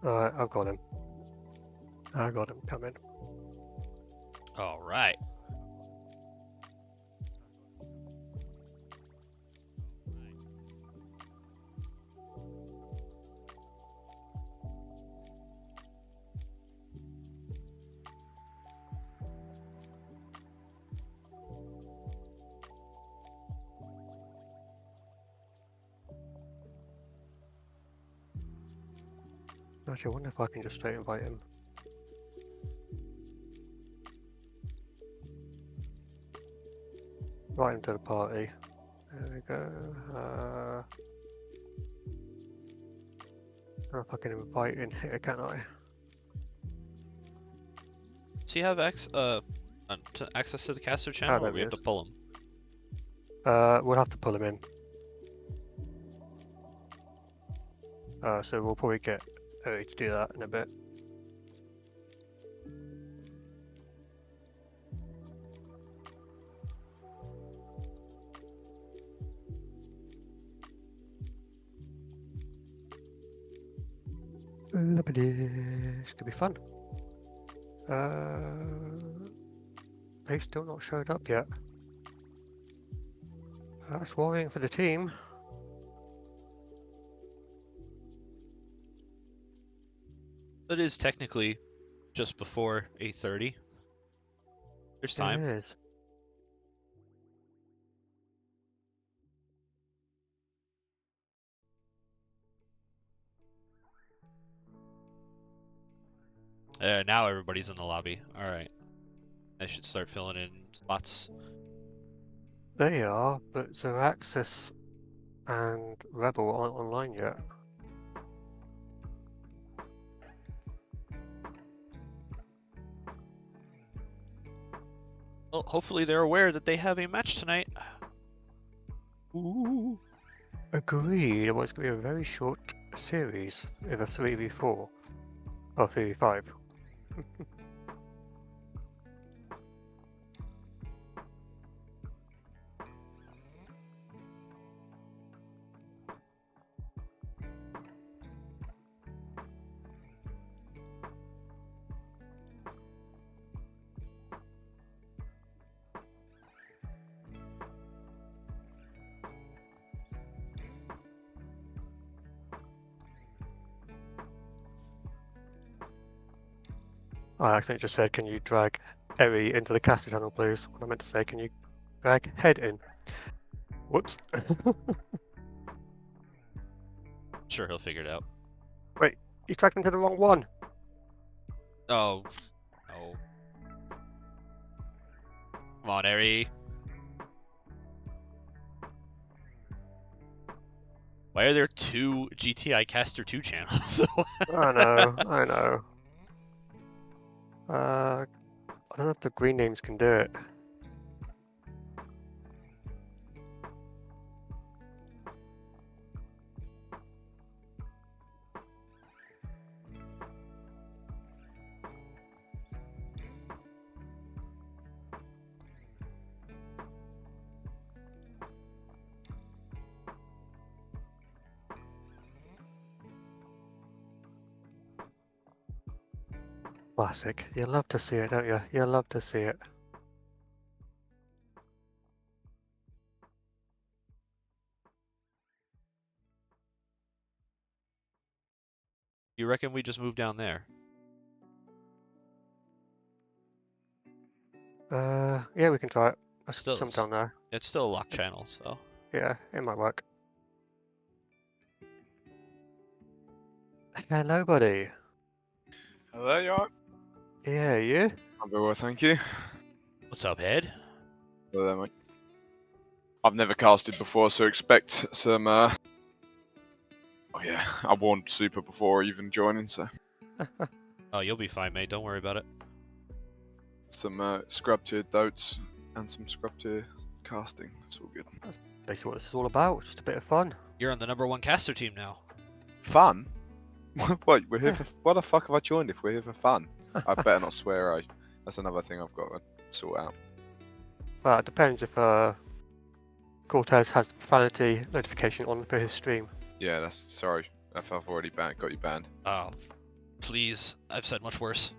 Alright, I've got him. I got him coming. All right. Actually, I wonder if I can just straight invite him. Right into the party. There we go. I don't know if I can invite in here, can I? Does he have access to the caster channel, Oh, there or we he have to is. pull him? We'll have to pull him in. So we'll probably get Ori to do that in a bit. This could be fun. They've still not showed up yet. That's worrying for the team. It is technically just before 8:30. There's time. It is. Now everybody's in the lobby. All right. I should start filling in spots. They are, but Zeraxsas and Rebel aren't online yet. Well, hopefully they're aware that they have a match tonight. Ooh. Agreed. Well, it's going to be a very short series, either 3v4 or 3v5. I accidentally just said, can you drag Eri into the caster channel, please? What I meant to say, can you drag Head in? Whoops. Sure, he'll figure it out. Wait, he's dragged into the wrong one. Oh. No. Come on, Eri. Why are there two GTI Caster 2 channels? I know, I know. I don't know if the green names can do it. Classic. You love to see it, don't you? You love to see it. You reckon we just move down there? Yeah, we can try it. Let's Still, jump down there. it's still a locked channel, so. Yeah, it might work. Hello, buddy. Hello, you alright? Yeah, you? I'm very well, thank you. What's up, Ed? Hello there, mate. I've never casted before, so expect some, oh yeah, I won Super before even joining, so Oh, you'll be fine, mate. Don't worry about it. some scrub tier dotes and some scrub tier casting. It's all good. Basically what this is all about. Just a bit of fun. You're on the #1 caster team now. Fun? What, we're here for, what the fuck have I joined if we're here for fun? I better not swear, that's another thing I've got to sort out. It depends if Cortez has the profanity notification on for his stream. Yeah, sorry, if I've already got you banned. Oh, Please, I've said much worse.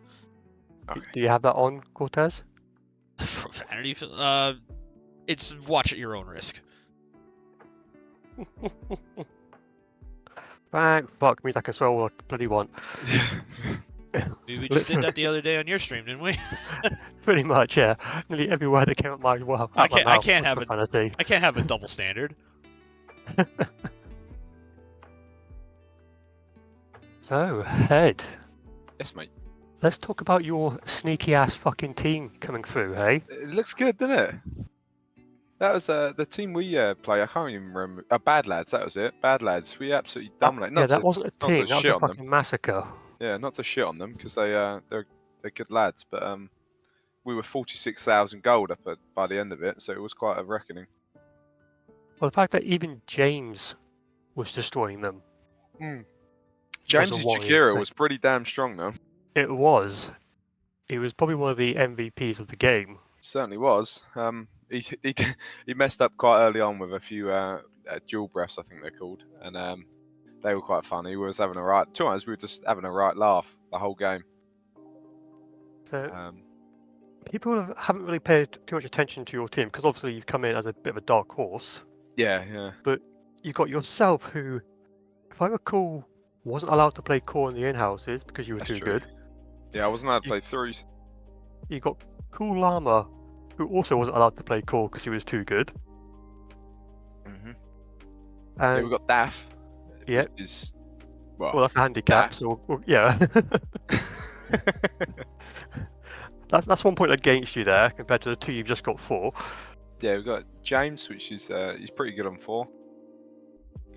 Okay. Do you have that on, Cortez? Profanity. It's watch at your own risk. Fuck, means I can swear all I bloody want. We just did that the other day on your stream, didn't we? Pretty much, yeah. Nearly every word that came out my mouth I can't was have a profanity. I can't have a double standard. So, Head, Yes, mate. let's talk about your sneaky ass fucking team coming through, hey? It looks good, doesn't it? That was the team we play. I can't even remember. Bad Lads, that was it. Bad Lads. We absolutely dominated. Yeah, that wasn't a not to team, that was shit a on them. fucking massacre. Yeah, not to shit on them because they're good lads, but we were 46,000 gold up by the end of it, so it was quite a reckoning. Well, the fact that even James was destroying them. James' a worrying Jakiro thing. was pretty damn strong though. It was. He was probably one of the MVPs of the game. Certainly was. He messed up quite early on with a few dual breaths, I think they're called, and they were quite funny. We was having a right. To us, we were just having a right laugh the whole game. So people haven't really paid too much attention to your team because obviously you've come in as a bit of a dark horse. Yeah. But you've got yourself, who, if I recall, wasn't allowed to play core in the in-houses because you were That's too true. good. Yeah, I wasn't allowed to play threes. You got Cool Llama, who also wasn't allowed to play core because he was too good. Mm-hmm. And Yeah, we got Daff. Yeah. which is well, that's a handicap. Daff. So yeah, that's 1 point against you there compared to the two you've just got 4. Yeah, we've got James, which is he's pretty good on 4.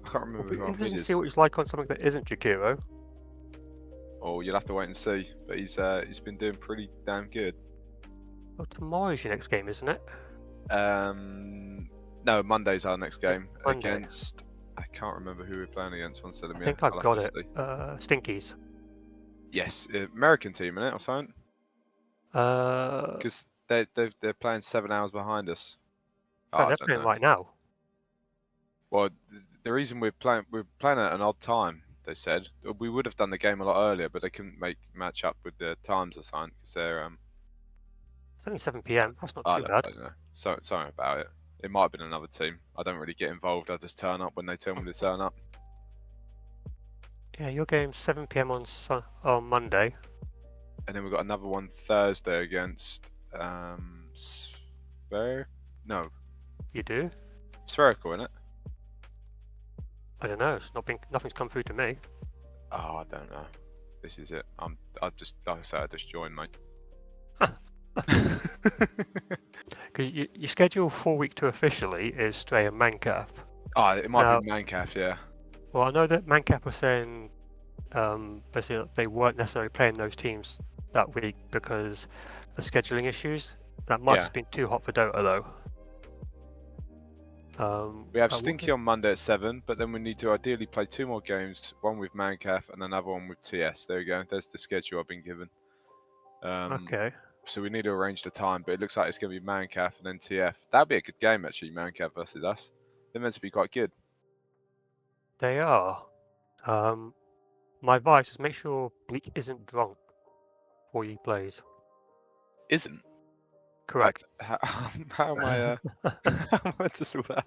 I can't It'll remember be who on interesting mid to is. see what he's like on something that isn't Jakiro. Oh, you'll have to wait and see. But he's been doing pretty damn good. Well, tomorrow's your next game, isn't it? No, Monday's our next game Monday. against. I can't remember who we're playing against. One second, I think I've I'll got have it. to see. Stinkies. Yes, American team in it or something. Because they're playing 7 hours behind us. no, I they're don't playing know. right now. Well, the reason we're playing at an odd time. They said we would have done the game a lot earlier, but they couldn't match up with the times or something because they're It's only 7 PM. That's not I too don't bad. know. Something about it. It might have been another team. I don't really get involved. I just turn up when they tell me to turn up. Yeah, your game's 7 PM on Monday. And then we've got another one Thursday against No, You do? Spherical, isn't it? I don't know. Nothing's come through to me. Oh, I don't know. This is it. I just joined, mate. Because your schedule for week 2 officially is Stray and Mancaf. Oh, it might Now- be Mancaf, yeah. Well, I know that Mancap was saying basically that they weren't necessarily playing those teams that week because of scheduling issues. That might Yeah. have been too hot for Dota though. We have I Stinky wonder- on Monday at 7, but then we need to ideally play 2 more games, one with Mancaf and another one with TS. There we go. There's the schedule I've been given. Okay. So we need to arrange the time, but it looks like it's going to be Mancaf and then TF. That'd be a good game, actually, Mancaf versus us. They're meant to be quite good. They are. My advice is make sure Bleak isn't drunk before he plays. Isn't? Correct. How am I how am I to sort that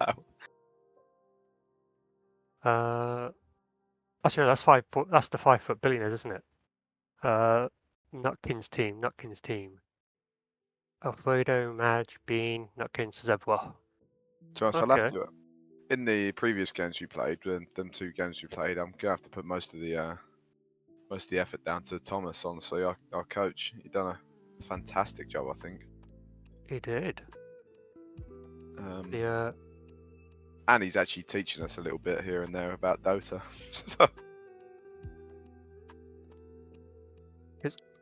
out? Actually, no, that's 5 foot. That's the 5 foot billionaires, isn't it? Nutkin's team. Alfredo, Madge, Bean, Nutkins, Zebra. So I'll have Okay. to do it. In the previous games we played, them 2 games we played, I'm gonna have to put most of the effort down to Thomas. Honestly, our coach, he done a fantastic job, I think. He did. And he's actually teaching us a little bit here and there about Dota. So,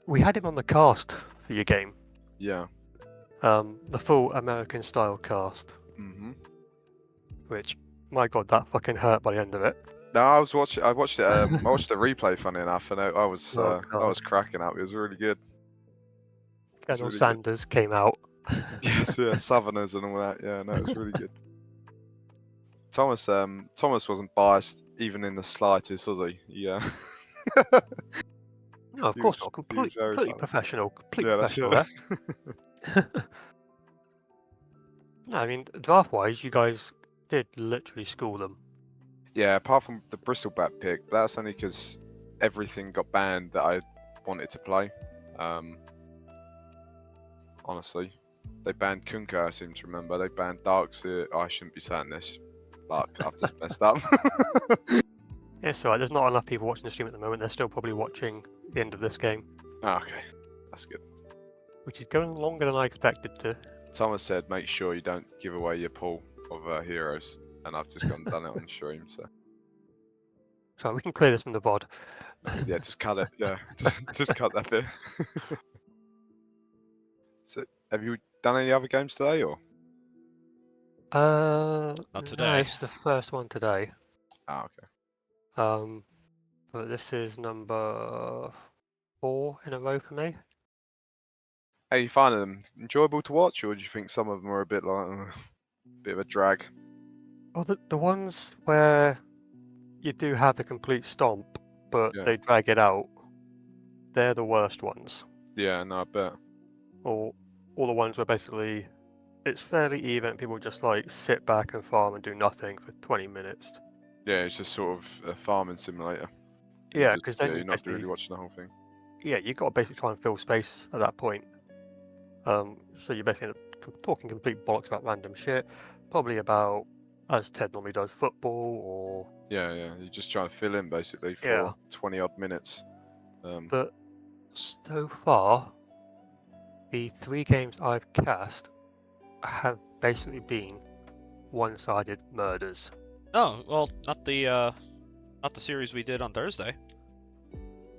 We had him on the cast for your game. yeah. The full American style cast, which, my god, that fucking hurt by the end of it. No, I watched it. I watched the replay. Funny enough, and I was Oh, I was cracking up. It was really good. Colonel really good. Sanders came out. Yes, yeah, Southerners and all that. Yeah, no, it was really good. Thomas wasn't biased even in the slightest, was he? Yeah. No, of He course was- not. he was very Completely funny. professional. Completely Yeah, that's professional it. there. No, I mean, draft-wise, you guys did literally school them. Yeah, apart from the Bristol bat pick, but that's only because everything got banned that I wanted to play. Honestly, they banned Kunkka, I seem to remember. They banned Darkseer. Oh, I shouldn't be saying this, but I've just messed up. Yeah, it's alright. There's not enough people watching the stream at the moment. They're still probably watching the end of this game, Oh, okay, that's good. which is going longer than I expected to. Thomas said, make sure you don't give away your pool of heroes, and I've just gone and done it on stream. So So we can clear this from the VOD. yeah, just cut it. Yeah, just cut that bit. So, have you done any other games today, or? Not No, today. this is the first one today. Ah, okay. But this is number 4 in a row for me. How you finding them? Enjoyable to watch, or do you think some of them are a bit like a bit of a drag? Well, the ones where you do have the complete stomp, but Yeah. they drag it out, they're the worst ones. Yeah, no, I bet. Or all the ones where basically it's fairly even. People just like sit back and farm and do nothing for 20 minutes. Yeah, it's just sort of a farming simulator. Yeah, because then you're you not basically, really watching the whole thing. yeah, you got to basically try and fill space at that point. So you basically end up talking complete bollocks about random shit, probably about, as Ted normally does, football or. Yeah, you're just trying to fill in basically for Yeah. 20 odd minutes. But so far, the 3 games I've cast have basically been one-sided murders. Oh, well, not the series we did on Thursday.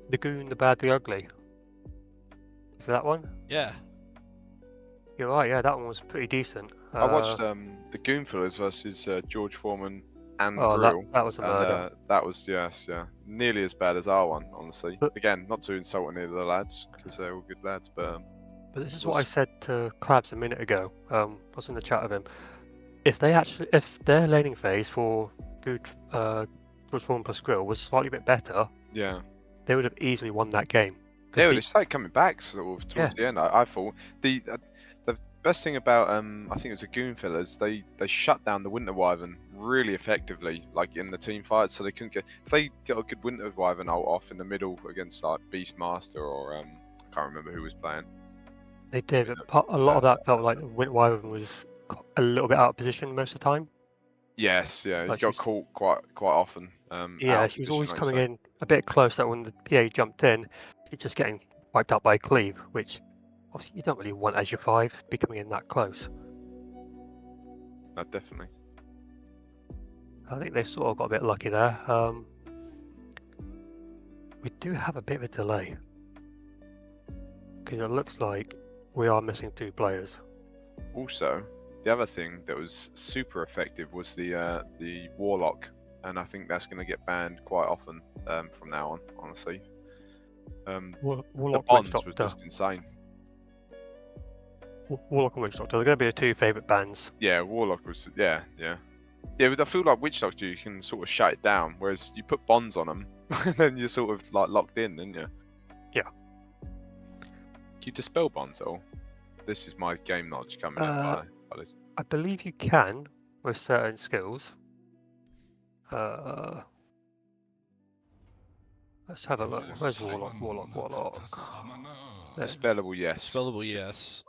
The GUNE, the Bad, the Ugly. Is that one? Yeah. You're right, yeah, that one was pretty decent. I watched the Goonfillers versus George Foreman and Oh, Grill. that was a murder. That was, yes, yeah, nearly as bad as our one, honestly. But- Again, not to insult any of the lads, because they're all good lads, but But this is what I said to Krabs a minute ago. I was in the chat with him. If their laning phase for George Foreman plus Grill was slightly bit better, yeah. they would have easily won that game. 'Cause Yeah, the- they started coming back sort of towards the end. I thought the best thing about I think it was the Goonfillers, they shut down the Winter Wyvern really effectively, like in the team fights. So they couldn't get if they got a good Winter Wyvern ult off in the middle against like Beastmaster or I can't remember who was playing. They did, but a lot of that felt like Winter Wyvern was a little bit out of position most of the time. Yes, yeah, he Like got she's- caught quite often. Yeah, out of she was position, always like you coming say. in a bit close. That when the PA jumped in, she's just getting wiped out by Cleave, which obviously you don't really want as your 5 to be coming in that close. No, definitely. I think they sort of got a bit lucky there. We do have a bit of a delay because it looks like we are missing 2 players. Also, the other thing that was super effective was the Warlock, and I think that's going to get banned quite often from now on. Honestly, the Warlock bonds Witch were Doctor. just insane. Warlock and Witch Doctor. They're going to be the 2 favourite bans. Yeah, Warlock was yeah. But I feel like Witch Doctor you can sort of shut it down, whereas you put bonds on them, and then you're sort of like locked in, aren't you? Yeah. Can you dispel bonds at all? This is my game knowledge coming in. I believe you can with certain skills. Let's have a look. Where's Warlock? There. Dispellable, yes. Dispellable, yes.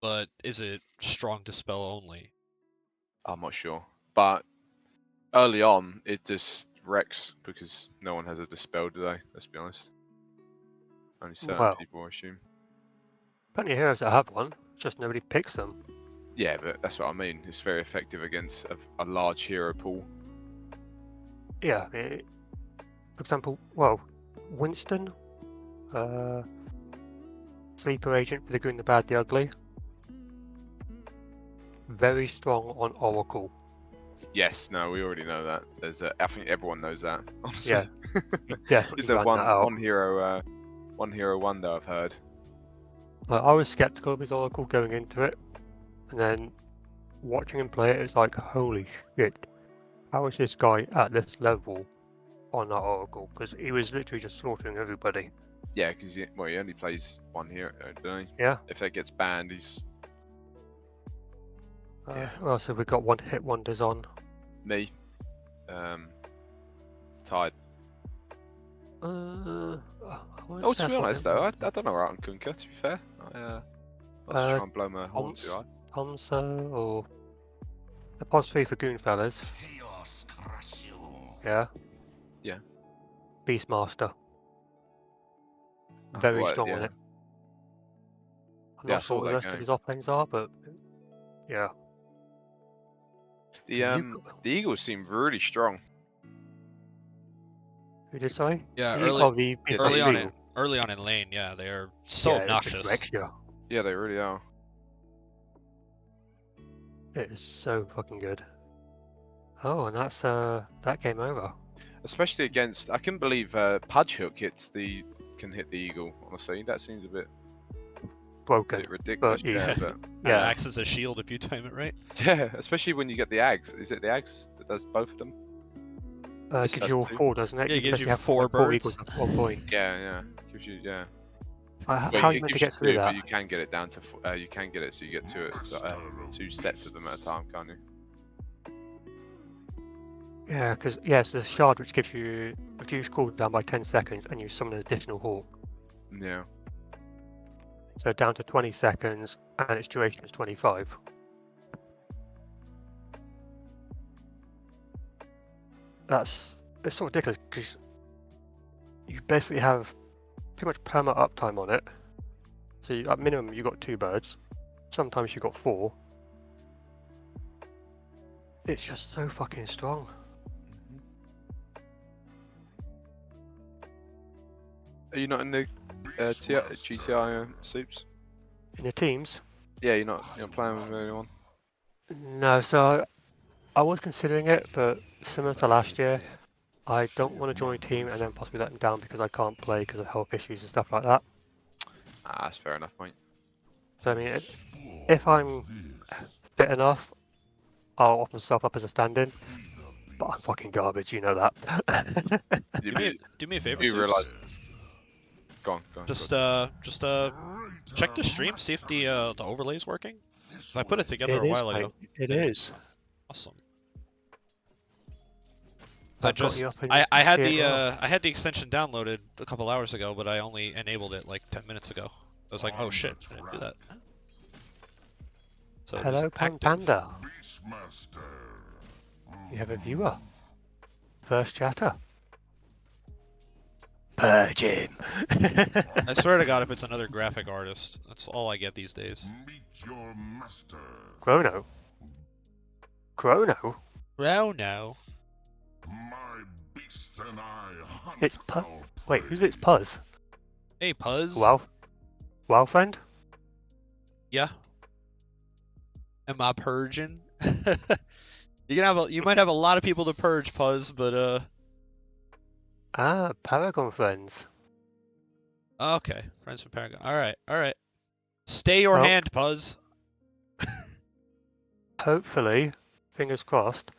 But is it strong dispel only? I'm not sure, but early on it just wrecks because no one has a dispel, do they? Let's be honest. Only certain Well. people, I assume. Plenty of heroes that have one, just nobody picks them. Yeah, but that's what I mean. It's very effective against a large hero pool. Yeah, for example, well, Winston, sleeper agent for the GUNE, the Bad, the Ugly. Very strong on Oracle. Yes, no, we already know that. I think everyone knows that. Honestly. Yeah, definitely It's a ran that out. one hero wonder I've heard. I was skeptical of his Oracle going into it, and then watching him play it, it's like, holy shit, how is this guy at this level on that Oracle because he was literally just slaughtering everybody. Yeah, because he only plays one hero, doesn't he? Yeah. If that gets banned, he's Yeah. Well, so we've got one hit wonders on. me. Tied. I won't Oh, say to be that's what honest it though, was. I don't know right on Kunka. To be fair, I try and blow my horn too hard. Pomsa or the pos 3 for Goon fellas. Yeah. Yeah. Beastmaster. Oh, Very right, strong yeah. on it. I'm Yeah, I not saw sure what the that rest of going. his offlanes are, but yeah. The Eagles seem really strong. Who did say? Yeah, The early on Eagle. in lane, yeah, they are so Yeah, it just obnoxious. wrecks you. Yeah, they really are. It is so fucking good. Oh, and that's that game over. Especially against, I couldn't believe Pudge Hook can hit the Eagle. Honestly, that seems a bit Broken. ridiculous. But Yeah, yeah, but yeah. Acts as a shield if you time it right. yeah, especially when you get the Ags. Is it the Ags that does both of them? Gives That's you all two. 4, doesn't it? Yeah, it gives basically you have 4 4 birds. equals at 1 point. Yeah, gives you How Well, are you it meant to gives get you through two, but that? you can get it down to you can get it so you get two sets of them at a time, can't you? Yeah, because it's the shard which gives you reduced cooldown by 10 seconds and you summon an additional hawk. Yeah. So down to 20 seconds and its duration is 25. It's sort of ridiculous because you basically have pretty much perma uptime on it. So at minimum you got 2 birds. Sometimes you got 4. It's just so fucking strong. Are you not in the GTI soups? In the teams? Yeah, you're not playing with anyone. No, so I was considering it, but similar to last year, I don't want to join a team and then possibly let them down because I can't play because of health issues and stuff like that. Ah, that's fair enough, mate. So I mean, if I'm fit enough, I'll offer myself up as a stand-in. But I'm fucking garbage, you know that. Do me a favor, You Soups. realise? Go on. Just check the stream, see if the overlay is working. 'Cause I put it together a while ago. It is. Awesome. I got you up and I you had see it the well. I had the extension downloaded a couple hours ago, but I only enabled it like 10 minutes ago. I was like, oh shit, I didn't do that. So Hello, just active. Panda. You have a viewer. First chatter. Purge him. I swear to God, if it's another graphic artist, that's all I get these days. Chrono. Chrono? Oh no. It's Puzz. Wait, who's it's Puzz? Hey, Puzz. Wow, friend? Yeah. Am I purging? You might have a lot of people to purge, Puzz, but Ah, Paragon friends. okay, friends from Paragon. All right. Stay your Well, hand, Puzz. hopefully, fingers crossed,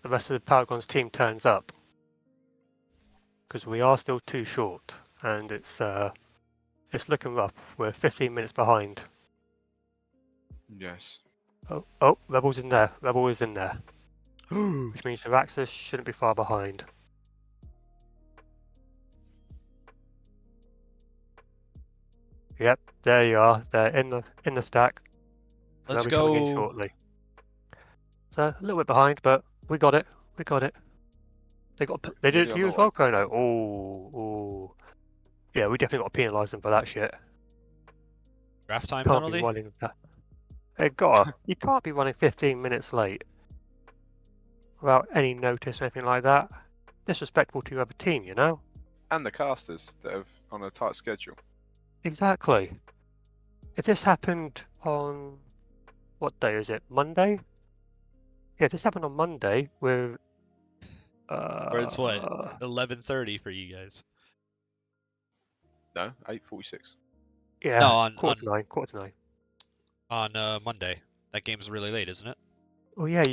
the rest of the Paragon's team turns up. Because we are still too short, and it's looking rough. We're 15 minutes behind. Yes. Oh, Rebel's in there. Rebel is in there. Which means Zeraxsas shouldn't be far behind. Yep, there you are. They're in the stack. So Let's they'll be coming in go. shortly. So a little bit behind, but we got it. We got it. They did it to you as well, Chrono. Oh. Yeah, we definitely got to penalise them for that shit. Draft time Can't penalty? be running that. You can't be running 15 minutes late without any notice or anything like that. Disrespectful to your other team, you know? And the casters that have on a tight schedule. Exactly. If this happened on what day is it? Monday? Yeah, this happened on Monday with Or it's what? 11:30 for you guys. No, 8:46. Yeah, No, quarter to nine. On Monday. That game's really late, isn't it? Oh yeah,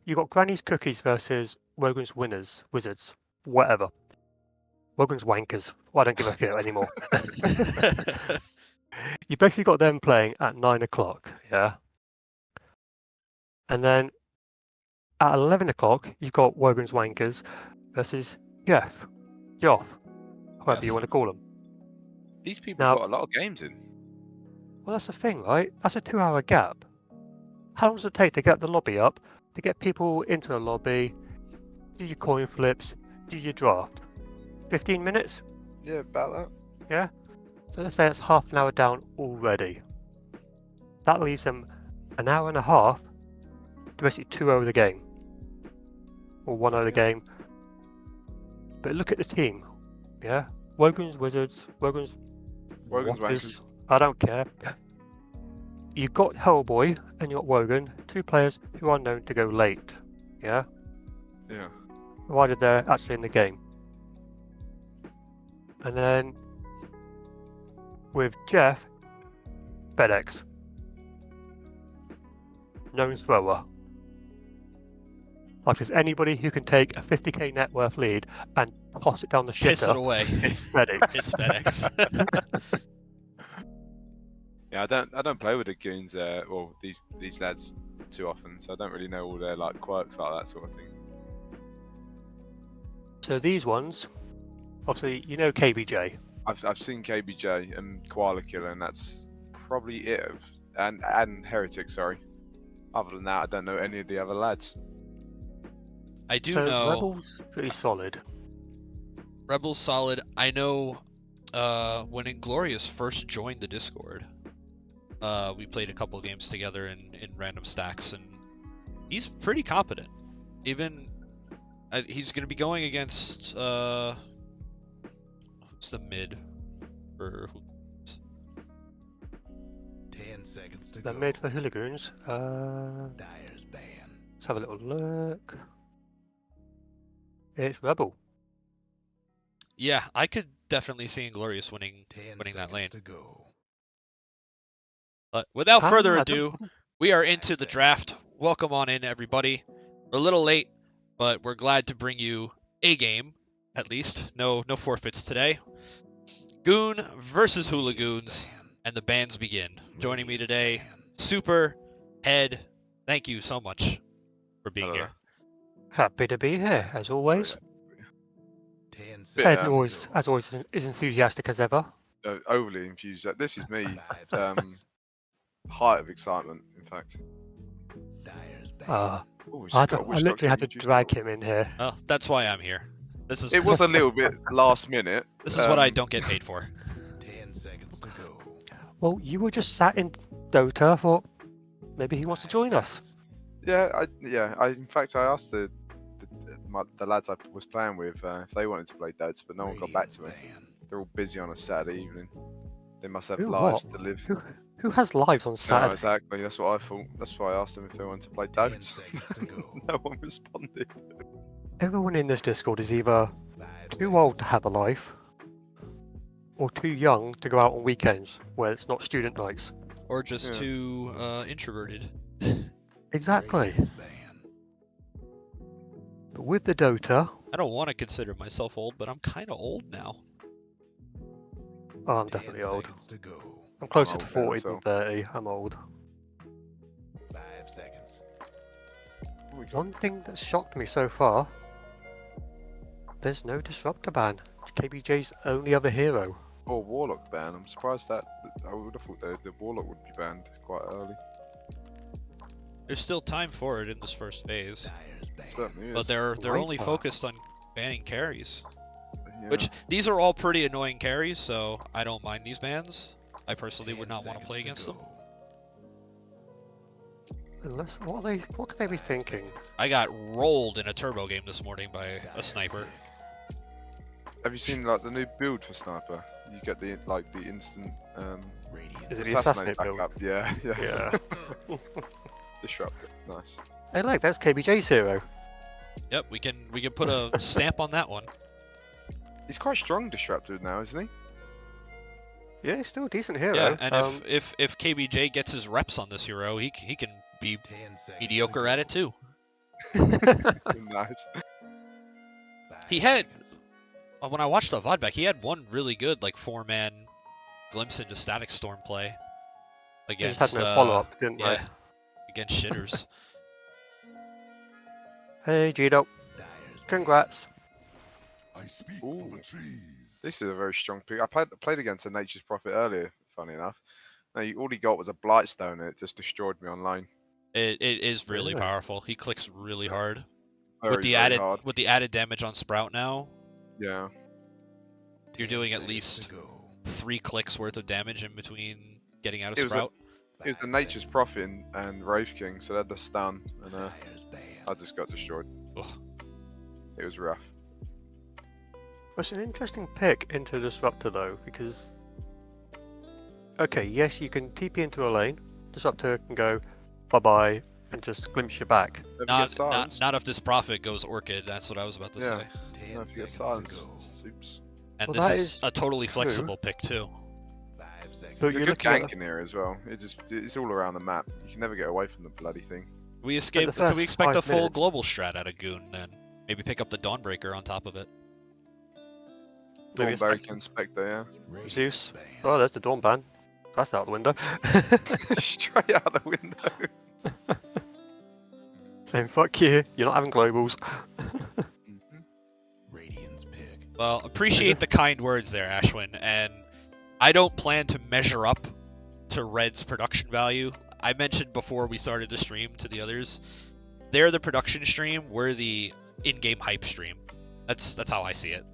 you got Granny's Cookies versus Wogan's winners, wizards, whatever. Wogan's wankers. Well, I don't give a shit anymore. You basically got them playing at 9 o'clock, yeah? And then at 11 o'clock, you've got Wogan's wankers versus Jeff, Joff, whoever you Jeff. want to call them. These people Now- got a lot of games in. Well, that's the thing, right? That's a 2-hour gap. How long does it take to get the lobby up, to get people into the lobby, do your coin flips, do your draft? 15 minutes? Yeah, about that. So let's say it's half an hour down already. That leaves them an hour and a half to basically 2-0 the game. Or 1-0 the game. But look at the team. Yeah? Wogan's Wizards, Wogan's Wogan's Wankers. wankers. I don't care. You've got Hellboy and you've got Wogan, two players who are known to go late. Yeah? Yeah. Provided they're actually in the game. And then with Jeff, FedEx. Known thrower. Like there's anybody who can take a 50k net worth lead and toss it down the Piss it shitter, away. it's FedEx. It's FedEx. Yeah, I don't play with the goons, or these lads too often, so I don't really know all their like quirks like that sort of thing. So these ones, obviously you know KBJ. I've seen KBJ and Koala Killer, and that's probably it. And Heretic, sorry. Other than that, I don't know any of the other lads. I do So know Rebels pretty solid. Rebels solid. I know when Inglorious first joined the Discord, we played a couple of games together in random stacks, and he's pretty competent. Even he's going to be going against who's the mid for 10 seconds to The go. mid for Hooligoons. Dyer's ban. Let's have a little look. It's Rebel. Yeah, I could definitely see Inglorious winning 10 that seconds lane. to go. But without further I ado, don't- we are into the draft. Welcome on in, everybody. We're a little late, but we're glad to bring you a game, at least. No forfeits today. GUNE versus Hooligoons, and the bands begin. Joining me today, Super, Head. Thank you so much for being Hello here. Happy to be here, as always. 10 Bit, Ed seconds always, to as always, is enthusiastic as ever. Overly infused. This is me. go. Height of excitement, in fact. Dyer's ban. Oh, I literally had to drag him in here. Well, that's why I'm here. This is It was a little bit last minute. this is what I don't get paid for. 10 seconds to go. Well, you were just sat in Dota. I thought maybe he wants to join us. Yeah, in fact, I asked the lads I was playing with if they wanted to play Dota, but no one got back to me. They're all busy on a Saturday evening. They must have Who lives what? to live. Who has lives on No, Saturday? exactly. That's what I thought. That's why I asked them if they wanted to play 10 Dota. seconds to go. No one responded. Everyone in this Discord is either 5 too old to have a life or too young to go out on weekends where it's not student nights. Or just Yeah. too introverted. Exactly. Radiant's ban. But with the Dota, I don't want to consider myself old, but I'm kind of old now. oh, I'm 10 definitely old. seconds to go. I'm closer old to now, 40 so- than 30. I'm old. 5 seconds. Oh, we got- One thing that shocked me so far, there's no disruptor ban. It's KBJ's only other hero. Oh, Warlock ban. I'm surprised that. I would have thought the Warlock would be banned quite early. There's still time for it in this first phase, Dyer's ban. Certainly is. but they're Right only now. focused on banning carries. Yeah. Which these are all pretty annoying carries, so I don't mind these bans. I personally would 10 not want to seconds play against them. go. Unless, what could they be 5 thinking? seconds. I got rolled in a turbo game this morning by a Dyer's sniper. pick. Have you seen like the new build for Sniper? You get the instant Radiant. Is it the assassinate build? backup. Yeah. Yeah. Disrupt it. Nice. Hey, look, that's KBJ's hero. Yep, we can put a stamp on that one. He's quite strong disrupted now, isn't he? Yeah, he's still a decent hero. Yeah, and if KBJ gets his reps on this hero, he can be 10 seconds to mediocre at go. it too. Nice. He had, when I watched the VOD back, he had one really good, like, 4-man glimpse into Static Storm play They against, just had no follow-up, didn't yeah, against shitters. they? Hey, Gino. Congrats. I speak Ooh. for the trees. This is a very strong pick. I played against a Nature's Prophet earlier, funny enough. Now, all he got was a Blightstone and it just destroyed me online. It is really Really? powerful. He clicks really hard. Very, with the very added hard. with the added damage on Sprout now, Yeah. you're doing at 10 least seconds to go. 3 clicks worth of damage in between getting out of It was a- Sprout. It was the Nature's Prophet and Wraith King, so they had the stun, and Dyer's I banned. just got destroyed. Ugh. It was rough. It's an interesting pick into Disruptor though, because okay, yes, you can TP into a lane. Disruptor can go bye bye and just glimpse you back. If you get Not silenced, if this Prophet goes Orchid. That's what I was about to Yeah. say. 10 if you get seconds to silenced, go. soups. And Well, this that is is a totally true. flexible pick too. 5 seconds. But There's a you're good looking at gank in here as well. It's all around the map. You can never get away from the bloody thing. We escaped. first Could we expect a 5 full minutes. global strat out of GUNE then? Maybe pick up the Dawnbreaker on top of it. Maybe it's Dawnbreaker and Spectre, Radiant's Zeus. banned. Oh, there's the Dawn ban. That's out the window. yeah. Straight out the window. Saying fuck you, you're not having globals. Radiant's pick. Well, appreciate the kind words there, Ashwin. And I don't plan to measure up to Red's production value. I mentioned before we started the stream to the others, they're the production stream, we're the in-game hype stream. That's how I see it.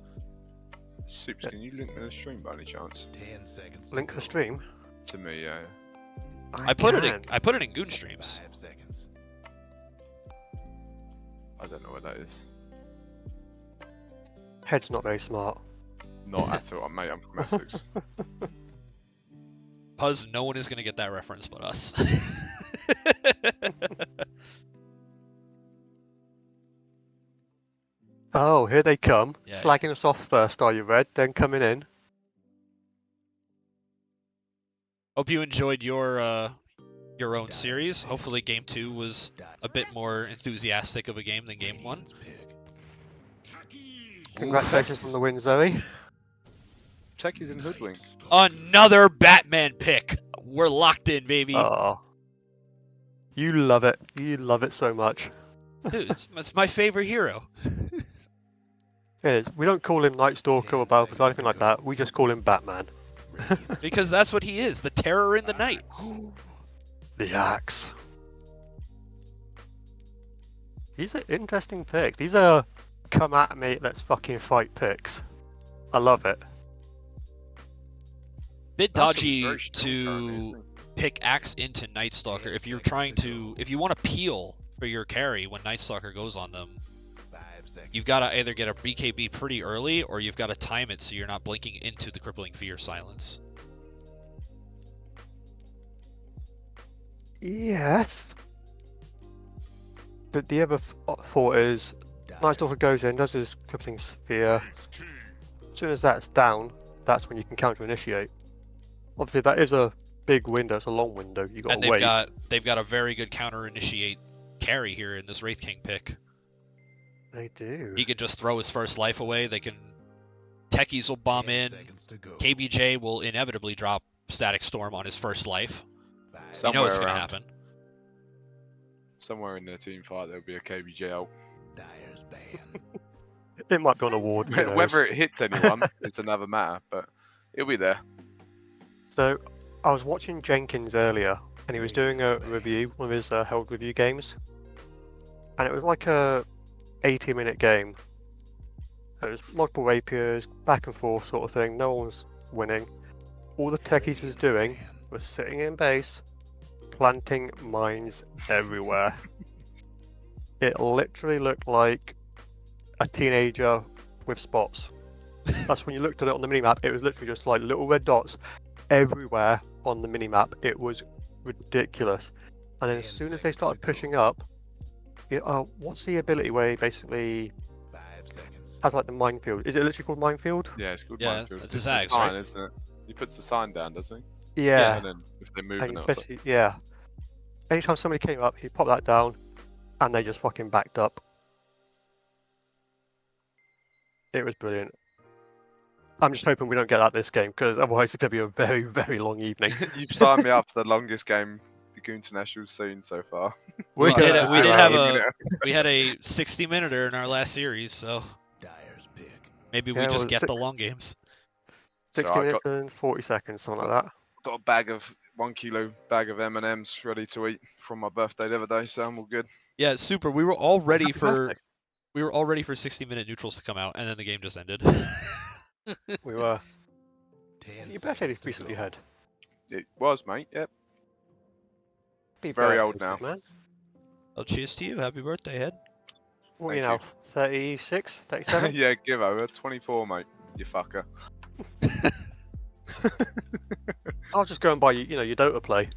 Soups, can you link the stream by any chance? 10 seconds. to Link go. the stream. To me, yeah. I put can. it in GUNE streams. 5 seconds. I don't know what that is. Head's not very smart. Not at all, mate. I'm from Essex. Puzz, no one is gonna get that reference but us. Oh, here they come. Yeah. Slagging us off first, are you, Red? Then coming in. Hope you enjoyed your own series. Hopefully game 2 was a bit more enthusiastic of a game than game 1. Radiant's pick. Congratulations on the win, Zoe. Techies and Hoodwink. Another Batman pick. We're locked in, baby. Oh. You love it. You love it so much. Dude, it's my favorite hero. It is. We don't call him Night Stalker or Balthus or anything like that. We just call him Batman. Radiant's Because that's what he is, the terror in the night. The axe. These are interesting picks. These are come at me, let's fucking fight picks. I love it. Bit That's dodgy very strong currently, to isn't it? pick Axe into Night Stalker if you're trying to, if you want to peel for your carry when Night Stalker goes on them. 5 seconds. You've got to either get a BKB pretty early or you've got to time it so you're not blinking into the Crippling Fear silence. Yes. But the other thought is, Night Stalker goes in, does his crippling sphere. As soon as that's down, that's when you can counter initiate. Obviously, that is a big window. It's a long window. You got And to wait. they've got a very good counter initiate carry here in this Wraith King pick. They do. He could just throw his first life away. They can Techies will bomb 10 in. seconds to go. KBJ will inevitably drop Static Storm on his first life. 5 You know Somewhere it's gonna around. happen. Somewhere in their team fight, there'll be a KBJ out. Dyer's banned. It might be on a ward. who knows. Whether it hits anyone, it's another matter, but it'll be there. So, I was watching Jenkins earlier, and he was doing a review, one of his held review games, and it was like a 80-minute game. It was multiple rapiers, back and forth sort of thing. No one was winning. All the techies was doing was sitting in base, planting mines everywhere. It literally looked like a teenager with spots. That's when you looked at it on the minimap. It was literally just like little red dots everywhere on the minimap. It was ridiculous. And then as soon as they started pushing up, what's the ability where he basically 5 seconds. has like the minefield? Is it literally called minefield? Yeah, it's good. Yeah, minefield. it's his a axe, sign, right? isn't it? He puts the sign down, doesn't he? Yeah. And then if they're And moving you outside. basically, yeah. Anytime somebody came up, he popped that down, and they just fucking backed up. It was brilliant. I'm just hoping we don't get that this game, because otherwise it's going to be a very, very long evening. You've signed me up for the longest game the GUNE International's seen so far. We We're did gonna it. We do did have ours. a we had a 60-minute in our last series, so Dyer's pick. maybe Yeah, we just well, get the long games. 60 So I minutes and 40 seconds, something like that. got a bag of 1 kilo bag of M&Ms ready to eat from my birthday the other day, so I'm all good. Yeah, super. We were all ready Happy for birthday. 60-minute neutrals to come out, and then the game just ended. We were. 10 Your birthday seconds to recently go. had. It was, mate. Yep. Happy Very birthday, old now. man. Oh, cheers to you. Happy birthday, Head. What are you Thank now? 36? 37? Yeah, give over. 24, mate. You fucker. I'll just go and buy you, your Dota play.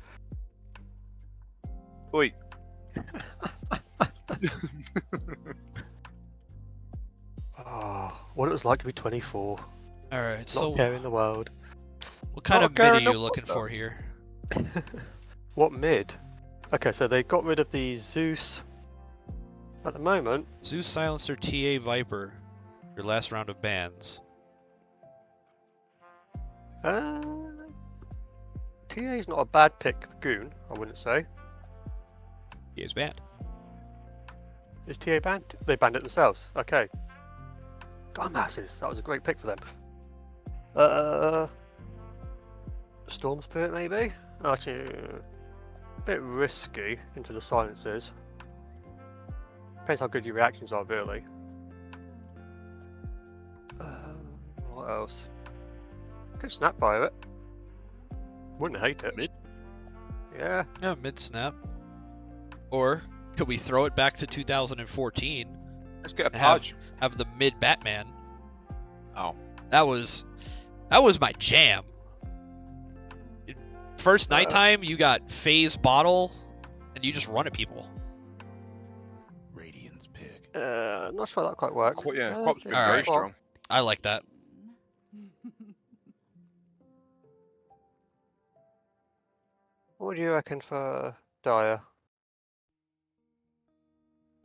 Oi. Oh, what it was like to be 24. All right, Not so a care in the world. what kind Not of a care mid are in the you looking world. for here? What mid? Okay, so they got rid of the Zeus. At the moment, Zeus Silencer TA Viper, your last round of bans. TA's not a bad pick for GUNE, I wouldn't say. He is banned. Is TA banned? They banned it themselves. Okay. Dumbasses. That was a great pick for them. Storm Spirit, maybe? Actually, a bit risky into the silences. Depends how good your reactions are, really. What else? Could Snapfire it. Wouldn't hate it. Mid? Yeah. Yeah, mid snap. Or could we throw it back to 2014? Let's get a Have- pudge. Have the mid Batman. Oh. That was my jam. First nighttime, you got phase bottle, and you just run at people. Radiant's pick. Not sure that quite worked. Yeah, Uh, Quap's been All very right. strong. I like that. What do you reckon for Dyer?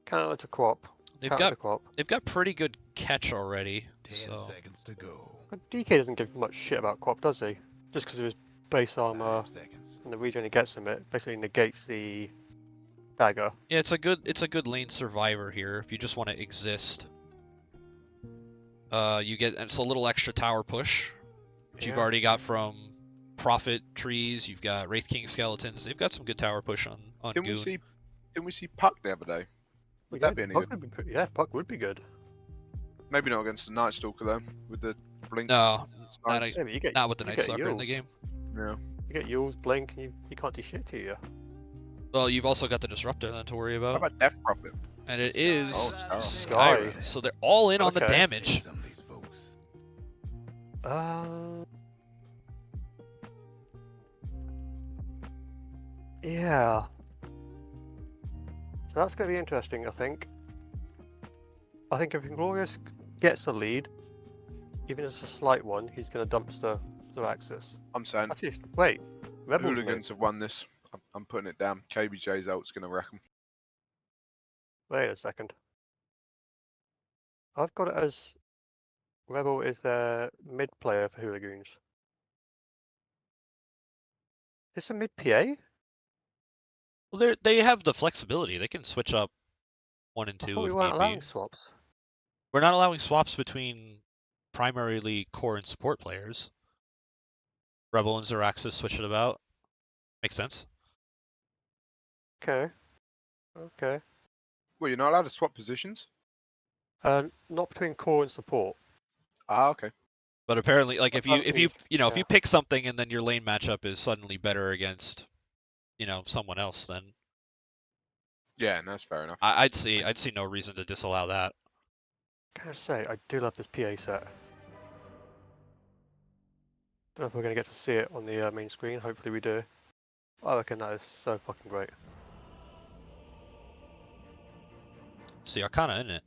Counter to Quap. They've Counter to got Quap. they've got pretty good catch already. 10 So seconds to go. But DK doesn't give much shit about Quap, does he? Just because of his base armor 5 seconds. and the regen he gets from it basically negates the dagger. yeah, it's a good lane survivor here if you just want to exist. You get it's a little extra tower push, which you've Yeah. already got from Prophet trees. You've got Wraith King skeletons. They've got some good tower push on Didn't we GUNE. see Puck the other day? Would that be any Puck good? would be pretty, yeah, Puck would be good. Maybe not against the Night Stalker though, with the blink. No, snipe. not, Yeah, but you get not with the you Night get Stalker in the Yules. game. Yeah. You get Yules, Blink, and you can't do shit to you. Well, you've also got the Disruptor then to worry How about, about Death Prophet? and it is Oh, Sky. Sky. So they're all in on the Okay. damage. Some of these folks. Yeah. So that's going to be interesting, I think. I think if Inglorious gets the lead, even if it's a slight one, he's going to dumpster Zeraxsas. I'm saying Actually, wait. Rebels Hooligans have won this. I'm putting it down. KBJ's ult's gonna wreck them. Wait a second. I've got it as Rebel is their mid player for Hooligoons. Is a mid PA? Well, they have the flexibility. They can switch up 1 and I 2 thought we if weren't need allowing be. swaps. We're not allowing swaps between primarily core and support players. Rebel and Zeraxsas switch it about. Makes sense. Okay. Okay. Well, you're not allowed to swap positions. Not between core and support. Ah, okay. But apparently, like if you Apparently, if yeah. you pick something and then your lane matchup is suddenly better against, someone else, then Yeah, and that's fair enough. I'd see no reason to disallow that. Can I say, I do love this PA set. Don't know if we're going to get to see it on the main screen. Hopefully we do. I reckon that is so fucking great. See Arcana in it.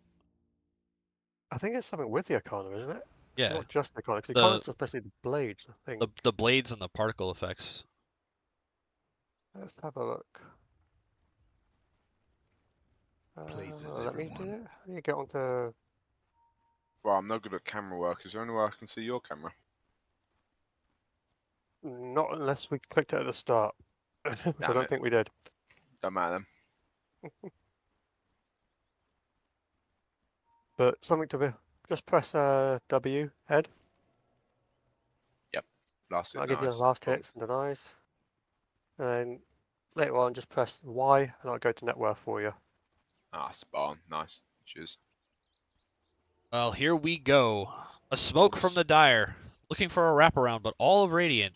I think it's something with the Arcana, isn't it? Yeah, Not just the Arcana, because the The- Arcana's just basically the blades, I think. the blades and the particle effects. Let's have a look. Places, Let me do everyone. it. How do you get onto... Well, I'm not good at camera work. Is there any way I can see your camera? Not unless we clicked it at the start, which I Damn don't it. think we did. Don't matter then. But something to be. Just press W, head. Last hit, That'll give you the nice. last Boom. hits and denies. And then later on, just press Y, and that'll go to net worth for you. Ah, spot on. Nice. Cheers. Well, here we go. A smoke from the Dire. Looking for a wraparound, but all of Radiant.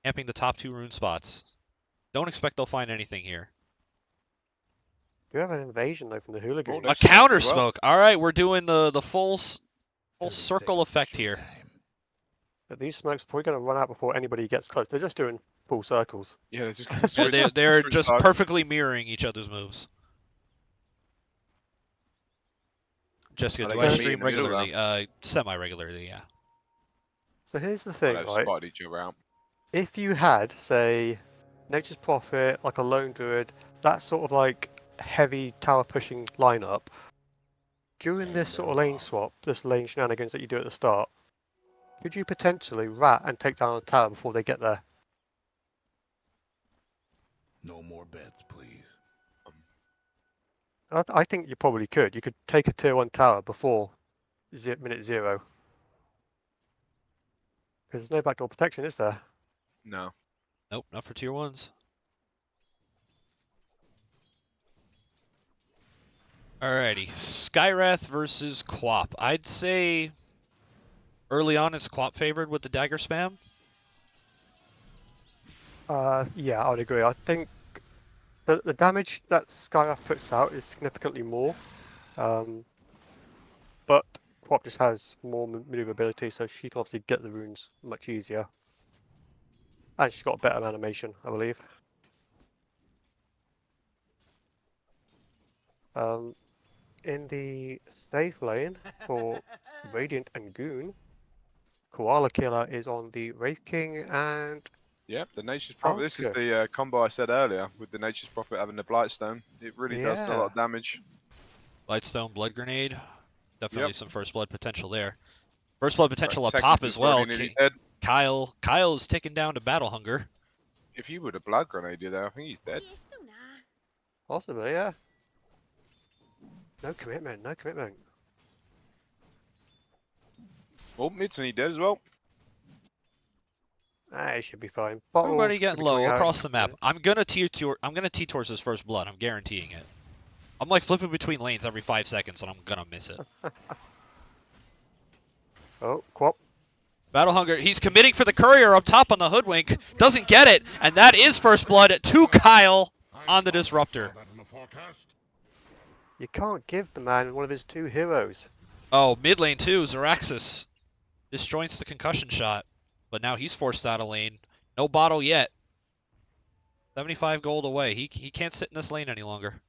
Camping the top 2 rune spots. Don't expect they'll find anything here. Do you have an invasion though from the Hooligoons? there's A smoke counter as well. smoke. All right, we're doing the full 30 circle seconds, effect here. showtime. But these smokes are probably going to run out before anybody gets close. They're just doing full circles. Yeah, they're just Yeah, switch, they're switch just sides. perfectly mirroring each other's moves. Jessica, Are do they I gonna meet stream in the middle, regularly? Semi-regularly, yeah. So here's the Oh, thing, they've right? spotted each other out. If you had, say, Nature's Prophet, like a Lone Druid, that sort of like heavy tower pushing lineup, during this sort of lane swap, this lane shenanigans that you do at the start, could you potentially rat and take down a tower before they get there? No more bets, please. I think you probably could. You could take a tier 1 tower before minute 0. Because there's no backdoor protection, is there? No. Nope, not for tier 1s. Alrighty, Skywrath versus Quap. I'd say early on it's Quap favored with the dagger spam. Yeah, I would agree. I think the damage that Skyrath puts out is significantly more. But Quap just has more maneuverability, so she can obviously get the runes much easier. And she's got a better animation, I believe. In the safe lane for Radiant and GUNE, Koala Killer is on the Wraith King and Yep, the Nature's Prophet. This is Falcus. the combo I said earlier with the Nature's Prophet having the Blightstone. It really does a lot of damage. Lightstone, Blood Grenade. Definitely Yep. some first blood potential there. First blood potential up Second top is as well. already nearly dead. Kyle is taken down to battle hunger. If you would have blood grenade there, I think he's dead. Possibly, yeah. No commitment, no commitment. Oh, mid's nearly dead as well. It should be fine. Everybody Bottles getting should be low coming out across the map. minute. I'm gonna T towards his first blood. I'm guaranteeing it. I'm like flipping between lanes every 5 seconds, and I'm gonna miss it. Oh, Quap. Battle hunger. He's committing for the courier up top on the hoodwink. Doesn't get it, and that is first blood to Kyle on the disruptor. You can't give the man one of his 2 heroes. Oh, mid lane too. Zeraxsas disjoints the concussion shot, but now he's forced out of lane. No bottle yet. 75 gold away. He can't sit in this lane any longer.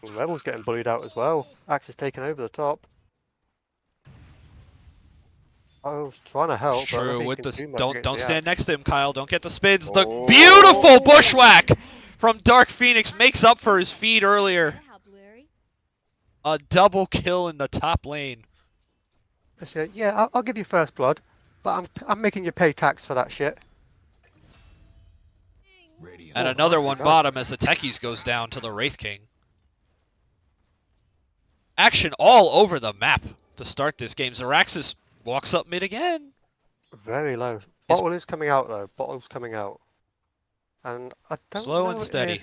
Rebel's getting bullied out as well. Axe is taking over the top. I was trying to help, It's but I true. don't think With he can the do much don't against don't the stand Axe. next to him, Kyle. Don't get the spins. The Oh. beautiful bushwhack from Dark Phoenix makes up for his feed earlier. A double kill in the top lane. Yeah, I'll give you first blood, but I'm making you pay tax for that shit. Radiant. And Oh, another nicely one done. bottom as the Techies goes down to the Wraith King. Action all over the map to start this game. Zeraxsas walks up mid again. Very low. Bottle is coming out though. Bottle's coming out. And I don't Slow know and steady.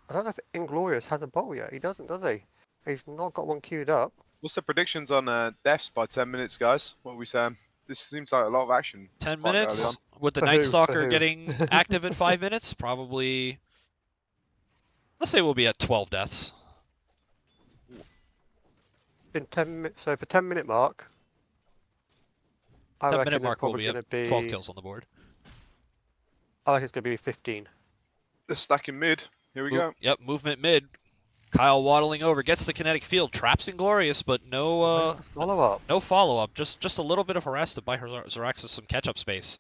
I don't know if Inglorious has a bottle yet. He doesn't, does he? He's not got one queued up. What's the predictions on deaths by 10 minutes, guys? What are we saying? This seems like a lot of action. 10 quite early minutes on. with the For Night who? Stalker For who? getting active at 5 minutes. Probably, let's say we'll be at 12 deaths. In 10 minutes, so for 10-minute mark, I 10 reckon minute there's mark will probably be going at to be 12 kills on the board. I reckon it's going to be 15. They're stacking mid. Here we go. Yep, movement mid. Kyle waddling over, gets the kinetic field, traps Inglorious, but no Where's the follow-up? no follow-up. Just a little bit of harass to buy her Zeraxsas some catch-up space.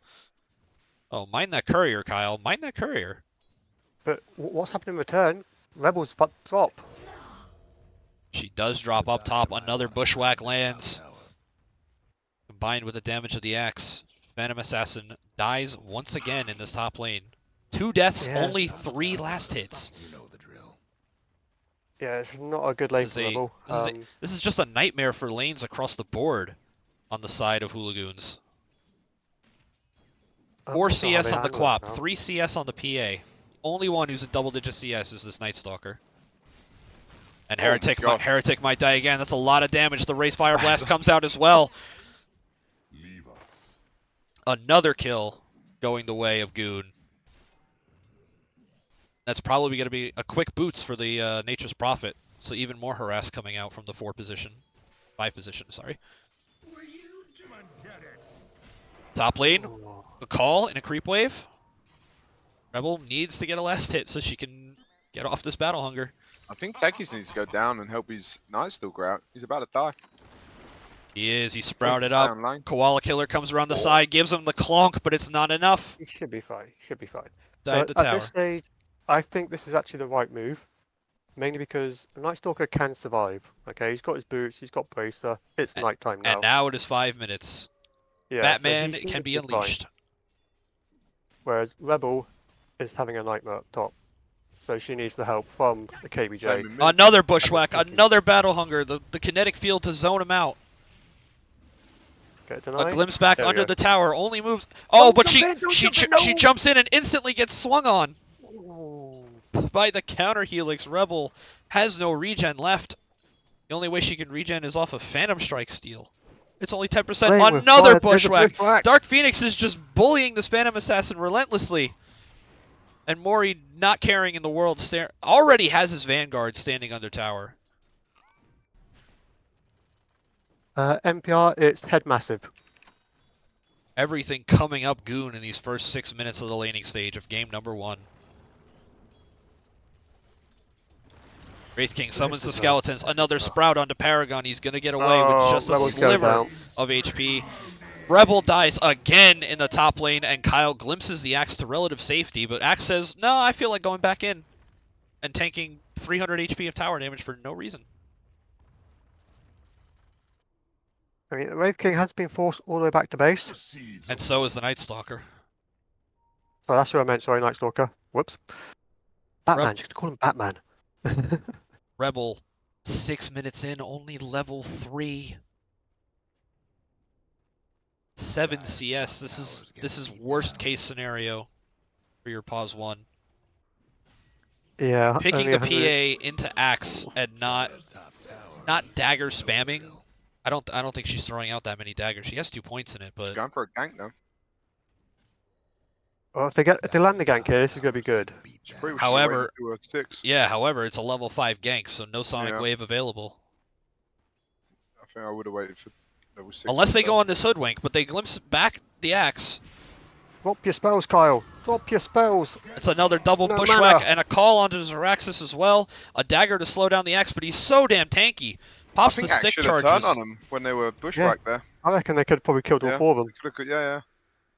Oh, mind that courier, Kyle. Mind that courier. But what's happening in return? Rebel's about to drop. She does drop up top. Another bushwhack lands. Combined with the damage of the axe, Phantom Assassin dies once again in this top lane. 2 deaths, Yeah. only 3 last hits. You know the drill. Yeah, it's not a good lane This for is a- Rebel. This is just a nightmare for lanes across the board on the side of Hooligoons. I'm 4 not sure how CS they on the handle this Quap, now. 3 CS on the PA. Only one who's a double-digit CS is this Night Stalker. And Oh my God. Heretic might die again. That's a lot of damage. The Raise Fire Blast comes out as well. Leave us. Another kill going the way of GUNE. That's probably going to be a quick boots for the Nature's Prophet. So even more harass coming out from the 5 position, sorry. Top lane, Oh. a call and a creep wave. Rebel needs to get a last hit so she can get off this battle hunger. I think Techies needs to go down and help his Night Stalker out. He's about to die. He Needs sprouted to stay up. on lane. Koala Killer comes around the side, gives him the clonk, but it's not enough. He should be fine. He should be fine. Died So the at tower. this stage, I think this is actually the right move. Mainly because a Night Stalker can survive. Okay, he's got his boots, he's got Bracer. It's nighttime now. And now it is 5 minutes. yeah, so Batman he should can be fine. unleashed. Whereas Rebel is having a nightmare up top. So she needs the help from the KBJ. Same in mid. Another bushwhack, another battle hunger. The kinetic field to zone him out. Get A denied. glimpse back There we under go. the tower. Only moves. Oh, but jump in, don't she jump in, she no! jumps in and instantly gets swung on Ooh. by the counter helix. Rebel has no regen left. The only way she can regen is off of Phantom Strike Steel. It's only 10%. Playing with Another fire, there's a bushwhack. Dark Phoenix is just bullying this Phantom Assassin relentlessly. And Mori, not caring in the world, already has his Vanguard standing under tower. NPR, it's headmassif. Everything coming up GUNE in these first 6 minutes of the laning stage of game number 1. Wraith King summons the This is skeletons. Another sprout onto Paragon. He's going to get away with just a Rebel's going sliver down. of HP. Rebel dies again in the top lane, and Kyle glimpses the Axe to relative safety, but Axe says, no, I feel like going back in and tanking 300 HP of tower damage for no reason. I mean, the Wraith King has been forced all the way back to base. The seeds And of so is the Night Stalker. So that's who I meant, sorry, Night Stalker. Whoops. Batman, you could call him Batman. Rebel, 6 minutes in, only level 3. 7 CS. This is worst case scenario for your pause 1. Yeah. Picking only the 100. PA into Axe and not dagger spamming. I don't think she's throwing out that many daggers. She has 2 points in it, He's but going for a gank though. Well, if they land the gank here, this is going to be good. Pretty much However- waiting to 6. yeah. However, it's a level 5 gank, so no Sonic Yeah. Wave available I think I would have waited for level 6. unless they go on this hoodwink. But they glimpse back the Axe. Drop your spells, Kyle. Drop your spells. It's another double No bushwhack mana. and a call onto Zeraxsas as well. A dagger to slow down the Axe, but he's so damn tanky. I Pops the think Axe stick should have turned charges. on him when they were bushwhacked there. I reckon they could have probably killed all Yeah. 4 of them. Yeah.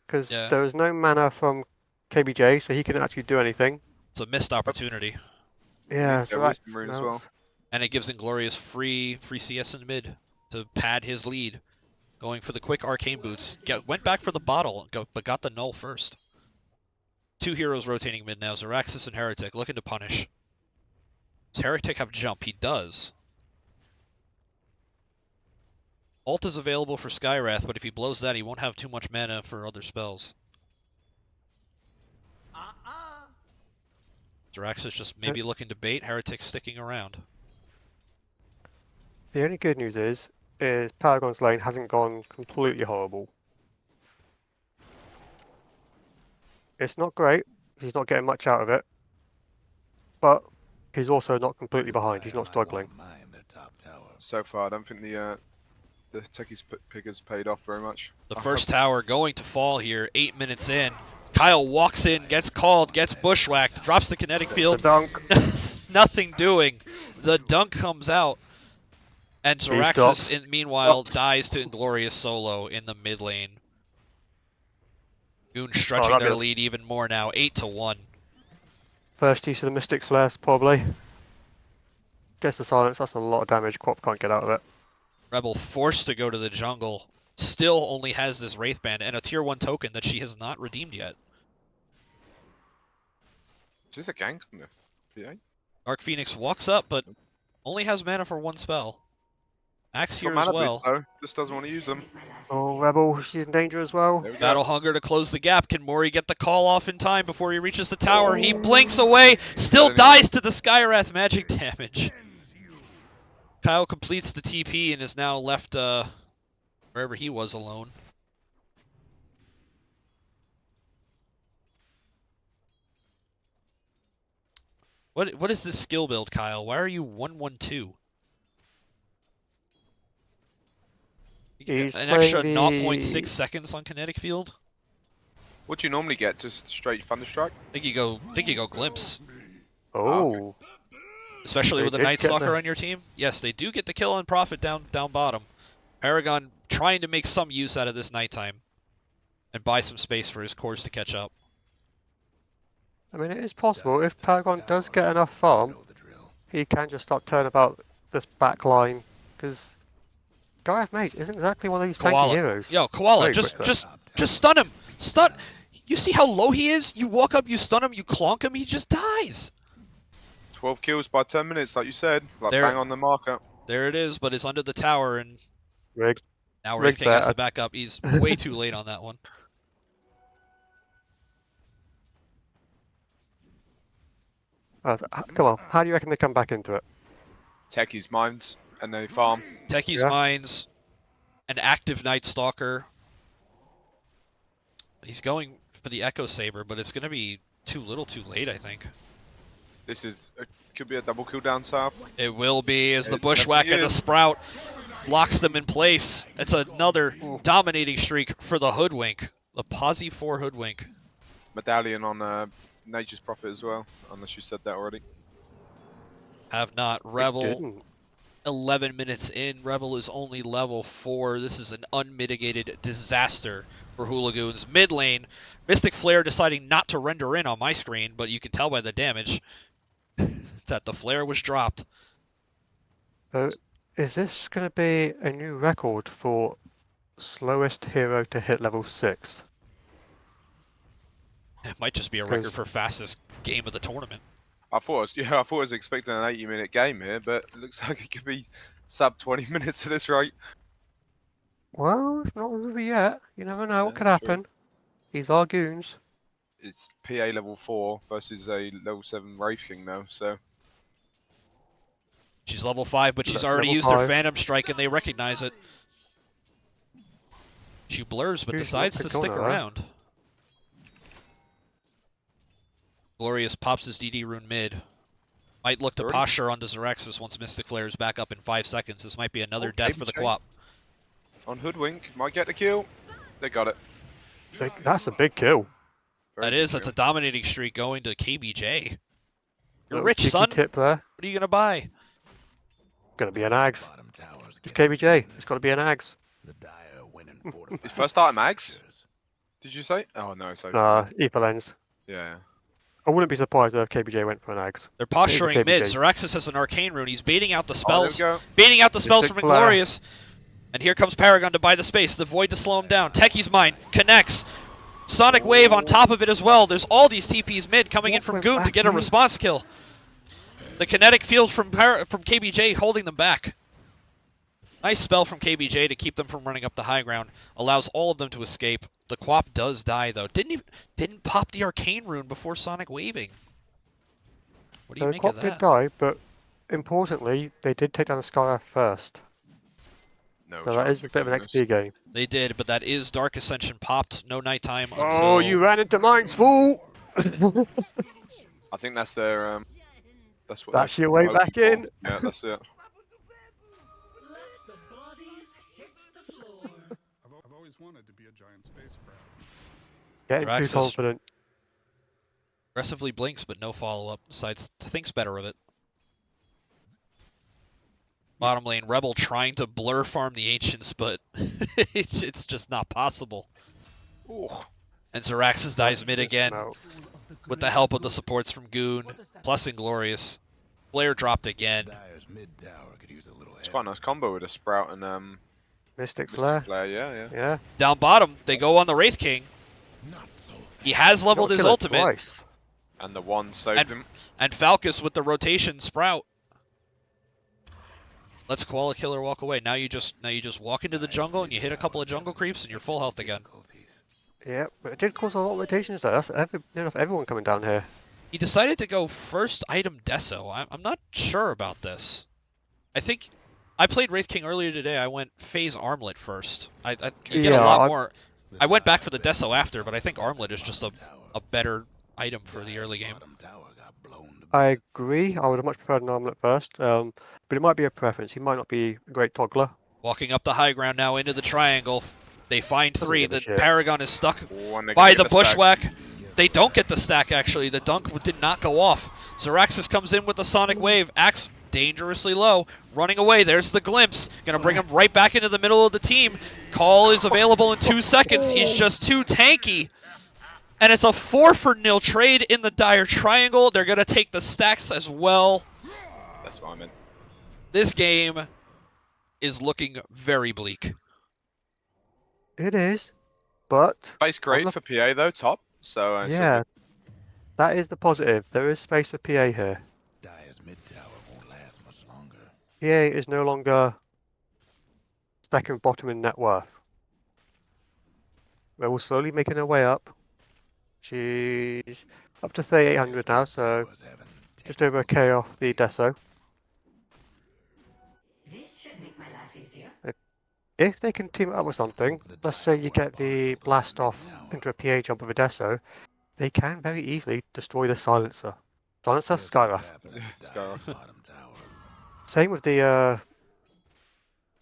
Because Yeah. there was no mana from KBJ, so he couldn't actually do anything. It's a missed opportunity, Yeah, so that's Wisdom Rune as well. and it gives Inglorious free CS in mid to pad his lead. Going for the quick arcane boots. Went back for the bottle, but got the null first. 2 heroes rotating mid now. Zeraxsas and Heretic looking to punish. Does Heretic have jump? He does. Ult is available for Skywrath, but if he blows that, he won't have too much mana for other spells. Zeraxsas just maybe looking to bait. Heretic sticking around. The only good news is Paragon's lane hasn't gone completely horrible. It's not great. He's not getting much out of it. But he's also not completely behind. He's not struggling. So far, I don't think the Techies pick has paid off very much. The first tower going to fall here, 8 minutes in. Kyle walks in, gets called, gets bushwhacked, drops the kinetic The field. dunk. Nothing doing. The dunk comes out. And stops. Zeraxsas, meanwhile, Stops. dies to Inglorious solo in the mid lane. GUNE stretching that'd be their a- lead even more now, 8-1. First use of the Mystic Flares, probably. Gets the silence, that's a lot of damage. Quap can't get out of it. Rebel forced to go to the jungle. Still only has this Wraith Band and a tier 1 token that she has not redeemed yet. Is this a gank on the PA? Dark Phoenix walks up, but only has mana for 1 spell. Axe here Got as mana well. boost, though. Just doesn't want to use them. Oh, Rebel, she's in danger as well. There we Battle go. Hunger to close the gap. Can Mori get the call off in time before he reaches the tower? He blinks away, still dies to the Skywrath magic damage. Kyle completes the TP and is now left wherever he was alone. What is this skill build, Kyle? Why are you 1-1-2? He's An extra playing 0.6 seconds on kinetic field? What do you normally get? Just straight Thunderstrike? I think you go Glimpse. Oh. Especially They with a did Night get Stalker the- on your team? Yes, they do get the kill on Prophet down bottom. Paragon trying to make some use out of this nighttime and buy some space for his cores to catch up. I mean, it is possible. If Paragon does get enough farm, he can just start turnabout this back line. Because Skywrath Mage isn't exactly one of these tanky Koala. heroes. Yo, Koala, Very just quick, stun him. Stun. You see how low he is? You walk up, you stun him, you clonk him, he just dies. 12 kills by 10 minutes, like you said. Like There- bang on the marker. There it is, but it's under the tower, and Rigged. now Rigged Wraith King has that. to back up. He's way too late on that one. Come on, how do you reckon they come back into it? Techie's mines, and they farm. Techie's Yeah. Mines, an active Night Stalker. He's going for the Echo Saber, but it's going to be too little too late, I think. This is could be a double kill down south. It will be as the It Bushwhack definitely and the is. Sprout locks them in place. It's another dominating streak for the Hoodwink, the Posse 4 Hoodwink. Medallion on Nature's Prophet as well, unless you said that already. Have not. It Rebel, didn't. 11 minutes in. Rebel is only level 4. This is an unmitigated disaster for Hooligoons. Mid lane, Mystic Flare deciding not to render in on my screen, but you can tell by the damage that the flare was dropped. So, is this going to be a new record for slowest hero to hit level 6? It might just be a record 'Cause- for fastest game of the tournament. I thought I was expecting an 80-minute game here, but it looks like it could be sub 20 minutes at this rate. Well, it's not over yet. You never know what Yeah, could true. happen. These are goons. It's PA level 4 versus a level 7 Wraith King though, so She's level 5, but she's Le- already level used her 5. Phantom Strike and they recognize it. She blurs, but Who's decides not to picked on stick her? around. Inglorious pops his DD rune mid. Might look to Already? posture onto Zeraxsas once Mystic Flare is back up in 5 seconds. This might be another Oh, death for the maybe Quap. on Hoodwink might get the kill. They got it. That's a big kill. Very That good is, that's a kill. dominating streak going to KBJ. You're Little rich, cheeky son. tip there. What are you going to buy? Gonna be an Ags. Bottom towers It's get KBJ. It's got to be an Ags. the dire win and fortify. His first item Mags? Did you say? Oh no, so Nah, Ether Lens. yeah. I wouldn't be surprised if KBJ went for an Ags. They're posturing KBJ. mid. Zeraxsas has an arcane rune. He's baiting out the Oh, there we spells. go. Baiting out the spells Mystic from Flare. Inglorious. And here comes Paragon to buy the space. The Void to slow him down. Techie's Mine connects. Sonic Wave on top of it as well. There's all these TPs mid coming in What from went GUNE to back get a in? response kill. The kinetic field from KBJ holding them back. Nice spell from KBJ to keep them from running up the high ground. Allows all of them to escape. The Quap does die though. Didn't pop the arcane rune before Sonic Waving. What do you The make Quap of did that? die, but importantly, they did take down the Skywrath first. No So that chance is a bit of an killing XP game. They did, but that is Dark Ascension popped. No nighttime until... Oh, you ran into mines, fool! this. I think that's their that's what That's they're your way hoping back for. in. Yeah, that's it. Let the bodies hit the floor. I've always wanted to be a giant spacecraft. Getting too Zeraxsas. confident. Aggressively blinks, but no follow-up. Decides to thinks better of it. Bottom lane, Rebel trying to blur farm the Ancients, but it's just not possible. Ooh. And Zeraxsas dies mid again No. with the help of the supports from GUNE, plus Inglorious. Flare dropped again. Dyer's mid tower could use a little It's help. quite a nice combo with a Sprout and Mystic Mystic Flare. Flare. Yeah. Yeah. Down bottom, they go on the Wraith King. Not so fast. He has You leveled gotta his kill it ultimate, twice. And the one saved him. and Falcus with the rotation Sprout. Let's Koala Killer walk away. Now you just walk into the jungle and you hit a couple of jungle creeps and you're full health again. Yeah, but it did cause a lot of rotations though. That's everyone coming down here. He decided to go first item Deso. I'm not sure about this. I think I played Wraith King earlier today. I went phase Armlet first. You get a lot more. I went back for the Deso after, but I think Armlet is just a better item for the early game. I agree. I would have much preferred an armlet first, but it might be a preference. He might not be a great toggler. Walking up the high ground now into the triangle. They find Doesn't 3. give a The shit. Paragon is stuck One to by get the stack. bushwhack. They don't get the stack, actually. The dunk did not go off. Zeraxsas comes in with the Sonic Wave. Axe dangerously low. Running away. There's the glimpse. Going to bring him right back into the middle of the team. Call is available in 2 seconds. He's just too tanky. And it's a 4-for-0 trade in the dire triangle. They're going to take the stacks as well. That's what I meant. This game is looking very bleak. It is, but Base great the- for PA though, top. So yeah, that is the positive. There is space for PA here. Dyer's mid tower won't last much longer. PA is no longer second bottom in net worth. We're slowly making her way up. She's up to 3,800 now, so just over a K off the Deso. This should make my life easier. If they can team it up with something, let's say you get the blast off into a PA jump with a Deso, they can very easily destroy the silencer. Silencer, Skywrath. Skywrath. Same with the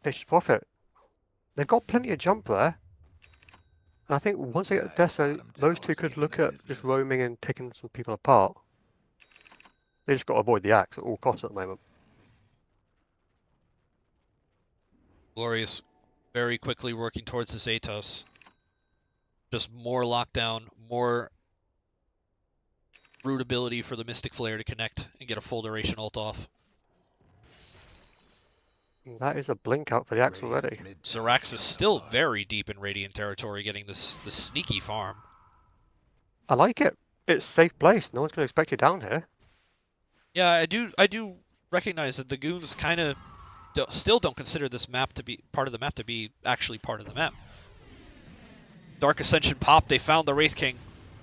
Nature's Prophet. They've got plenty of jump there. And I think once they get the Deso, those two could look at just roaming and taking some people apart. They just got to avoid the axe at all costs at the moment. Inglorious very quickly working towards this Atos. Just more lockdown, more root ability for the Mystic Flare to connect and get a full duration ult off. That is a blink out for the axe already. Zeraxsas is still very deep in Radiant territory, getting the sneaky farm. I like it. It's safe place. No one's going to expect you down here. Yeah, I do recognize that the goons kind of still don't consider this map to be part of the map to be actually part of the map. Dark Ascension pop. They found the Wraith King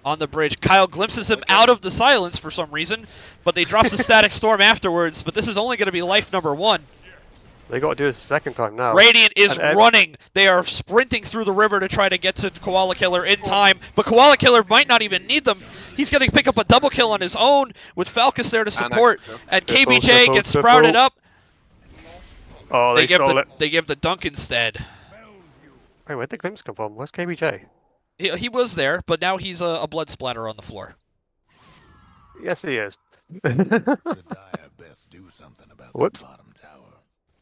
on the bridge. Kyle glimpses him out of the silence for some reason, but they drops the Static Storm afterwards. But this is only going to be life number 1. They got to do this a second time now. Radiant is And running. They are sprinting through the river to try to get to Koala Killer in time, but Koala Killer might not even need them. He's going to pick up a double kill on his own with Falcus there to support, and KBJ gets sprouted up. Oh, they stole it. They give the dunk instead. Wait, where'd the glimpse come from? Where's KBJ? He was there, but now he's a blood splatter on the floor. Yes, he is. The Dyer best do something about Whoops. the bottom tower.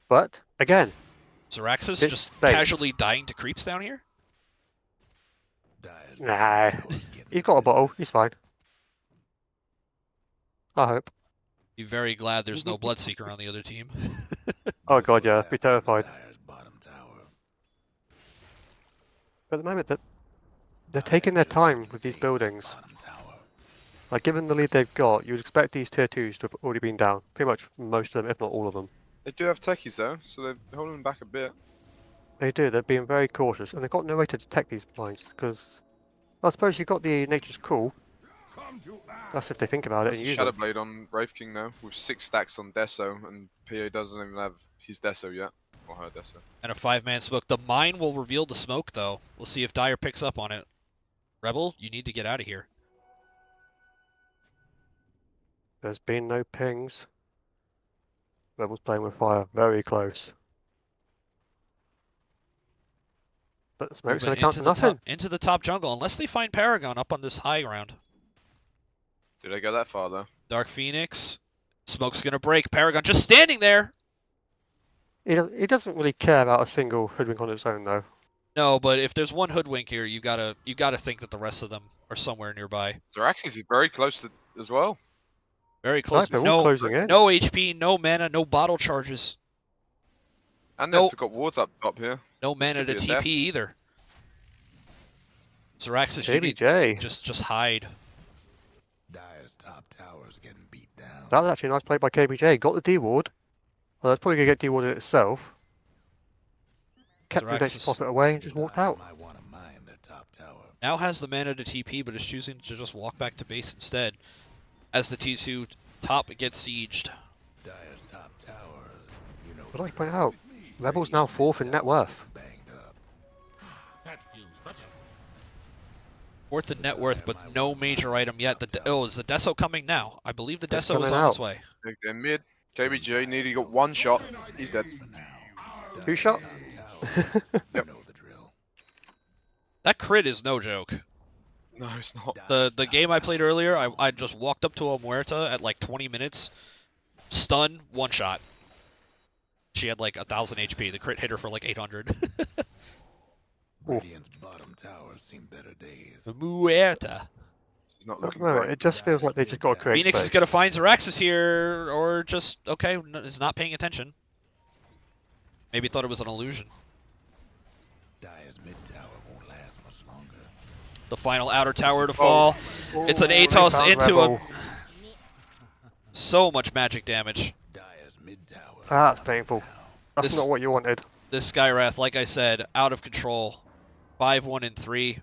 But, again, Zeraxsas It's just space. casually dying to creeps down here? Dyer's nah. mid tower's getting He's got a busy. bottle. He's fine. I hope. Be very glad there's no Bloodseeker on the other team. Oh god, yeah. Be What's happening to terrified. Dyer's bottom tower? But at the moment, they're taking their time with these buildings. Bottom tower. Like, given the lead they've got, you'd expect these tier 2s to have already been down. Pretty much most of them, if not all of them. They do have techies though, so they're holding them back a bit. They do. They're being very cautious. And they've got no way to detect these mines, because... I suppose you've got the Nature's Call. That's if they think about it That's and a use Shadow it. Blade on Wraith King now, with 6 stacks on Deso, and PA doesn't even have his Deso yet. Or her Deso. And a 5-man smoke. The mine will reveal the smoke, though. We'll see if Dyer picks up on it. Rebel, you need to get out of here. There's been no pings. Rebels playing with fire. Very close. But the smoke's going Movement to count for nothing. into the top jungle, unless they find Paragon up on this high ground. Did they go that far though? Dark Phoenix. Smoke's going to break. Paragon just standing there. He doesn't really care about a single hoodwink on its own, though. No, but if there's one hoodwink here, you gotta think that the rest of them are somewhere nearby. Zeraxsas is very close to as well. Very close. Nice, they're all closing in. No HP, no mana, no bottle charges. And Nope. they've got wards up top here. No This mana could to be a TP death. either. Zeraxsas, you need KBJ. just hide. Dire's top tower's getting beat down. That was actually a nice play by KBJ. Got the D ward. Well, that's probably going to get D warded itself. Kept the next Zeraxsas profit away and just walked out. Might want to mine their top tower. Now has the mana to TP, but is choosing to just walk back to base instead. As the T2 top gets sieged. Dire's top tower, you know. But I point out, Rebel's now 4th in net worth. Banged up. That feels better. 4th in net worth, but no major item yet. Is the Deso coming now? I believe the It's Deso is coming on its out. way. They're mid. KBJ nearly got one shot. He's dead. 2 shot? You know the drill. That crit is no joke. No, it's not. The game I played earlier, I just walked up to a Muerta at like 20 minutes, stun, one shot. She had like 1,000 HP. The crit hit her for like 800. Radiant's bottom tower seen better days. Muerta. It's not Look, looking no, great. it just feels like they just got to create Phoenix space. is going to find Zeraxsas here, or just, okay, is not paying attention. Maybe thought it was an illusion. Dire's mid tower won't last much longer. The final outer tower to fall. It's an Atos into a... So much magic damage. Dire's mid tower. That's painful. That's This- not what you wanted. This Skywrath, like I said, out of control. 5-1 and 3.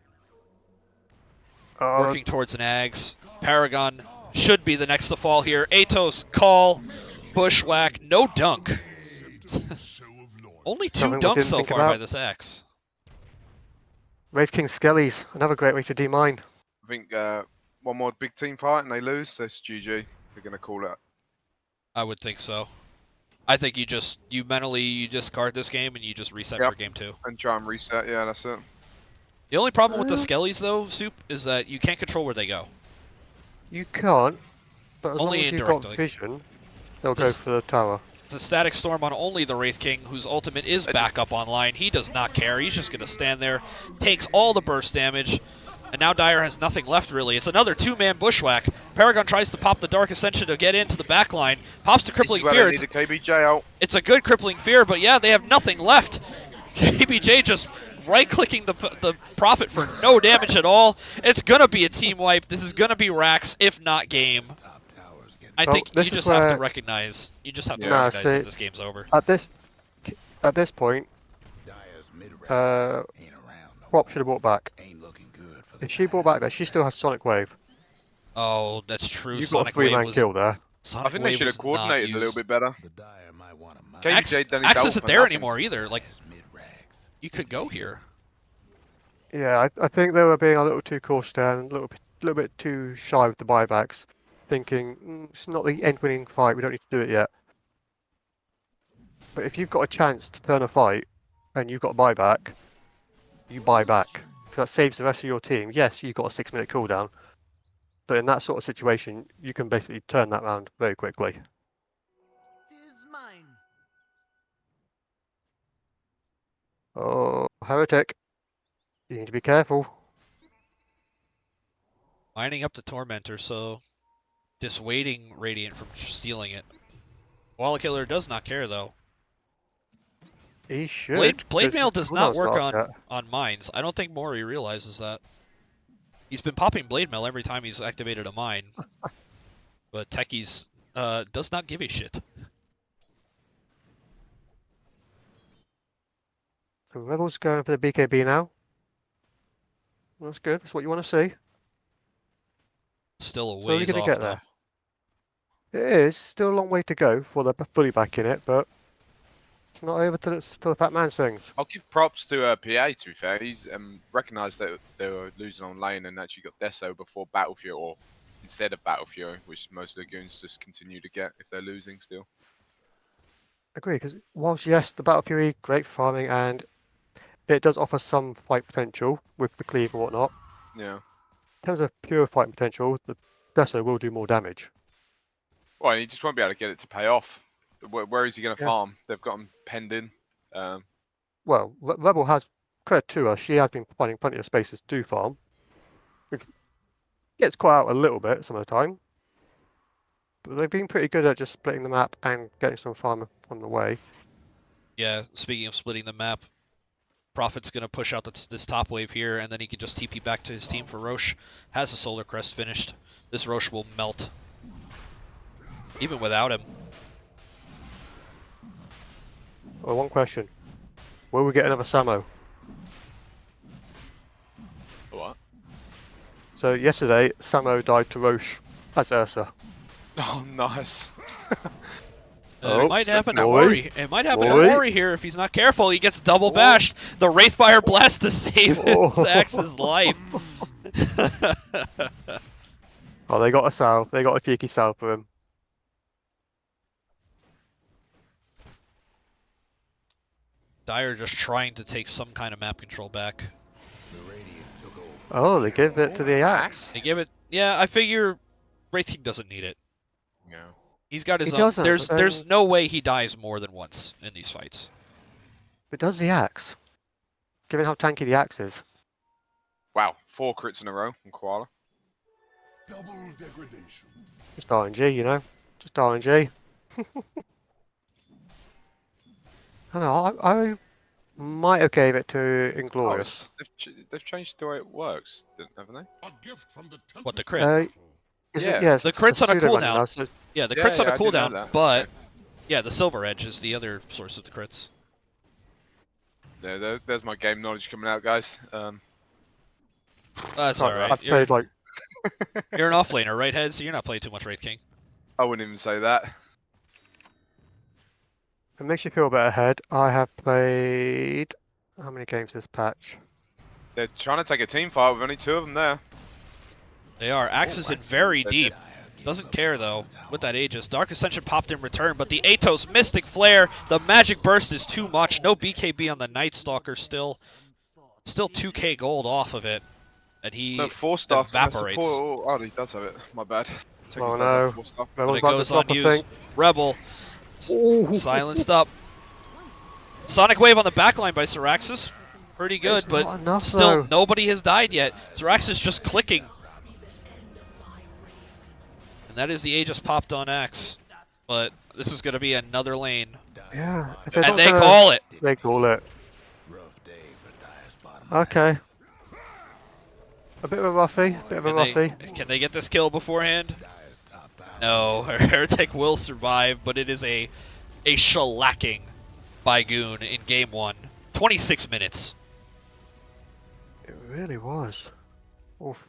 Working towards an Ags. Paragon should be the next to fall here. Atos, call, bushwhack, no dunk. Only 2 Something we dunks didn't so think far by about. this Axe. Wraith King Skellies, another great way to demine. I think one more big team fight and they lose. That's GG. They're going to call it. I would think so. I think you mentally discard this game and you just reset Yep. for game 2. And try and reset. Yeah, that's it. The only problem with the Skellies though, Soup, is that you can't control where they go. You can't, but as Only long as you've got indirectly. vision, they'll go Just- for the tower. It's a static storm on only the Wraith King, whose ultimate is back up online. He does not care. He's just going to stand there, takes all the burst damage, and now Dire has nothing left, really. It's another 2-man bushwhack. Paragon tries to pop the Dark Ascension to get into the back line. Pops the Crippling Fear. Need a KBJ out. It's a good Crippling Fear, but yeah, they have nothing left. KBJ just right-clicking the Prophet for no damage at all. It's going to be a team wipe. This is going to be Rax, if not game. Top tower's getting I Well, think you this is just have to where- recognize. You just have to Yeah. recognize see- that this game's over. At this point, Dire's mid uh, ain't around no Prop more. should have brought back. Ain't looking good for the If she brought back there, she still has Sonic Wave. Oh, that's true. You've got a Sonic Wave 3-man was. kill there. Sonic I think they Wave should was have coordinated not a little used. bit better. The Dire might want to mine. KBJ done his Axe ult isn't for there nothing. anymore either. Like, Dire's mid rags. you could go here. Yeah, I think they were being a little too cautious there and a little bit too shy with the buybacks, thinking it's not the end-winning fight. We don't need to do it yet. But if you've got a chance to turn a fight and you've got a buyback, you buy back. 'Cause that saves the rest of your team. Yes, you've got a 6-minute cooldown, but in that sort of situation, you can basically turn that round very quickly. Tis mine. Oh, Heretic. You need to be careful. Lining up the Tormentor, so dissuading Radiant from stealing it. Koala Killer does not care though. He should. Blade 'cause Mail the does not cooldown's work not yet. on mines. I don't think Mori realizes that. He's been popping Blade Mail every time he's activated a mine. But Techies does not give a shit. So Rebels going for the BKB now. That's good. That's what you want to see. Still a So are you ways going off to get though. there? It is still a long way to go before they're fully back in it, but it's not over till the fat man sings. I'll give props to PA, to be fair. He's recognised that they were losing on lane and actually got Deso before Battle Fury, or instead of Battle Fury, which most of the goons just continue to get if they're losing still. Agree, because whilst yes, the Battle Fury great for farming and it does offer some fight potential with the cleave and whatnot. Yeah. In terms of pure fight potential, the Deso will do more damage. Well, he just won't be able to get it to pay off. Where is he going to Yeah. farm? They've got him penned in. Well, Rebel has credit to her. She has been finding plenty of spaces to farm. It gets caught out a little bit some of the time. But they've been pretty good at just splitting the map and getting some farm on the way. Yeah, speaking of splitting the map, Prophet's going to push out this top wave here, and then he can just TP back to his team for Roche. Has a Solar Crest finished. This Roche will melt. Even without him. Well, one question. Will we get another Samo? What? So yesterday, Samo died to Roche as Ursa. Oh, nice. It might happen to Mori. Mori. It might happen to Mori. Mori here if he's not careful. He gets double bashed. The Wraithfire Blast to save Zeraxsas' life. Oh, they got a salve. They got a cheeky salve for him. Dire just trying to take some kind of map control back. The Radiant took over. Oh, they gave it to the axe. They give it. Yeah, I figure Wraith King doesn't need it. Yeah. He's got his He own. doesn't, There's but no way he dies more than once in these fights. But does the axe? Given how tanky the axe is. Wow, 4 crits in a row on Koala. Double degradation. Just RNG, you know? Just RNG. I don't know, I might have gave it to Inglorious. They've changed the way it works, haven't they? A gift from the What, the crit? Is Yeah. it? Yes, The it's crit's on a pseudo random cooldown. now, so Yeah, the Yeah, crit's on yeah, a I did know cooldown, that. but Okay. yeah, the Silver Edge is the other source of the crits. Yeah, there's my game knowledge coming out, guys. That's sorry, alright. I've played like You're an offlaner, right, Head? So you're not playing too much Wraith King. I wouldn't even say that. it makes you feel better, Head. I have played how many games this patch? They're trying to take a team fight with only 2 of them there. They are. Axe is in very deep. Doesn't care though with that Aegis. Dark Ascension popped in return, but the Atos Mystic Flare, the Magic Burst is too much. No BKB on the Night Stalker still 2k gold off of it. And he No, 4 stuff. evaporates. Oh, he does have it. My bad. Oh, Does no. have 4 stuff. That But was it about to goes drop a unused. thing. Rebel Ooh. silenced up. Sonic Wave on the backline by Zeraxsas. Pretty good, It's not but enough, still though. nobody has died yet. Zeraxsas just clicking. And that is the Aegis popped on Axe. But this is going to be another lane. Yeah. if they're And not they gonna- call it. They call it. Rough day for Dire's bottom. Okay. A bit of a roughie. Bit of a roughie. Can they get this kill beforehand? Dire's top down. No, Heretic will survive, but it is a shellacking by GUNE in game 1. 26 minutes. It really was. Oof.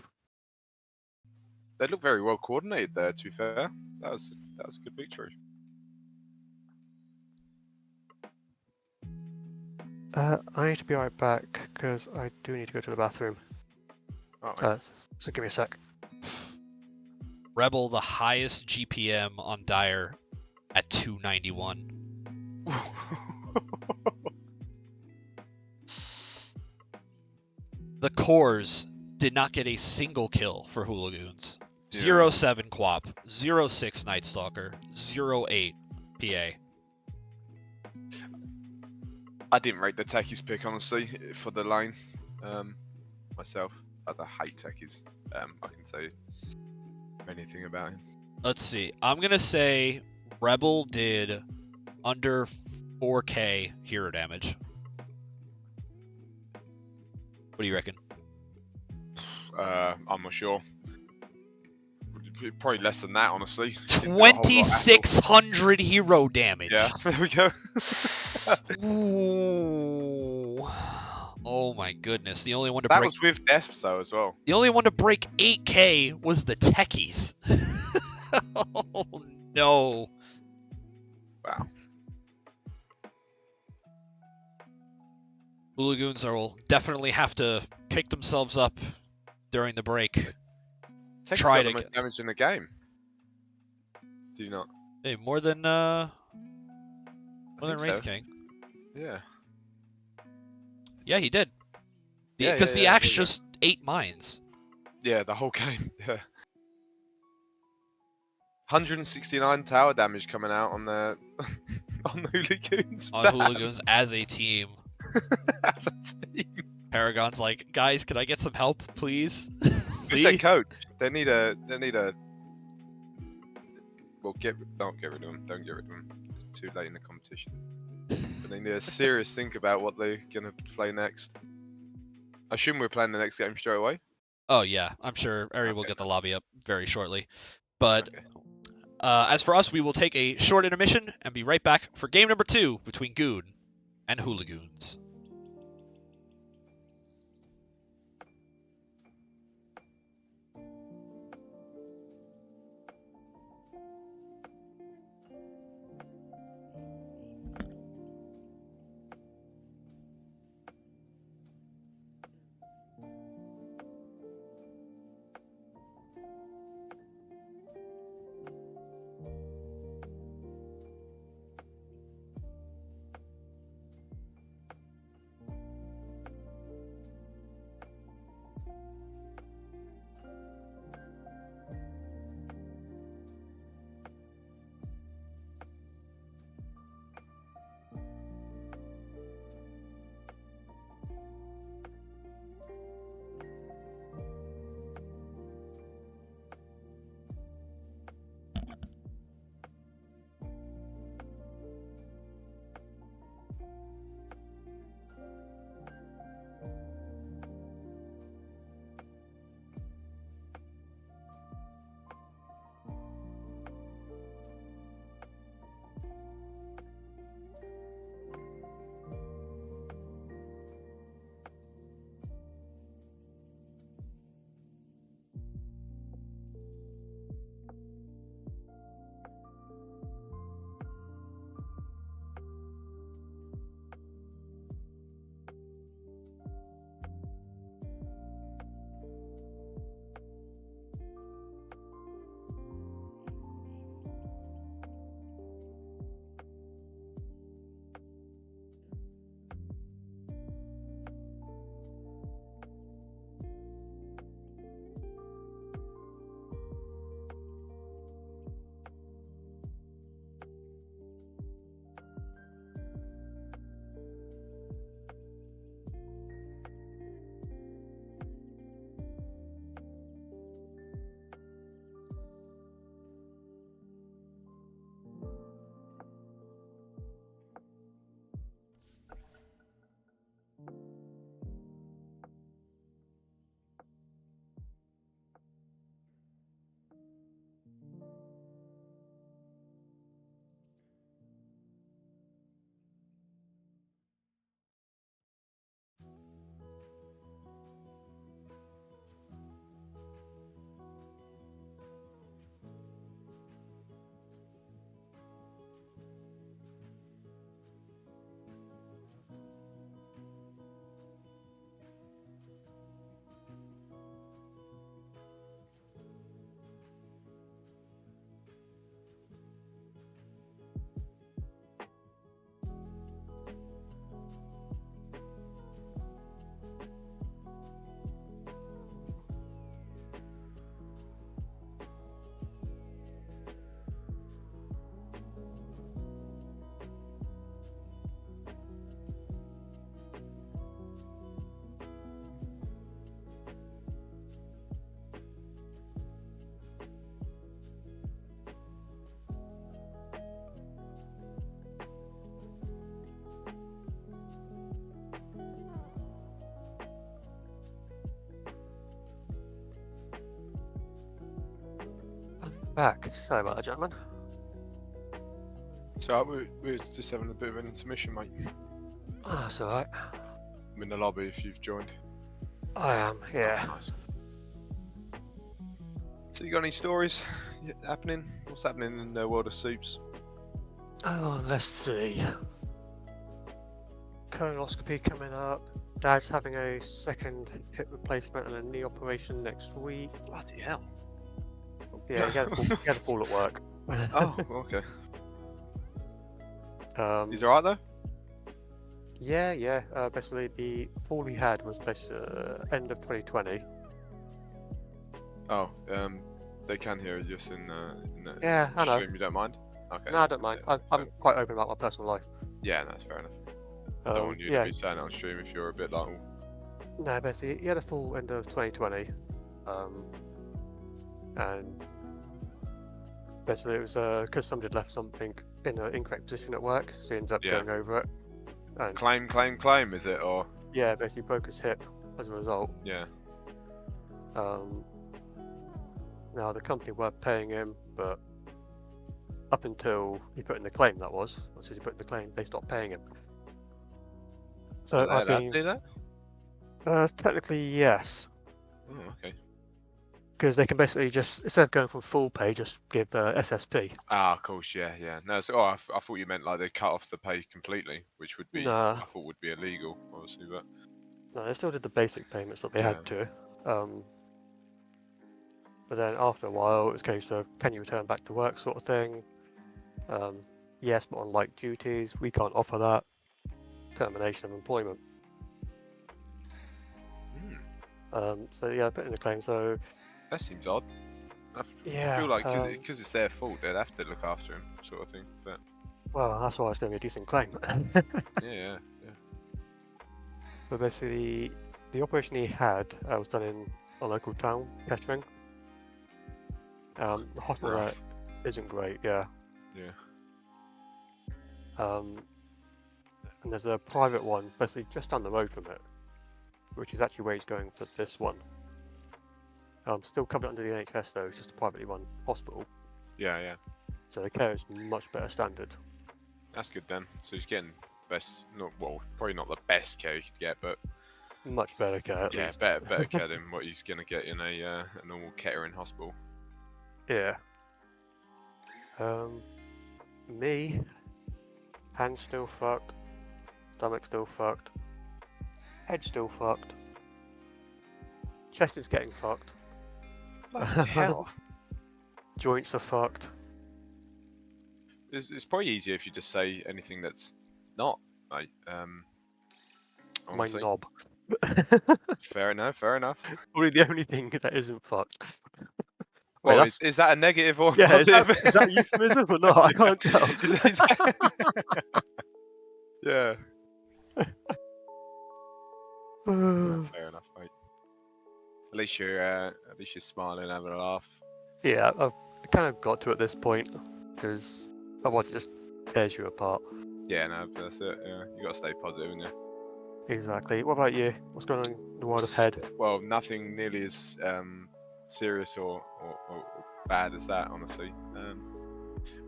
They look very well coordinated there, to be fair. That was a good victory. I need to be right back because I do need to go to the bathroom. Alright. So give me a sec. Rebel, the highest GPM on Dire at 291. The cores did not get a single kill for Hooligoons. Yeah. 0-7 Quap, 0-6 Night Stalker, 0-8 PA. I didn't rate the techies pick, honestly, for the lane. Myself. I hate techies. I can say anything about him. Let's see. I'm going to say Rebel did under 4k hero damage. What do you reckon? I'm not sure. Probably less than that, honestly. Didn't do a whole lot at all. 2,600 hero damage. Yeah, there we go. Ooh. Oh my goodness. The only one to That break was with deaths, though, as well. the only one to break 8k was the techies. Oh no. Wow. Hooligoons will definitely have to pick themselves up during the break. Techies Try got to the most get- damage in the game. Do you not? Hey, more than I think Wraith so. King. Yeah. Yeah, he did. Yeah, Because yeah, the yeah, axe yeah. just ate mines. Yeah, the whole game. Yeah. 169 tower damage coming out on the on the Hooligoons. On Damn. Hooligoons as a team. As a team. Paragon's like, guys, can I get some help, please? Who's their coach? They need a Well, don't get rid of them. Don't get rid of them. It's too late in the competition. But they need a serious think about what they're gonna play next. I assume we're playing the next game straight away. Oh yeah, I'm sure Ari will Okay. get the lobby up very shortly. But Okay. as for us, we will take a short intermission and be right back for game number 2 between GUNE and Hooligoons. Back. Sorry about that, gentlemen. So we're just having a bit of an intermission, mate. Oh, that's alright. I'm in the lobby if you've joined. I am, yeah. Nice. So you got any stories happening? What's happening in the world of soups? Oh, let's see. Colonoscopy coming up. Dad's having a second hip replacement and a knee operation next week. Bloody hell. Yeah, he had a fall at work. Oh, okay. He's Um, alright though? yeah. Basically, the fall he had was basically end of 2020. Oh, they can hear it just in the Yeah, I know. stream. You don't mind? Okay. No, I don't mind. I'm quite open about my personal life. Yeah, that's fair enough. I don't want you to Yeah, be saying it on stream if you're a bit like, no, basically, he had a fall end of 2020. And Basically, it was because somebody had left something in an incorrect position at work, so he ended up Yeah. going over it. And Claim, is it? Or yeah, basically broke his hip as a result. yeah. Now the company were paying him, but up until he put in the claim, that was, once he put in the claim, they stopped paying him. So Are they I've allowed to been do that? technically yes, Oh, okay. because they can basically just, instead of going from full pay, just give SSP. Ah, of course, yeah. No, so I thought you meant like they cut off the pay completely, which would be Nah. I thought would be illegal, obviously, but No, they still did the basic payments that they had to. But then after a while, it was a case of, can you return back to work sort of thing. Yes, but on light duties, we can't offer that. Termination of employment. So yeah, I put in the claim. So that seems odd. I yeah, feel like because it's their fault, they'd have to look after him, sort of thing. But well, that's why it's going to be a decent claim. yeah. But basically, the operation he had was done in a local town, Kettering. The hospital there Rough. isn't great, yeah. Yeah. And there's a private one, basically just down the road from it, which is actually where he's going for this one. Still covered under the NHS though, it's just a privately run hospital, Yeah. so the care is much better standard. That's good then. So he's getting the best, probably not the best care he could get, but Much better care at yeah, least. better care than what he's gonna get in a normal Kettering hospital. Yeah. Me, hands still fucked, stomach still fucked, head still fucked, chest is getting fucked. Bloody hell! Joints are fucked. It's probably easier if you just say anything that's not, mate. My Honestly. knob. Fair enough. Probably the only thing that isn't fucked. Wait, Well, that's... is that a negative or Yeah, is positive? that a euphemism or not? I can't tell. Is that... yeah. Fair enough, mate. At least you're smiling, having a laugh. Yeah, I've kind of got to at this point, because otherwise it just tears you apart. Yeah, no, that's it. Yeah, you got to stay positive, haven't you? Exactly. What about you? What's going on in the world of head? Well, nothing nearly as serious or bad as that, honestly.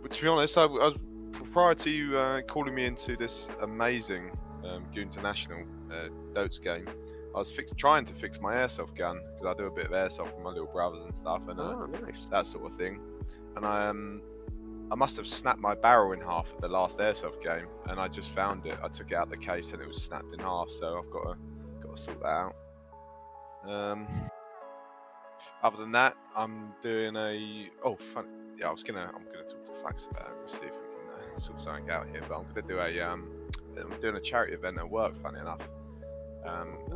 But to be honest, I was prior to you calling me into this amazing GUNE International Dota game, I was trying to fix my airsoft gun because I do a bit of airsoft with my little brothers and stuff, and Nice. that sort of thing. And I must have snapped my barrel in half at the last airsoft game, and I just found it. I took it out of the case and it was snapped in half, so I've got to sort that out. Other than that, I'm doing I'm gonna talk to Flax about it. We'll see if we can sort something out here. But I'm gonna do I'm doing a charity event at work. Funny enough,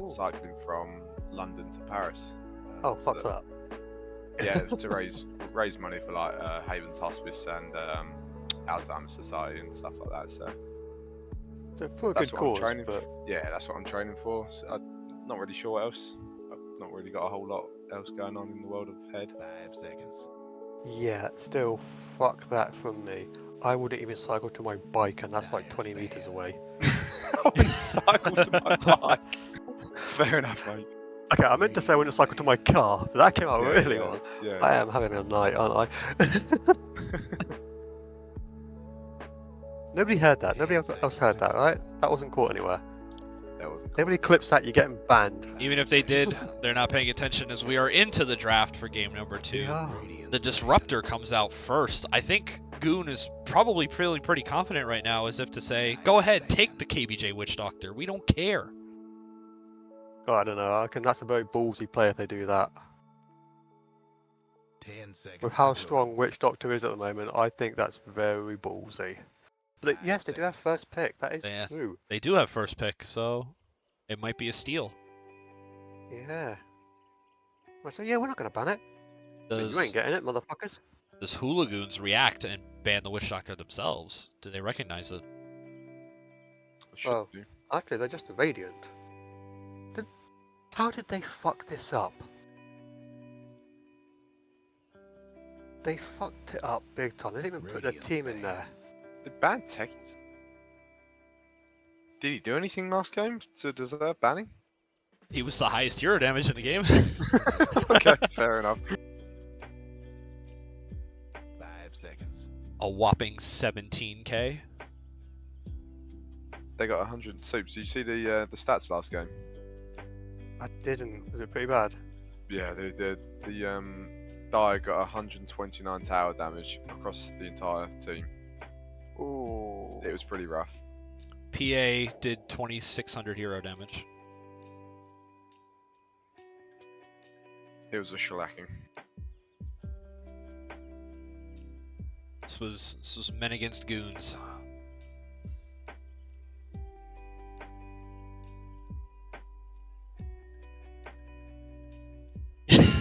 cycling from London to Paris. Fuck that. Yeah, to raise money for like Havens Hospice and Alzheimer's Society and stuff like that. So For a that's good what cause, I'm training but for. Yeah, that's what I'm training for. So I'm not really sure what else. I've not really got a whole lot else going on in the world of head. 5 seconds. yeah, still, fuck that from me. I wouldn't even cycle to my bike, and that's like 20 meters away. I wouldn't cycle to my bike. Fair enough, mate. Okay, I meant to say I wouldn't cycle to my car, but that came out really wrong. Yeah. I am having a night, aren't I? Nobody heard that. Nobody else heard that, right? That wasn't caught anywhere. That wasn't. Nobody clips that, you're getting banned. Even if they did, they're not paying attention as we are into the draft for game number 2. Yeah. The Disruptor comes out first. I think GUNE is probably pretty confident right now, as if to say, go ahead, take the KBJ Witch Doctor. We don't care. Oh, I don't know. I reckon that's a very ballsy play if they do that. 10 seconds. With how to go. strong Witch Doctor is at the moment, I think that's very ballsy. But yes, they do have first pick. That is Yeah. true. They do have first pick, so it might be a steal. Yeah. Well, so yeah, we're not going to ban it. But you Does, ain't getting it, motherfuckers. does Hooligoons react and ban the Witch Doctor themselves? Do they recognize it? Should Well, do. actually, they're just a Radiant. How did they fuck this up? They fucked it up big time. They didn't even put their Radiant's team in banned. there. They banned Techies. Did he do anything last game to deserve banning? He was the highest hero damage in the game. Okay, fair enough. 5 seconds. A whopping 17k. They got 100 soups. Did you see the stats last game? I didn't. Was it pretty bad? Yeah, the Dire got 129 tower damage across the entire team. Ooh. It was pretty rough. PA did 2600 hero damage. It was a shellacking. This was men against goons.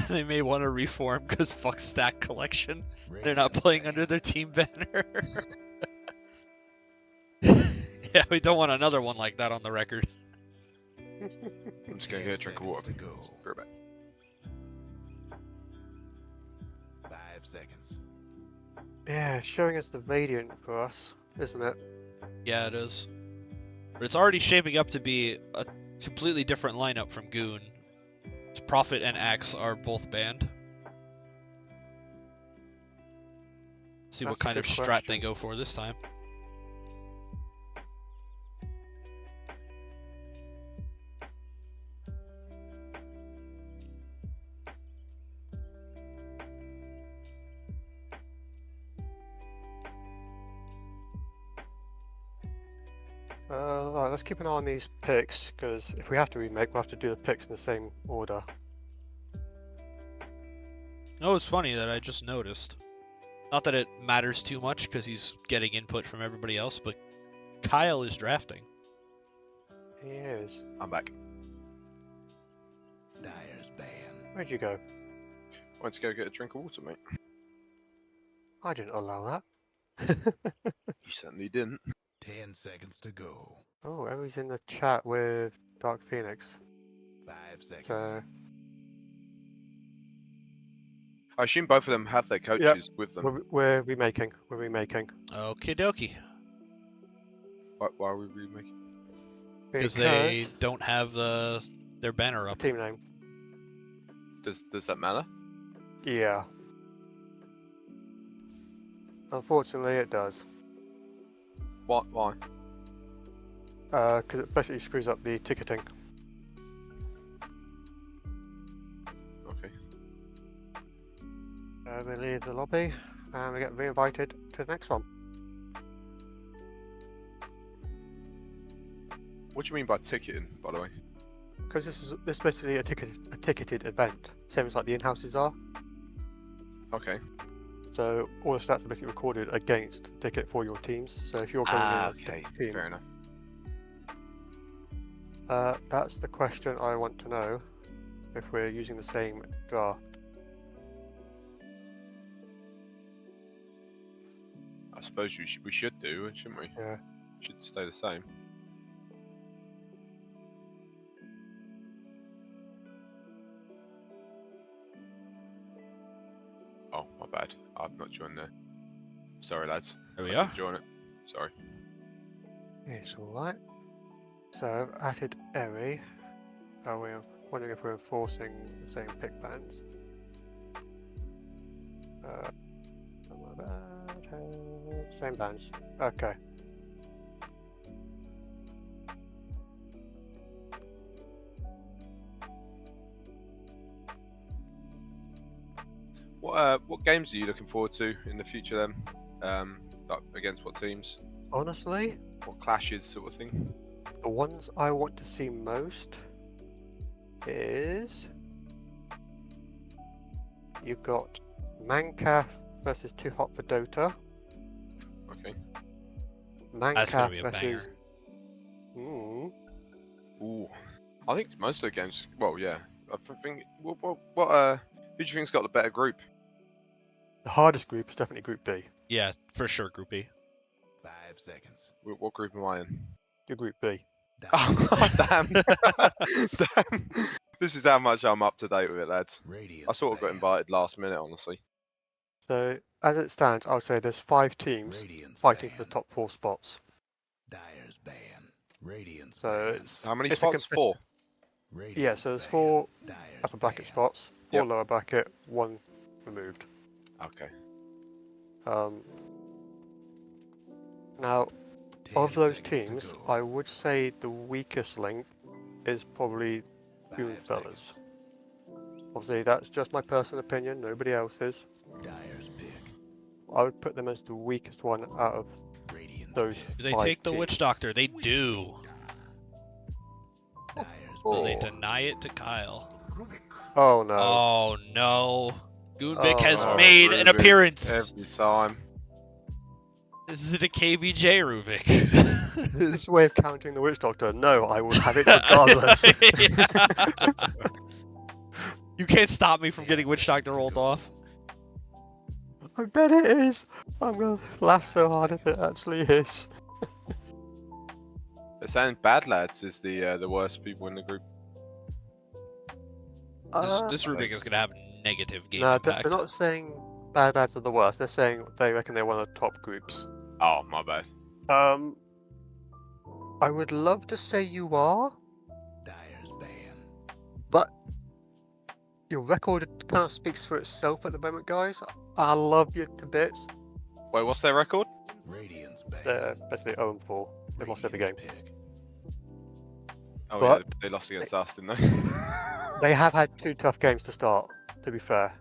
They may want to reform because fuck stack collection. They're not Radiant's playing banned. under their team banner. Yeah, we don't want another one like that on the record. I'm just gonna get a drink of water. Seconds to go. Go back. 5 seconds. Yeah, showing us the Radiant for us, isn't it? Yeah, it is. But it's already shaping up to be a completely different lineup from GUNE. Prophet and Axe are both banned. See what That's a kind of good strat question. they go for this time. Right, let's keep an eye on these picks, because if we have to remake, we'll have to do the picks in the same order. Oh, it's funny that I just noticed. Not that it matters too much because he's getting input from everybody else, but Kyle is drafting. He is. I'm back. Dire's banned. Where'd you go? Went to go get a drink of water, mate. I didn't allow that. You certainly didn't. 10 seconds to go. Oh, Emily's in the chat with Dark Phoenix. 5 seconds. So, I assume both of them have their coaches with them. we're remaking. We're remaking. Okie dokie. Why are we remaking? Because they don't have their banner up. team name. Does that matter? Yeah. Unfortunately, it does. Why? Because it basically screws up the ticketing. Okay. We leave the lobby and we get re-invited to the next one. What do you mean by ticketing, by the way? Because this is basically a ticketed event, same as like the in-houses are. Okay. So all the stats are basically recorded against the ticket for your teams. So if you're going in as a Okay. team, Fair enough. that's the question I want to know. If we're using the same draft. I suppose we should do, shouldn't we? Yeah. Should stay the same. Oh, my bad. I've not joined there. Sorry, lads. There we I are. didn't join it. Sorry. It's alright. So I've added Eri. We're wondering if we're enforcing the same pick bans. Same bans. Okay. What games are you looking forward to in the future then? Like against what teams? Honestly, What clashes, sort of thing? the ones I want to see most is you've got Mancaf versus Too Hot for Dota. Okay. That's gonna Mancaf be a versus. banger. Ooh. I think most of the games. Well, yeah. I think. What? Who do you think's got the better group? The hardest group is definitely Group B. Yeah, for sure, Group B. 5 seconds. What group am I in? Your Group B. Oh, damn. Damn. This is how much I'm up to date with it, lads. Radiant's I sort of got banned. invited last minute, honestly. So as it stands, I would say there's 5 teams Radiant's fighting for the ban. top 4 spots. Dyer's ban. Radiant's So ban. How many it's a spots? 4. Radiant's Yeah, so there's ban. 4 Dyer's upper bracket ban. spots, 4 Yep. lower bracket, 1 removed. Okay. Now, 10 of those seconds to teams, go. I would say the weakest link is probably 5 GUNE fellas. seconds. Obviously, that's just my personal opinion, nobody else's. Dyer's pick. I would put them as the weakest one out of Radiant's those pick. Do they 5 take the teams. Witch Doctor? They do. Dyer's Will they Oh. deny it to Kyle? Oh no. Oh no. Goonvic Oh, has no. made an Rubik, appearance. every time. This is a KBJ Rubik. This way of countering the Witch Doctor. No, I will have it regardless. You can't stop me from getting Witch Doctor rolled off. I bet it is. I'm gonna laugh so hard if it actually is. They're saying Bad Lads is the worst people in the group. This Rubik is gonna have negative game No, impact. they're not saying bad lads are the worst. They're saying they reckon they're one of the top groups. Oh, my bad. I would love to say you are, Dyer's ban. but your record kind of speaks for itself at the moment, guys. I love you to bits. Wait, what's their record? Radiant's ban. They're basically 0-4. They've lost every game. Radiant's pick. Oh But- yeah, they lost against us, didn't they? They have had 2 tough games to start, to be fair.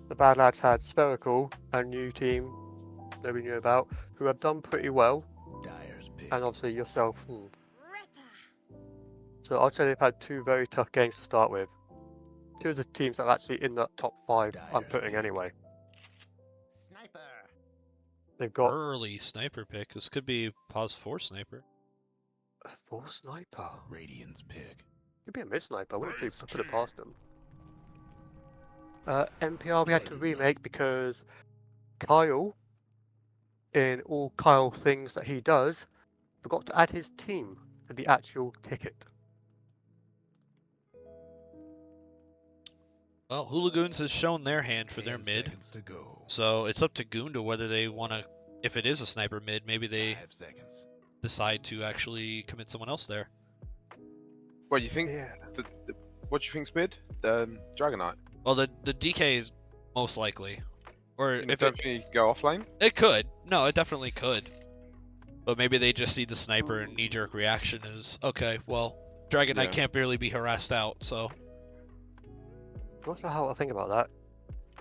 The bad lads had Spherical, a new team nobody knew about, who have done pretty well, Dyer's pick. and obviously yourself. So I'd say they've had 2 very tough games to start with. 2 of the teams that are actually in that top 5 I'm putting anyway. Sniper. They've got Early sniper pick. This could be pause 4 sniper. a 4 sniper. Radiant's pick. Could be a mid sniper. I wouldn't put it past them. NPR we had to remake because Kyle, in all Kyle things that he does, forgot to add his team to the actual ticket. Well, Hooligoons has shown their hand for their 10 mid, seconds to go. so it's up to GUNE to whether they want to. If it is a sniper mid, maybe they 5 seconds. decide to actually commit someone else there. Well, you think? Yeah. What do you think's mid? Dragonite. Well, the DK is most likely, or You if don't it, think you could go off lane? it could. No, it definitely could. But maybe they just see the sniper and knee-jerk reaction is okay. Well, Dragonite Yeah. can't barely be harassed out, so I'm not sure how I think about that.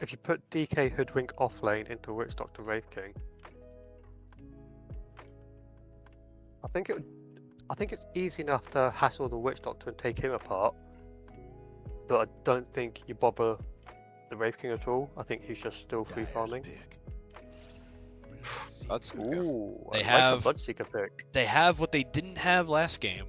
If you put DK Hoodwink off lane into Witch Doctor Wraith King, I think it's easy enough to hassle the Witch Doctor and take him apart. But I don't think you bother the Wraith King at all. I think he's just still free Dyer's farming. pick. That's good. Ooh, They I have- like the Bloodseeker pick. they have what they didn't have last game.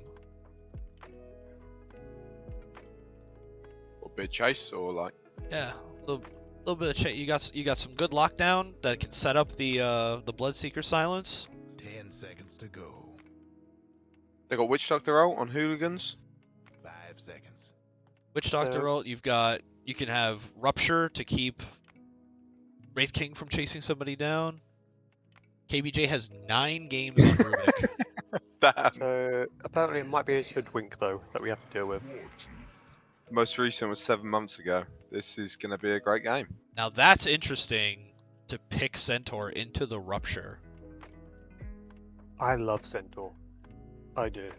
Or bit chase, or like. Yeah, a little bit of you got some good lockdown that can set up the Bloodseeker silence. 10 seconds to go. They got Witch Doctor out on Hooligans. 5 seconds. Witch Doctor ult, you can have Rupture to keep Wraith King from chasing somebody down. KBJ has 9 games on Rubik. Damn. So apparently it might be his Hoodwink though that we have to deal with. Most recent was 7 months ago. This is going to be a great game. Now that's interesting to pick Centaur into the Rupture. I love Centaur. I do.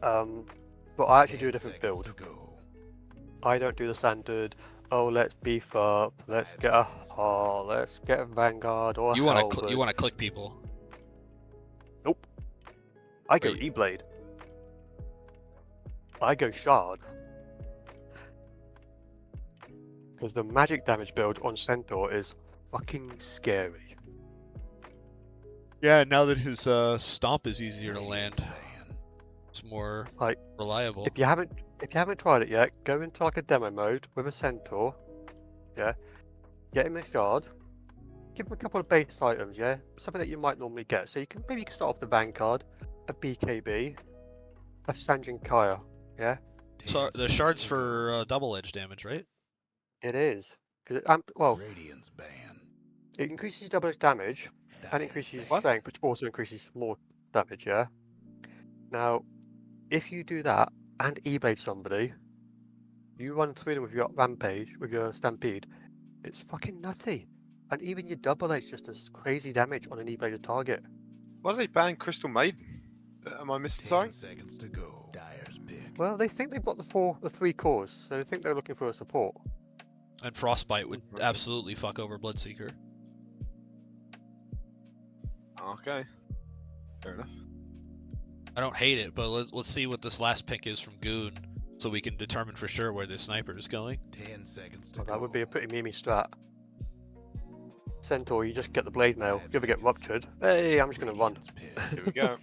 But I actually do a 10 different seconds build. to go. I don't do the standard. Oh, let's beef up. Let's get a let's get a Vanguard or a You want Halberd. to click people. Nope. I go Wait. E-Blade. I go Shard. Because the magic damage build on Centaur is fucking scary. Yeah, now that his stomp is easier to land, Radiant's ban. it's more Like, reliable. If you haven't tried it yet, go into like a demo mode with a Centaur. Yeah. Get him a Shard. Give him a couple of base items, yeah? Something that you might normally get. So you can start off the Vanguard, a BKB, a Sanjin Kaya, yeah? 10 So the seconds shards to go. for double edge damage, right? It is. Because well, Radiant's ban. it increases double damage and increases strength, which also increases more damage, yeah? Now, if you do that and E-blade somebody, you run through them with your rampage, with your stampede, it's fucking nutty. And even your double H just does crazy damage on an E-bladed target. Why did they ban Crystal Maiden? Am I missing 10 something? seconds to go. Dyer's pick. Well, they think they've got the three cores, so they think they're looking for a support. And Frostbite would Okay. absolutely fuck over Bloodseeker. Okay. Fair enough. I don't hate it, but let's see what this last pick is from GUNE, so we can determine for sure where the sniper is going. 10 seconds to Well, go. that would be a pretty memey strat. Centaur, you just get the blade mail. If you ever get ruptured, hey, I'm just gonna run. Radiant's pick. Here we go.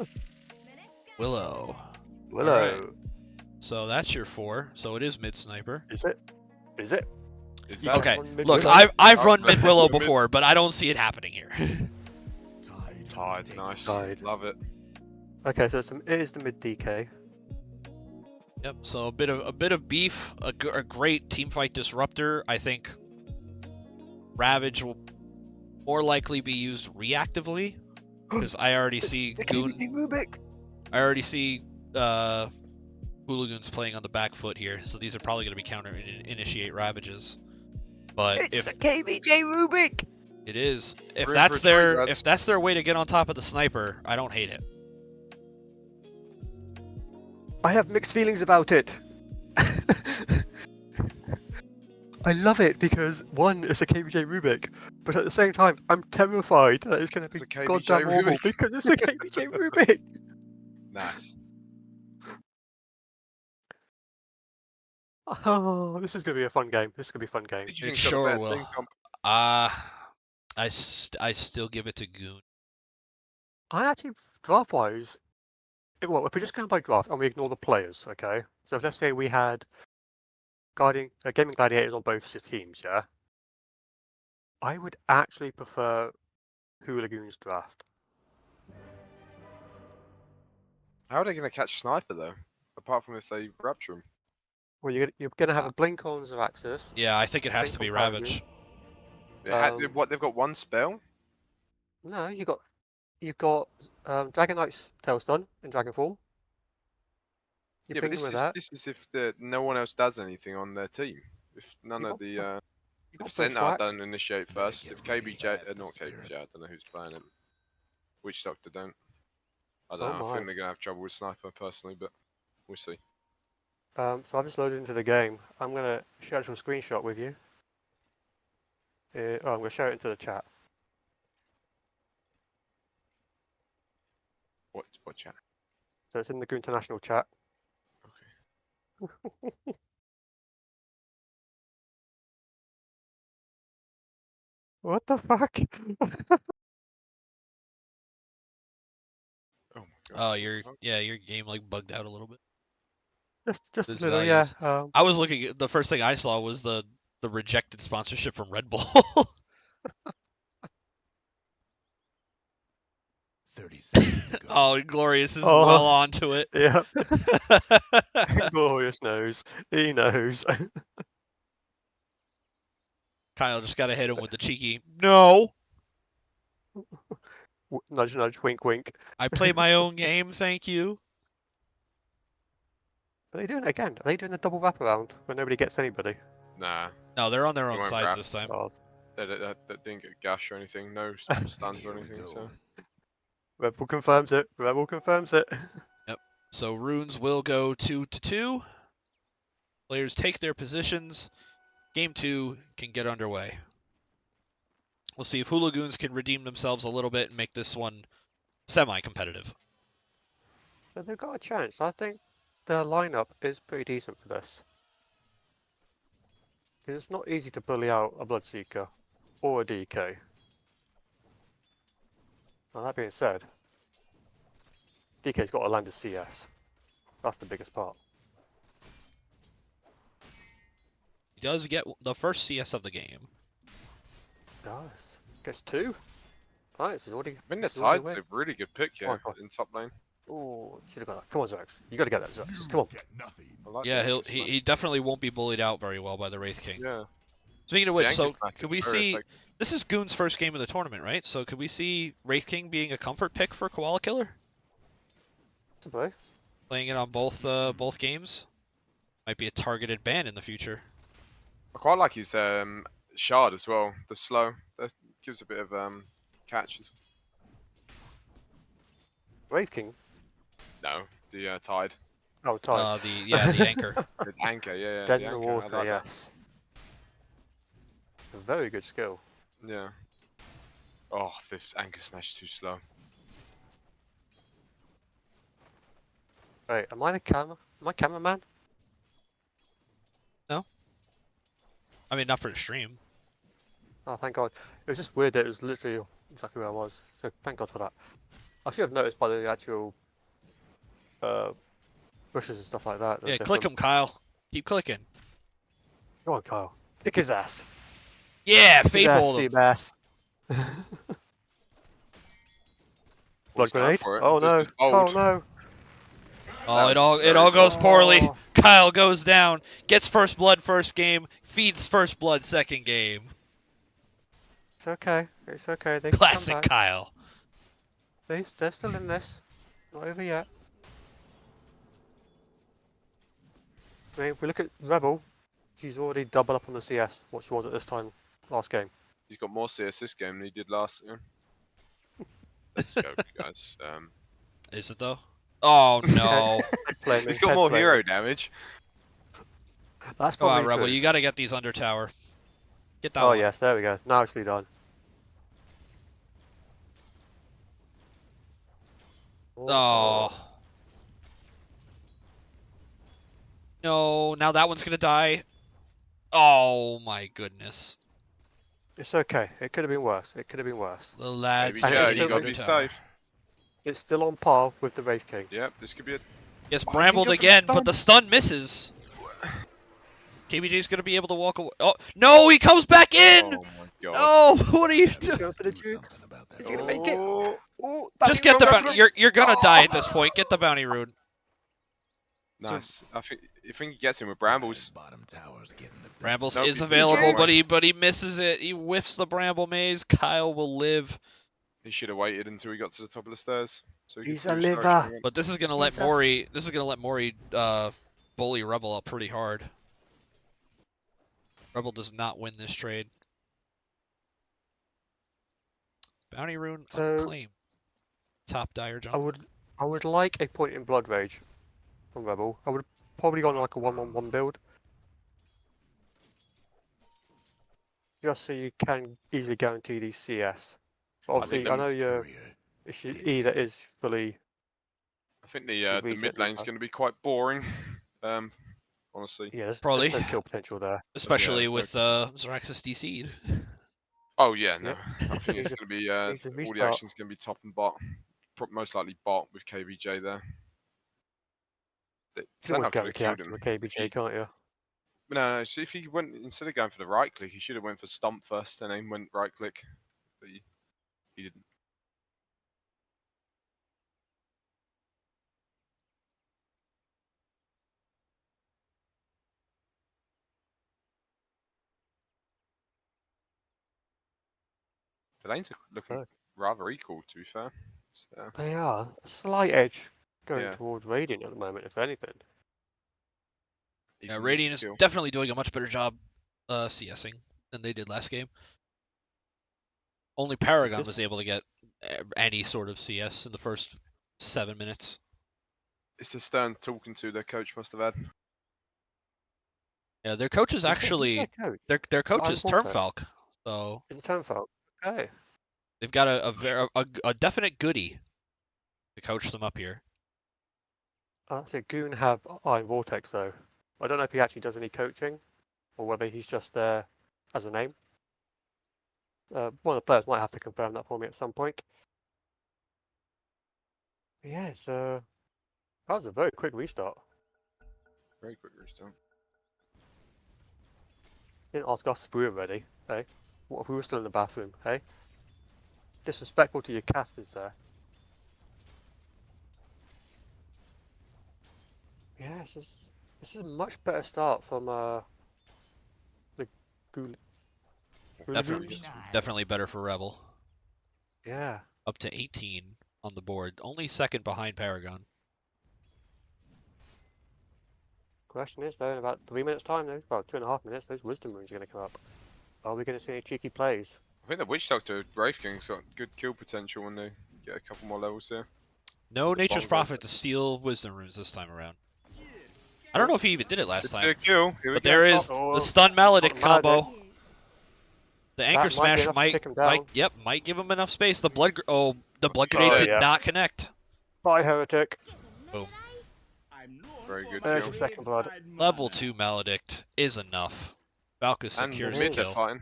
Willow. Willow. So that's your 4. So it is mid sniper. Is it? Is it? Is You that Okay. run mid Look, Willow? I've run Oh, mid Willow mid- before, but I don't see it happening here. Tide? Nice. Tide. Love it. Okay, so it is the mid DK. Yep. So a bit of beef, a great teamfight disruptor. I think Ravage will more likely be used reactively because I already see GUNE. Rubik. I already see Hooligoons playing on the back foot here, so these are probably going to be initiate Ravages. But It's if the KBJ Rubik. it is, if Room that's for a their trade, if that's their way to get on top of the sniper, I don't hate it. I have mixed feelings about it. I love it because one, it's a KBJ Rubik, but at the same time, I'm terrified that it's going to It's be a KBJ goddamn awful Rubik. because it's a KBJ Rubik. Nice. Oh, this is going to be a fun game. This is going to be a fun game. Did you It think it's got a sure better will. team comp? I still give it to GUNE. I actually, draft-wise, well, if we're just going by draft and we ignore the players, okay? So if let's say we had gaming gladiators on both teams, yeah? I would actually prefer Hooligoons draft. How are they going to catch Sniper though? Apart from if they rapture him. Well, you're going to have a blink on Zeraxsas. Yeah, I think it has to be Paragon. Ravage. What, they've got one spell? No, you've got Dragon Knight's Tailstun in Dragon form. You Yeah, ping but them with that. this is if no one else does anything on their team. If none You of got- the You got if First Centaur Whack. don't initiate first, get if ready, KBJ has the not spirit. KBJ, I don't know who's playing it. Which Doctor don't. I Oh don't know. I my. think they're gonna have trouble with Sniper personally, but we'll see. So I've just loaded into the game. I'm going to share a screenshot with you. I'm going to share it into the chat. What chat? So it's in the GUNE International chat. Okay. What the fuck? Oh my god. Oh, your game like bugged out a little bit. just a Those little, values. yeah. I was looking at the first thing I saw was the rejected sponsorship from Red Bull. 30 seconds to go. Oh, Inglorious is Oh. well onto it. Yeah. Glorious knows. He knows. Kyle just gotta hit him with the cheeky no. Nudge, nudge, wink, wink. I play my own game, thank you. Are they doing it again? Are they doing the double wraparound where nobody gets anybody? Nah, No, they're on their You own won't sides wrap. this time. God. they didn't get gash or anything. No stuns or Here we anything. go. So Red Bull confirms it. Red Bull confirms it. So runes will go 2-2. Players take their positions. Game 2 can get underway. We'll see if Hooligoons can redeem themselves a little bit and make this one semi-competitive. But they've got a chance. I think their lineup is pretty decent for this. Because it's not easy to bully out a Bloodseeker or a DK. Now that being said, DK's got to land a CS. That's the biggest part. He does get the first CS of the game. Nice. Gets 2. Nice. This is already. I mean, the this is already a Tide's win. a really good pick Come on, here come on. in top lane. Oh, should have got that. Come on, Zerax. You got to get that, Zerax. Come on. Get nothing. I like Yeah, the Wraiths, man. he definitely won't be bullied out very well by the Wraith King. Yeah. Speaking of The which, so Anchor's match could is we very see? effective. This is GUNE's first game of the tournament, right? So could we see Wraith King being a comfort pick for Koala Killer? Possibly. Playing it on both games? Might be a targeted ban in the future. I quite like his shard as well. The slow that gives a bit of catch. Wraith King. No, the tide, Oh, Tide. The anchor. the anchor. Yeah, Dead the in the anchor. I water, like that. yes. A very good skill. Yeah. Oh, this anchor smash is too slow. Wait, am I the camera? Am I cameraman? I mean, not for the stream. Oh, thank God. It was just weird that it was literally exactly where I was. So thank God for that. I should have noticed by the actual bushes and stuff like that. Yeah, click him, Kyle. Keep clicking. Go on, Kyle. Kick his ass. Yeah, Kick his fade ass, bolt see him. him ass. Blood He's going grenade. for it. Oh This no. is bold. Oh no. Oh, That it was all very goes bold. poorly. Oh, Kyle goes down, gets first blood first game, feeds first blood second game. it's okay. It's okay. They can Classic come back. Kyle. They're still in this. Not over yet. I mean, if we look at Rebel, he's already double up on the CS, what she was at this time last game. He's got more CS this game than he did last game. That's a joke, guys. Is it though? Oh no. Head flaming, He's got head more flaming. hero damage. That's Come probably on, Rebel. true. You got to get these under tower. Get that Oh one. yes, there we go. Nicely done. Oh. No, now that one's gonna die. Oh my goodness. It's okay. It could have been worse. It could have been worse. The lads And Maybe, it's you still- got to be under tower. safe. It's still on par with the Wraith King. Yep, this could be a. Gets Why did he brambled go for the again, stun? but the stun misses. KBJ's gonna be able to walk away. Oh no, he comes back in. Oh my god. Oh, what are you He's doing? going for the Do jukes. something about that. Is he gonna make it? Oh, Oh, Just bounty get the roll. bounty. You're gonna die at this point. Get the bounty rune. nice. I think he gets him with brambles. Bottom tower's getting the Brambles Nope, is he- available, Jinx! but he misses it. He whiffs the bramble maze. Kyle will live, He should have waited until he got to the top of the stairs. So he could He's see a which direction liver. he went. but this is gonna let He's a- Mori. This is gonna let Mori bully Rebel up pretty hard. Rebel does not win this trade. Bounty rune So- unclaimed. Top dire I jump. would like a point in Blood Rage from Rebel. I would probably gone like a 1-1-1 build. Just so you can easily guarantee these CS. But obviously, I know your courier. issue E that is fully. I think the resets mid and lane's stuff. going to be quite boring. Honestly. Yeah, Probably. there's no kill potential there. Especially there's no with Zeraxsas DC'd. Oh yeah, no. Yep. I think it's Needs a- going to be needs a all the restart. action's going to be top and bot. Most likely bot with KVJ there. You Sen can always have to have guarantee killed action him. with If KBJ, he- can't you? No, so if he went instead of going for the right click, he should have went for stomp first and then went right click. But he didn't. The lanes are looking Oh. rather equal, to be fair. So, They are a slight edge going Yeah. towards Radiant at the moment, if anything. Yeah, even Radiant with is the kill. definitely doing a much better job CSing than they did last game. Only Paragon just- was able to get any sort of CS in the first 7 minutes. It's the Stern talking to their coach must have had. Yeah, their coach is Who's actually their coach? their coach Iron is Vortex? Termfalk, so Is it Turnfelt? Okay. they've got a definite goodie to coach them up here. That's it. GUNE have Iron Vortex though. I don't know if he actually does any coaching, or whether he's just there as a name. One of the players might have to confirm that for me at some point. But yeah, that was a very quick restart. Very quick restart. Didn't ask us if we were ready, hey? What if we were still in the bathroom, hey? Disrespectful to your casters there. Yeah, this is a much better start from the Hooligoons. Definitely better for Rebel. Yeah. Up to 18 on the board. Only second behind Paragon. Question is though, in about 3 minutes time though, about 2.5 minutes, those wisdom runes are going to come up. Are we going to see any cheeky plays? I think the Witch Doctor Wraith King's got good kill potential when they get a couple more levels there. No The Nature's bongo. Prophet to steal wisdom runes this time around. I don't know if he even did it last Just time. a kill. Here we But go, there top. is Oh, the stun maledict Maledict. combo. The anchor That might be smash enough to take him down. might give him enough space. The blood grenade Oh, did yeah. not connect. Bye, Heretic. Boom. Very good There's kill. your second blood. Level 2 maledict is enough. Falcus And secures mid the mid they're kill. fighting.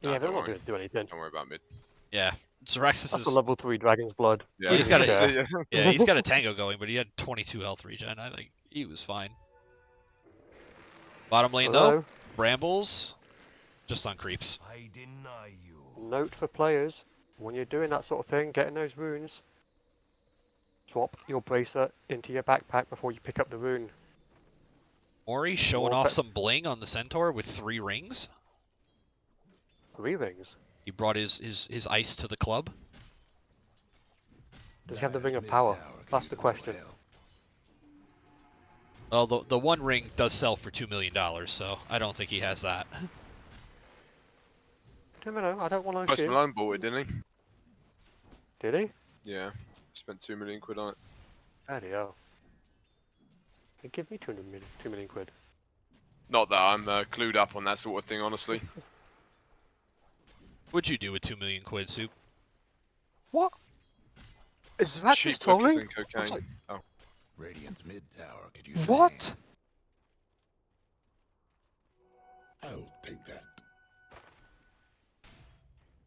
Yeah, Nah, they're don't not worry. going to do anything. Don't worry about mid. Yeah, Zeraxsas That's a is. level 3 Dragon's Blood. Yeah, He's got a- Yeah, he's got a tango going, but he had 22 health regen. I think he was fine. Bottom lane though, Hello. Brambles, just on creeps. I deny you. Note for players, when you're doing that sort of thing, getting those runes, swap your bracer into your backpack before you pick up the rune. Mori showing More off fa- some bling on the Centaur with 3 rings. 3 rings. He brought his ice to the club. Does he have the Dire's Ring of mid Power? tower could That's use the a little question. help. Well, the one ring does sell for $2 million, so I don't think he has that. Never know, I don't want to Post assume. Malone bought it, didn't he? Did he? Yeah. Spent 2 million quid on it. Bloody hell. He'd give me 2 million quid. Not that I'm clued up on that sort of thing, honestly. What'd you do with 2 million quid, Soup? What? Is that Cheap just trolling? hookers and cocaine. like- Oh. Radiant's mid tower could use a What? hand. I'll take that.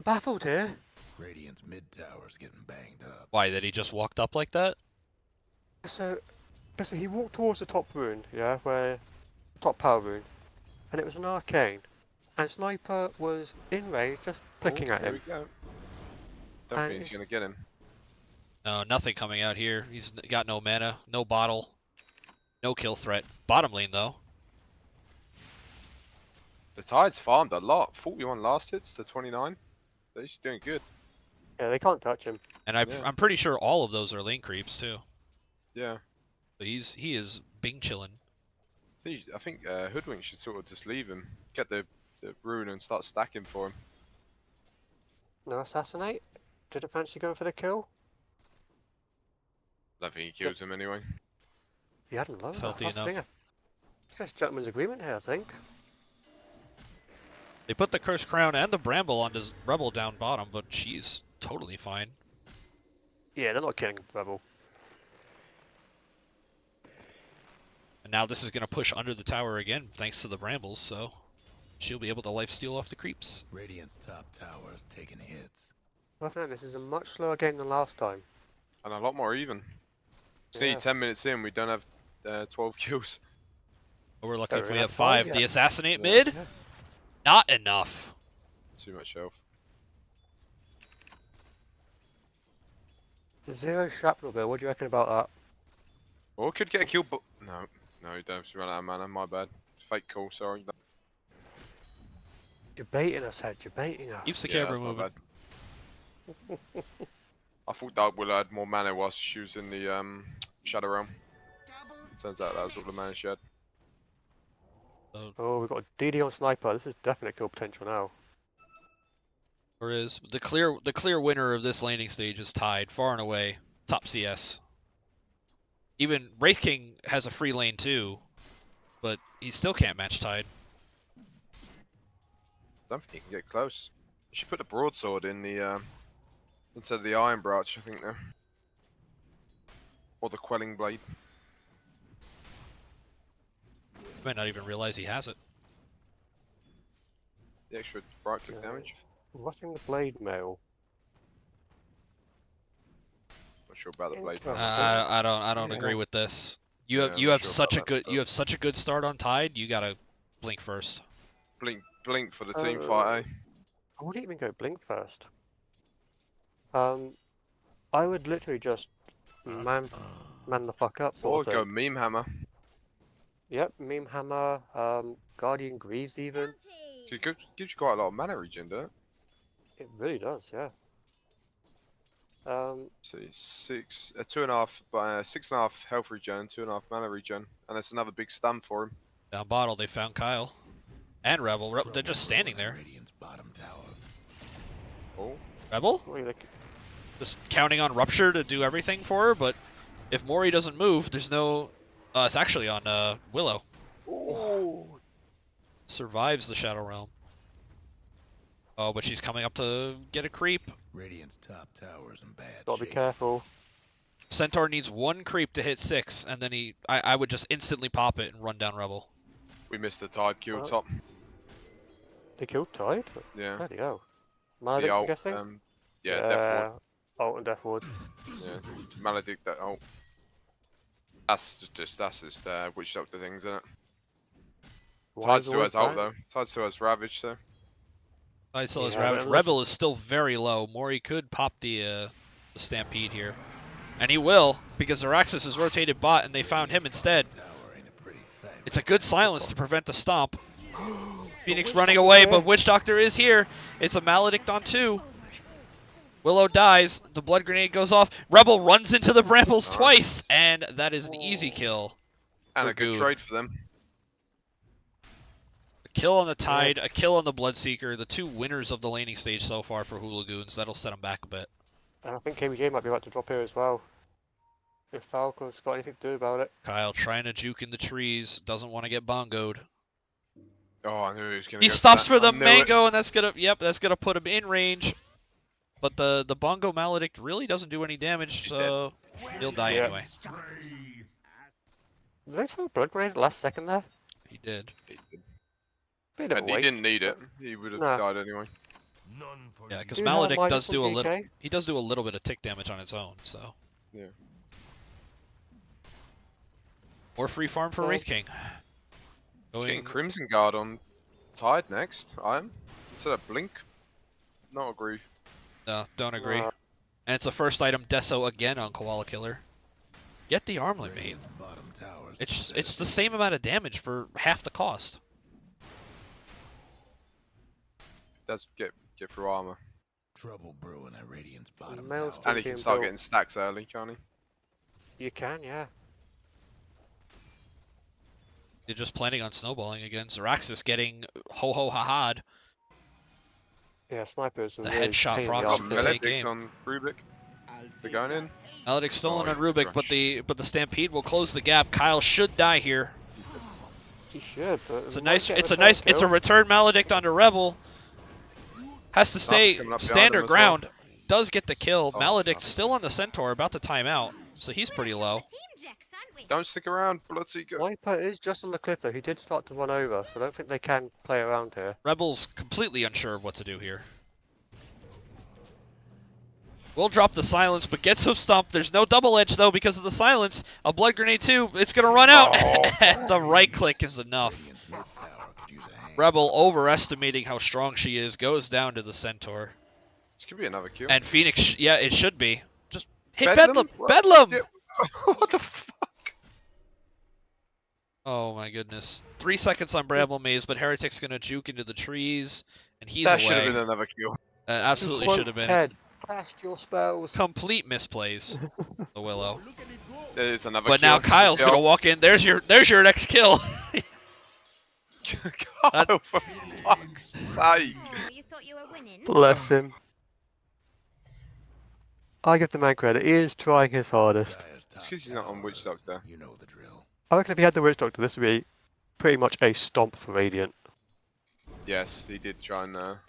Baffled here. Radiant's mid tower's getting banged up. Why, that he just walked up like that? So he walked towards the top rune, yeah, where top power rune, and it was an arcane, and Sniper was in range, just flicking at Here him. we go. Don't think he's it's- going to get him. No, nothing coming out here. He's got no mana, no bottle, no kill threat. Bottom lane though. The Tide's farmed a lot. 41 last hits to 29. He's doing good. Yeah, they can't touch him. And Yeah. I'm pretty sure all of those are lane creeps too. Yeah. But he is bing chillin'. I think Hoodwink should sort of just leave him. Get the rune and start stacking for him. No assassinate? Didn't fancy going for the kill? I don't think he kills him anyway. He hadn't loved It's that. healthy That's the enough. thing. It's just gentleman's agreement here, I think. They put the Cursed Crown and the Bramble on his Rebel down bottom, but she's totally fine. Yeah, they're not killing Rebel. And now this is going to push under the tower again, thanks to the Brambles, so she'll be able to lifesteal off the creeps. Radiant's top tower's taking hits. Well, no, this is a much slower game than last time. And a lot more even. It's Yeah. nearly 10 minutes in, we don't have 12 kills. But we're lucky Oh, if we we have have 5. five, The yeah. Assassinate Yeah. mid? Yeah. Not enough. Too much health. The 0 shrapnel bill, what do you reckon about that? Or could get a kill, but no, he don't have to run out of mana. My bad. Fake call. Sorry. You're baiting us, Head. You're baiting us. Keeps the Yeah, camera that's my moving. bad. I thought that will add more mana whilst she was in the Shadow Realm. Turns out that was all the mana she had. Oh, we've got a DD on Sniper. This is definitely kill potential now. Whereas the clear winner of this landing stage is Tide, far and away, top CS. Even Wraith King has a free lane too, but he still can't match Tide. Don't think he can get close. You should put the broadsword in the instead of the iron branch, I think there. Or the quelling blade. He might not even realize he has it. The extra right click Yeah. damage. Rushing the blade mail. Not sure about the blade. Interesting. I don't Yeah. agree with this. Yeah, I'm You not have sure such a about that good myself. you have such a good start on Tide. You gotta blink first. Blink for the team fight, eh? I wouldn't even go blink first. I would literally just man the fuck up Or sort of go thing. meme hammer. Yep, meme hammer, Guardian Greaves even. It gives you quite a lot of mana regen, doesn't it? It really does, yeah. See, 2.5, but 6.5 health regen, 2.5 mana regen, and it's another big stun for him. Down bottle, they found Kyle. And Rebel. They're just standing there. Radiant's bottom tower. Oh, Rebel? what are you looking? Just counting on Rupture to do everything for her, but if Mori doesn't move, there's no... it's actually on Willow. oh. Survives the Shadow Realm. Oh, but she's coming up to get a creep. Radiant's top tower's in bad Gotta be shape. careful. Centaur needs 1 creep to hit 6, and then I would just instantly pop it and run down Rebel. We missed the tide kill Oh. top. They killed Tide? Yeah. Bloody hell. The Maledict, I'm ult, guessing? yeah, Death Ward. Ult and Death Ward. Yeah, Maledict that ult. That's just Witch Doctor things, isn't it? Why Tide is still has always ult though. Tide still has Ravage though. I still has Yeah, Ravage. but unless- Rebel is still very low. Mori could pop the Stampede here. And he will, because Zeraxsas is rotated bot and they found him instead. Tower ain't a pretty sight. It's a good silence to prevent the stomp. Phoenix Witch running Doctor's away, there. but Witch Doctor is here. It's a Maledict on 2. Willow dies. The blood grenade goes off. Rebel runs into the brambles twice, and that is an easy kill. And For a good GUNE. trade for them. A kill on the Tide, a kill on the Bloodseeker, the 2 winners of the laning stage so far for Hooligoons. That'll set them back a bit. And I think KBJ might be about to drop here as well. If Falcus got anything to do about it. Kyle trying to juke in the trees, doesn't want to get bongoed. Oh, I knew he was gonna. He go stops for for that. the I knew it. mango, and that's gonna put him in range. But the bongo Maledict really doesn't do any damage, He's so he'll die Yeah. anyway. Did they throw a blood grenade at the last second there? He did. He did. Bit of a And he waste. didn't need it. He would have Nah. died anyway. Yeah, because Do you have Maledict minus does do a one little. DK? He does do a little bit of tick damage on its own, so. Yeah. Or free farm for Yeah. Wraith King. He's getting Going, Crimson Guard on Tide next. I am. Instead of Blink. Not agree. no, don't agree. Uh, And it's the first item Deso again on Koala Killer. Get the armlet, mate. Radiant's bottom tower's It's the same amount of damage for half the cost. Does get through armor. trouble brewing at Radiant's bottom Mail's tower. And he can Being start built. getting stacks early, can't he? You can, yeah. They're just planning on snowballing again. Zeraxsas getting ho-ho-ha-ha'd. Yeah, snipers are The really headshot pain in the procs arse from here. the take Maledict aim. on Rubik. They're going in. Maledict's stolen Oh, on he's Rubik, but the Stampede will close the gap. Kyle should die here. He should, but It's a we nice, might get it's a return nice, it's a kill. return Maledict onto Rebel. Has to stay coming up behind stand him her as well. ground. Does get the kill. Oh, Maledict no. still on the Centaur, about to time out, so he's pretty low. Don't stick around, Bloodseeker. Sniper is just on the cliff though. He did start to run over, so I don't think they can play around here. Rebel's completely unsure of what to do here. Will drop the silence, but gets so stumped. There's no double edge though because of the silence. A blood grenade too. It's gonna run out. Oh. The right click is enough. Radiant's mid tower could use a hand. Rebel, overestimating how strong she is, goes down to the Centaur. This could be another kill. And Phoenix, yeah, it should be. Just hit Bedlam? Bedlam! What? Bedlam! Yeah. What the fuck? Oh my goodness. 3 seconds on Bramble Maze, but Heretic's gonna juke into the trees, and he's That should away. have been another kill. Absolutely Quote should have been. Ted, cast your spells. Complete misplays, the Willow. There is another But kill. now Kyle's gonna walk in. There's your next kill. Kyle, for fuck's sake. You thought you were winning? Bless him. I give the man credit. He is trying his hardest. Dire's top It's 'cause he's not on tower. Witch Doctor. You know the drill. I reckon if he had the Witch Doctor, this would be pretty much a stomp for Radiant. Yes, he did try and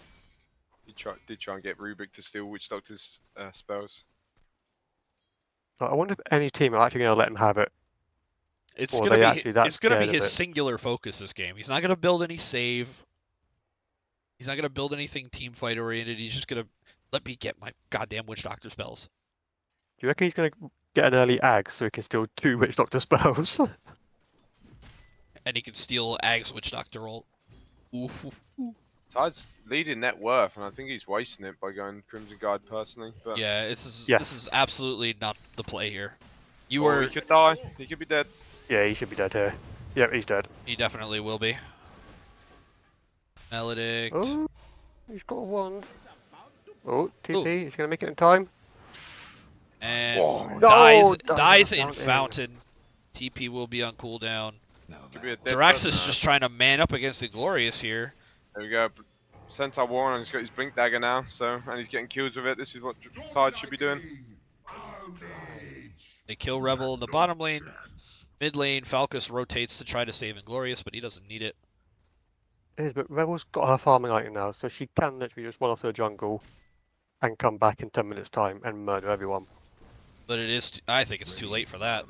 did try and get Rubik to steal Witch Doctor's spells. I wonder if any team are actually going to let him have it. It's Or gonna they be actually that it's gonna be scared of his it. singular focus this game. He's not gonna build any save. He's not gonna build anything team fight oriented. He's just gonna let me get my goddamn Witch Doctor spells. Do you reckon he's going to get an early Ag so he can steal 2 Witch Doctor spells? And he can steal Ag's Witch Doctor ult. Oof. Tide's leading net worth, and I think he's wasting it by going Crimson Guard personally. But Yeah, this Yes. is absolutely not the play here. You or were he could die. He could be dead. Yeah, he should be dead here. Yep, he's dead. he definitely will be. Maledict. Oh, he's got a wand. Oh, TP. Ooh. He's going to make it in time. And No, dies in Fountain. TP will be on cooldown. Could be a dead Zeraxsas person. just trying to man up against Inglorious here. There we go. Centaur Warren, and he's got his blink dagger now, so and he's getting kills with it. This is what Tide should be doing. They kill Rebel in the bottom lane. Mid lane, Falcus rotates to try to save Inglorious, but he doesn't need it. It is, but Rebel's got her farming item now, so she can literally just run off to the jungle and come back in 10 minutes time and murder everyone. But it is, I think it's too late for that.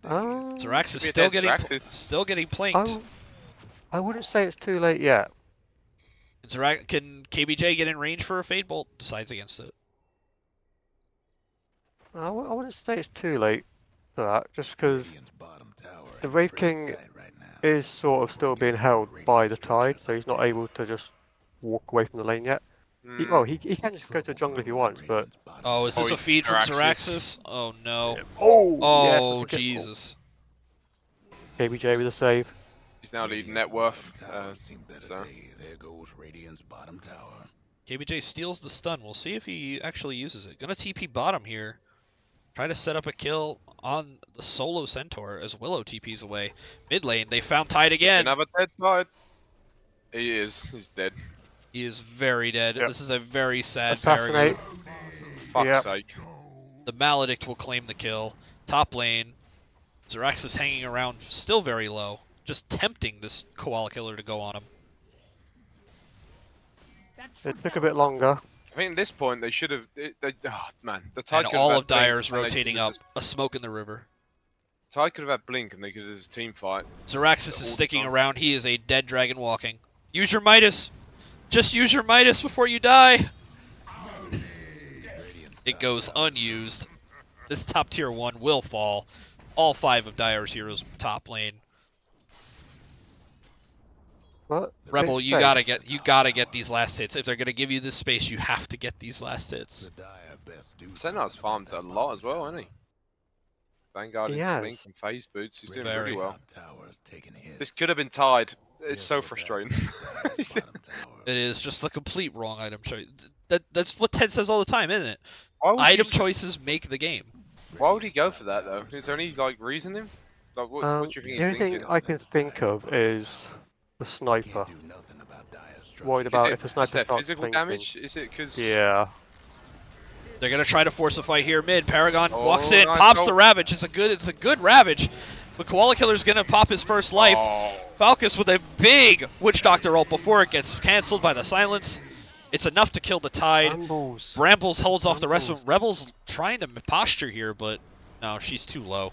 Um, Zeraxsas Could be a still dead getting, Zeraxsas. still getting planked. I wouldn't say it's too late yet. Can KBJ get in range for a Fade Bolt? Decides against it. I wouldn't say it's too late for that, just because the Wraith King is sort of still being held by the tide, so he's not able to just walk away from the lane yet. He can just go to the jungle if he wants, but... Oh, is this Oh, a feed from Zeraxsas. Zeraxsas? Oh no. Oh, Oh, Jesus. KBJ with a save. He's now leading net worth. So There goes Radiant's bottom tower. KBJ steals the stun. We'll see if he actually uses it. Gonna TP bottom here. Try to set up a kill on the solo Centaur as Willow TPs away. Mid lane, they found Tide again. another dead Tide. He is. He's dead. He is very dead. Yep. This is a very sad Assassinate. Paragon. Fuck's Yep. sake. The Maledict will claim the kill. Top lane, Zeraxsas hanging around, still very low. Just tempting this Koala killer to go on him. It took a bit longer. I think at this point they should have. Man, the Tide And could have all had of Dire's Blink, and they rotating could have up. A smoke in the river. Tide could have had Blink and they could have just team fight. Zeraxsas all is the sticking time. around. He is a dead dragon walking. Use your Midas. Just use your Midas before you die. It goes unused. This top tier 1 will fall. All 5 of Dire's heroes top lane. But Rebel, it's you space. gotta get these last hits. If they're gonna give you this space, you have to get these last hits. Senna's farmed a lot as well, hasn't he? Vanguard He into has. Blink and phase boots. He's doing Very really well. Towers taking hits. This could have been Tide. It's so frustrating. It is just the complete wrong item choice. That's what Ted says all the time, isn't it? Why would Item you- choices make the game. Why would he go for that though? Is there any like reasoning? Like what do you think The he's only thinking? thing I can think of is the sniper. Can't do nothing about Dire's structure. Worried Is about it if the just sniper that starts physical blinking. damage? Is it because? Yeah. They're gonna try to force a fight here mid. Paragon Oh, walks in, nice pops goal. the Ravage. It's a good Ravage. But Koala Killer's gonna pop his first life. Oh, Falcus with a big Witch Doctor ult before it gets cancelled by the silence. It's enough to kill the Tide. Brambles. Brambles holds off the rest of them. Brambles. Rebel's trying to posture here, but no, she's too low.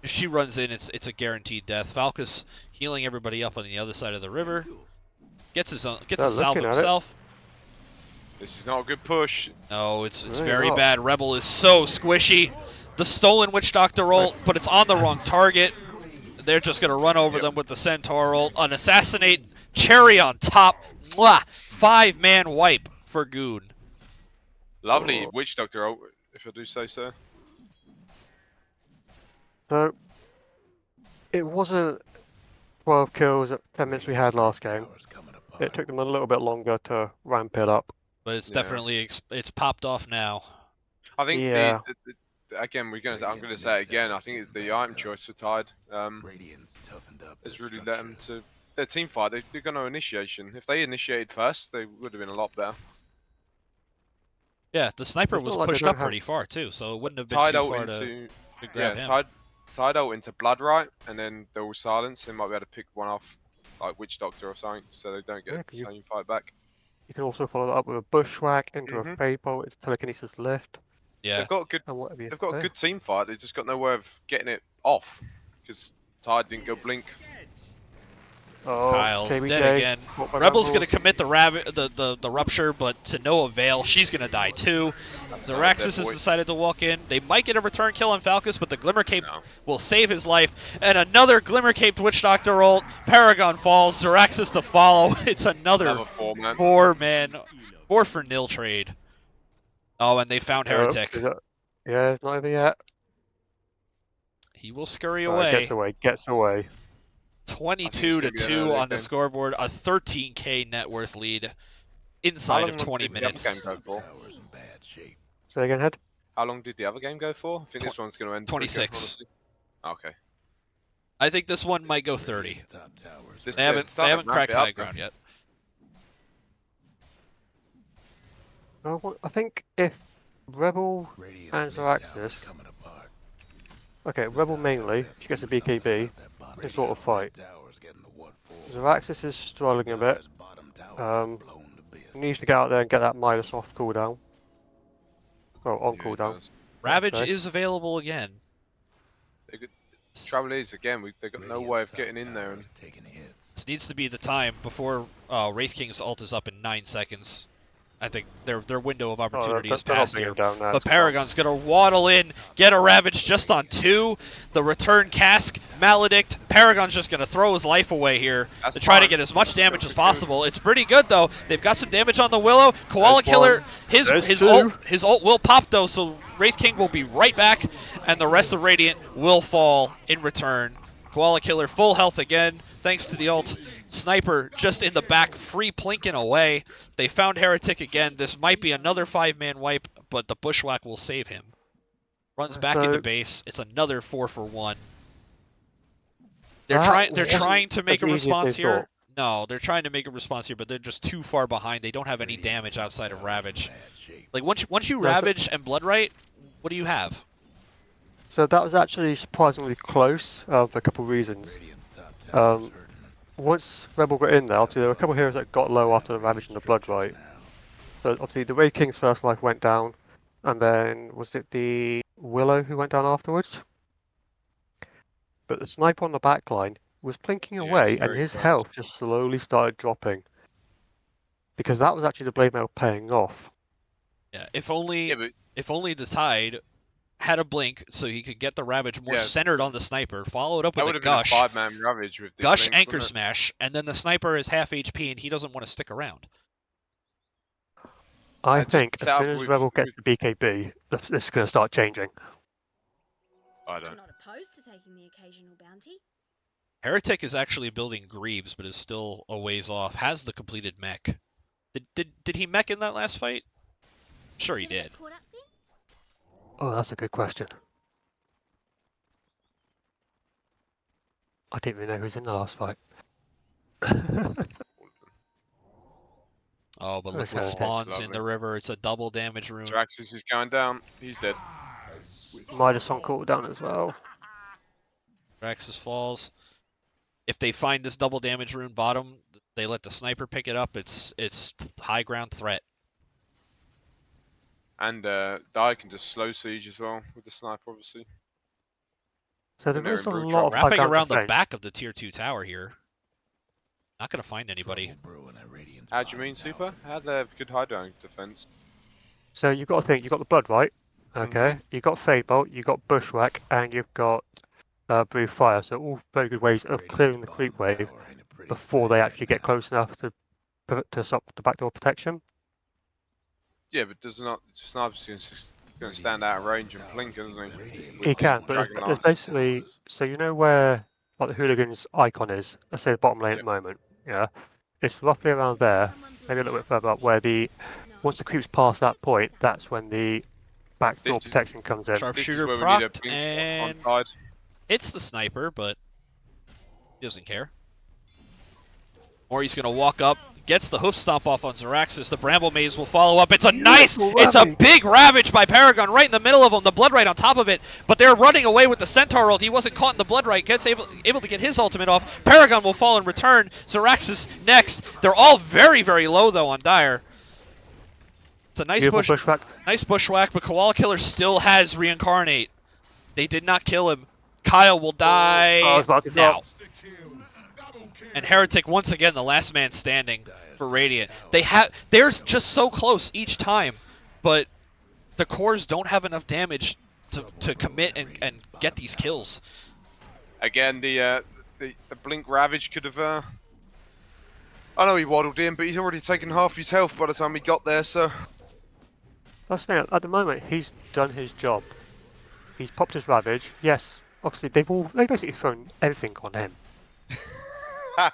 If she runs in, it's a guaranteed death. Falcus healing everybody up on the other side of the river. Gets a salve looking at it. himself. this is not a good push. No, it's Really very not. bad. Rebel is so squishy. The stolen Witch Doctor ult, but it's on the wrong target. They're just going to run over them with the Centaur ult. An assassinate, cherry on top. Mwah! 5-man wipe for GUNE. Lovely Oh. Witch Doctor ult, if I do say so. So, it wasn't 12 kills at 10 minutes we had last game. Towers coming apart. It took them a little bit longer to ramp it up. But it's Yeah. definitely, it's popped off now. I think Yeah. again I'm gonna say it again. I think it's the item choice for Tide. Radiant's toughened up. It's their really let them structure. to their team fight. They're going to initiation. If they initiated first, they would have been a lot better. Yeah, the sniper It's was not like they pushed don't up have- pretty far too, so it wouldn't have been Tide too ult far to into grab yeah, him. Tide ult into Bloodright, and then they're all silence. They might be able to pick one off, like Witch Doctor or something, so they don't Yeah, get 'cause the you- same fight back. You can also follow that up with a bushwhack into a Mhm. fade bolt, it's telekinesis lift, Yeah, They've got a good and whatever you They've got a say. good team fight. They've just got no way of getting it off because Tide didn't go blink. Oh, Kyle's KBJ, dead again. caught by Rebel's gonna Brambles. commit the rupture, but to no avail. She's gonna die too. Zeraxsas has boy. decided to walk in. They might get a return kill on Falcus, but the Glimmer Cape No. will save his life. And another Glimmer Caped Witch Doctor ult. Paragon falls. Zeraxsas to follow. It's another Another 4-man. 4 for nil trade. Oh, and they found Oh, Heretic. is it- Yeah, it's not over yet. He will scurry Oh, away. Gets away. 22 to gonna be an 2 early on the game. scoreboard, a 13k net worth lead How inside long of 20 did the other minutes. game go for? Tower's in bad shape. Say again, head. How long did the other game go for? I think this one's going to end quicker, 26. honestly. Okay. I think this one might go 30. Radiant's top tower's This- They Yeah, haven't it's starting to ramp cracked it up, high ground yet. Well, I think if Rebel Radiant's and mid tower's Zeraxsas, coming apart. okay, Rebel mainly, she gets a BKB, they sort of fight. Tower's getting the what for. Zeraxsas is struggling a bit, Tower's bottom tower um, blown to bits. needs to get out there and get that Midas off cooldown. Well, on Yeah, it cooldown. does. Ravage Okay. is available again. Trouble is, again, they've got no way of getting in there. And Taking hits. This needs to be the time before Wraith King's ult is up in 9 seconds. I think their window of opportunity is they're not past bringing here. him down now. But Paragon's going to waddle in, get a Ravage just on 2. The return cask, Maledict. Paragon's just going to throw his life away here That's to try to fine. get as much damage as possible. It's pretty good, though. They've got some damage on the Willow. Koala There's Killer, one. his There's ult will pop, though, so Wraith King will be right back, and the rest of Radiant will fall in return. Koala Killer full health again, thanks to the ult. Sniper just in the back, free plinking away. They found Heretic again. This might be another 5-man wipe, but the Bushwhack will save him. Runs back So- into base. It's another 4 for 1. That They're wasn't trying to make as a easy as response they here. thought. No, they're trying to make a response here, but they're just too far behind. They don't have any damage outside of Ravage. Like once you No, so- Ravage and Bloodright, what do you have? So that was actually surprisingly close for a couple of reasons. Radiant's top tower's hurting. Once Rebel got in there, obviously there were a couple of heroes that got low after the Ravage and the Blood Right. So obviously the Wraith King's first life went down, and then was it the Willow who went down afterwards? But the sniper on the back line was plinking Yeah, away, it's and very his close. health just slowly started dropping. Because that was actually the blade mail paying off. Yeah, if only yeah, but the Tide had a blink so he could get the Ravage more Yeah. centered on the Sniper, followed up that with would a have been a Gush. 5-man Ravage with the Gush blink, Anchor wouldn't it? Smash, and then the Sniper is half HP and he doesn't want to stick around. I just think as set up soon as with- Rebel gets the BKB, this is going to start changing. I I'm don't. not opposed to taking the occasional bounty. Heretic is actually building Greaves, but is still a ways off. Has the completed mech. Did he mech in that last fight? Sure he Gonna did. get caught up then? Oh, that's a good question. I didn't even know who was in the last fight. Oh, but Where's look what Heretic? spawns in Lovely. the river. It's a double damage rune. Zeraxsas is going down. He's dead. Midas on cooldown as well. Zeraxsas falls. If they find this double damage rune bottom, they let the Sniper pick it up. It's high ground threat. And Dai can just slow siege as well with the sniper, obviously. So And there they're is in a brutal lot trouble. of high Wrapping ground around the defense. back of the tier 2 tower here. Not gonna find anybody. Trouble brewing at Radiant's How do you bottom mean, tower. Super? How do they have good high ground defense? So you've got to think, you've got the Blood Right, okay, you've got Fade Bolt, you've got Bushwhack, and you've got Breathe Fire, so all very good ways of Radiant's clearing the bottom creep wave tower ain't a pretty before they sight actually right get now. close enough to stop the backdoor protection. Yeah, but does not Sniper's going to stand out of range and blink, isn't he? He can, but Dragon it's Lance. basically, so you know where like the Hooligoons icon is, let's say the bottom lane at the moment, yeah? It's roughly around there, maybe a little bit further up, where once the creeps past that point, that's when the backdoor This is- protection comes in. This is Sharpshooter where we need a procced blink and on side. hits the Sniper, but he doesn't care. Mori's gonna walk up, gets the hoof stomp off on Zeraxsas. The Bramble Maze will follow up. It's a it's a Ravage. big Ravage by Paragon right in the middle of him. The Blood Right on top of it, but they're running away with the Centaur ult. He wasn't caught in the Blood Right. Gets able to get his ultimate off. Paragon will fall in return. Zeraxsas next. They're all very, very low though on Dire. It's a nice Beautiful push. Bushwhack. Nice Bushwhack, but Koala Killer still has Reincarnate. They did not kill him. Kyle will die I was about to now. drop. And Heretic once again the last man standing for Radiant. They're just so close each time, but the cores don't have enough damage to commit and get these kills. Again, the blink Ravage could have. I know he waddled in, but he's already taken half his health by the time he got there. So That's the thing, at the moment, he's done his job. He's popped his Ravage. Yes, obviously, they've basically thrown everything on him.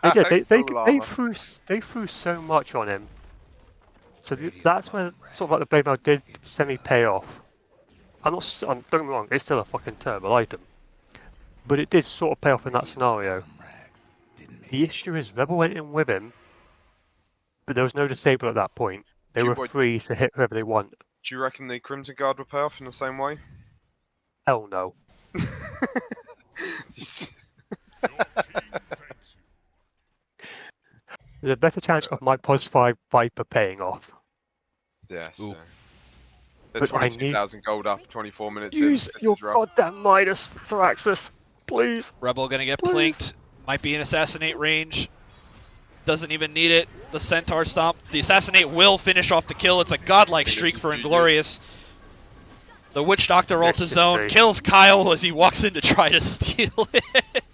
They did. Full armor. They threw so much on him. So that's where sort of like the blade mail did semi-pay off. Don't get me wrong, it's still a fucking terrible item. But it did sort of pay off in that scenario. The issue is Rebel went in with him, but there was no disable at that point. They were free to hit whoever they want. Do you reckon the Crimson Guard will pay off in the same way? Hell no. There's a better chance of my +5 Viper paying off. Yes. Ooh. They're But I 22,000 gold up, 24 minutes Use in. your goddamn Midas, Zeraxsas, please. Rebel gonna get Please. plinked. Might be in assassinate range. Doesn't even need it. The Centaur stomp. The assassinate will finish off the kill. It's a godlike streak for Inglorious. The Witch Doctor ult his zone, kills Kyle as he walks in to try to steal it.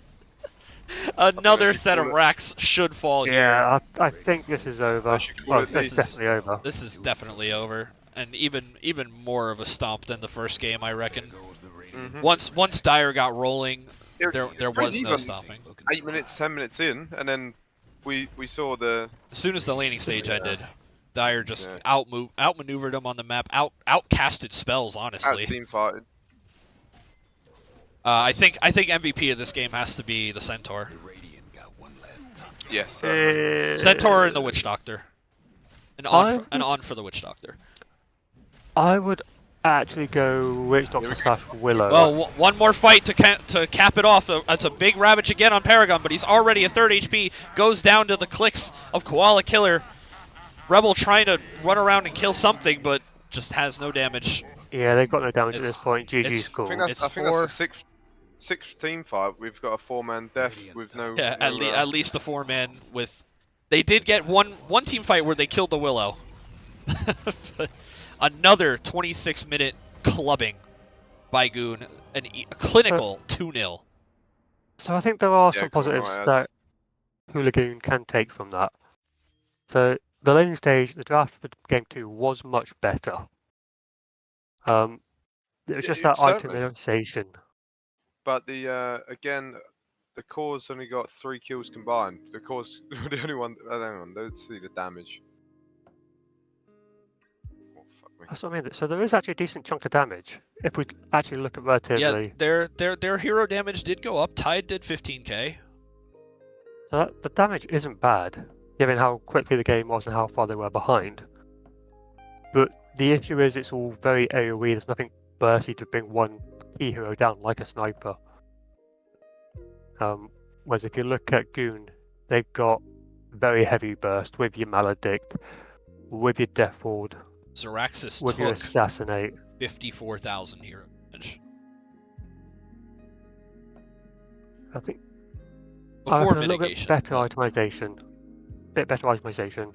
Another set of racks should fall here. Yeah, I think this is over. Well, it it's this. definitely over. This is definitely over, and even more of a stomp than the first game, I reckon. Once Dyer got rolling, there was no stopping. 8 minutes, 10 minutes in, and then we saw the. As soon as the laning stage ended, Dyer just outmaneuvered him on the map, outcasted spells. Honestly, Out team fighting. I think MVP of this game has to be the Centaur. Yes. Centaur and the Witch Doctor. And on for the Witch Doctor. I would actually go Witch Doctor / Willow. Well, one more fight to cap it off. That's a big Ravage again on Paragon, but he's already at 3rd HP. Goes down to the clicks of Koala Killer. Rebel trying to run around and kill something, but just has no damage. Yeah, they've got no damage at this point. GG's cool. I think that's the sixth team fight. We've got a 4-man death with no. Yeah, at least a 4-man with. They did get one team fight where they killed the Willow. But another 26-minute clubbing by GUNE, a clinical 2-0. So I think there are some positives that Hooligoon can take from that. So the laning stage, the draft for game 2 was much better. It was just that itemization. But again, the cores only got 3 kills combined. The cores were the only one. Hang on, let's see the damage. Oh, fuck me. That's what I mean. So there is actually a decent chunk of damage if we actually look at relatively. Yeah, their hero damage did go up. Tide did 15k. So the damage isn't bad, given how quickly the game was and how far they were behind. But the issue is it's all very AoE. There's nothing bursty to bring one key hero down like a sniper. Whereas if you look at GUNE, they've got very heavy burst with your Maledict, with your Death Ward, Zeraxsas with your took Assassinate. 54,000 hero damage. I think Before a little bit mitigation. better itemization. Bit better itemization.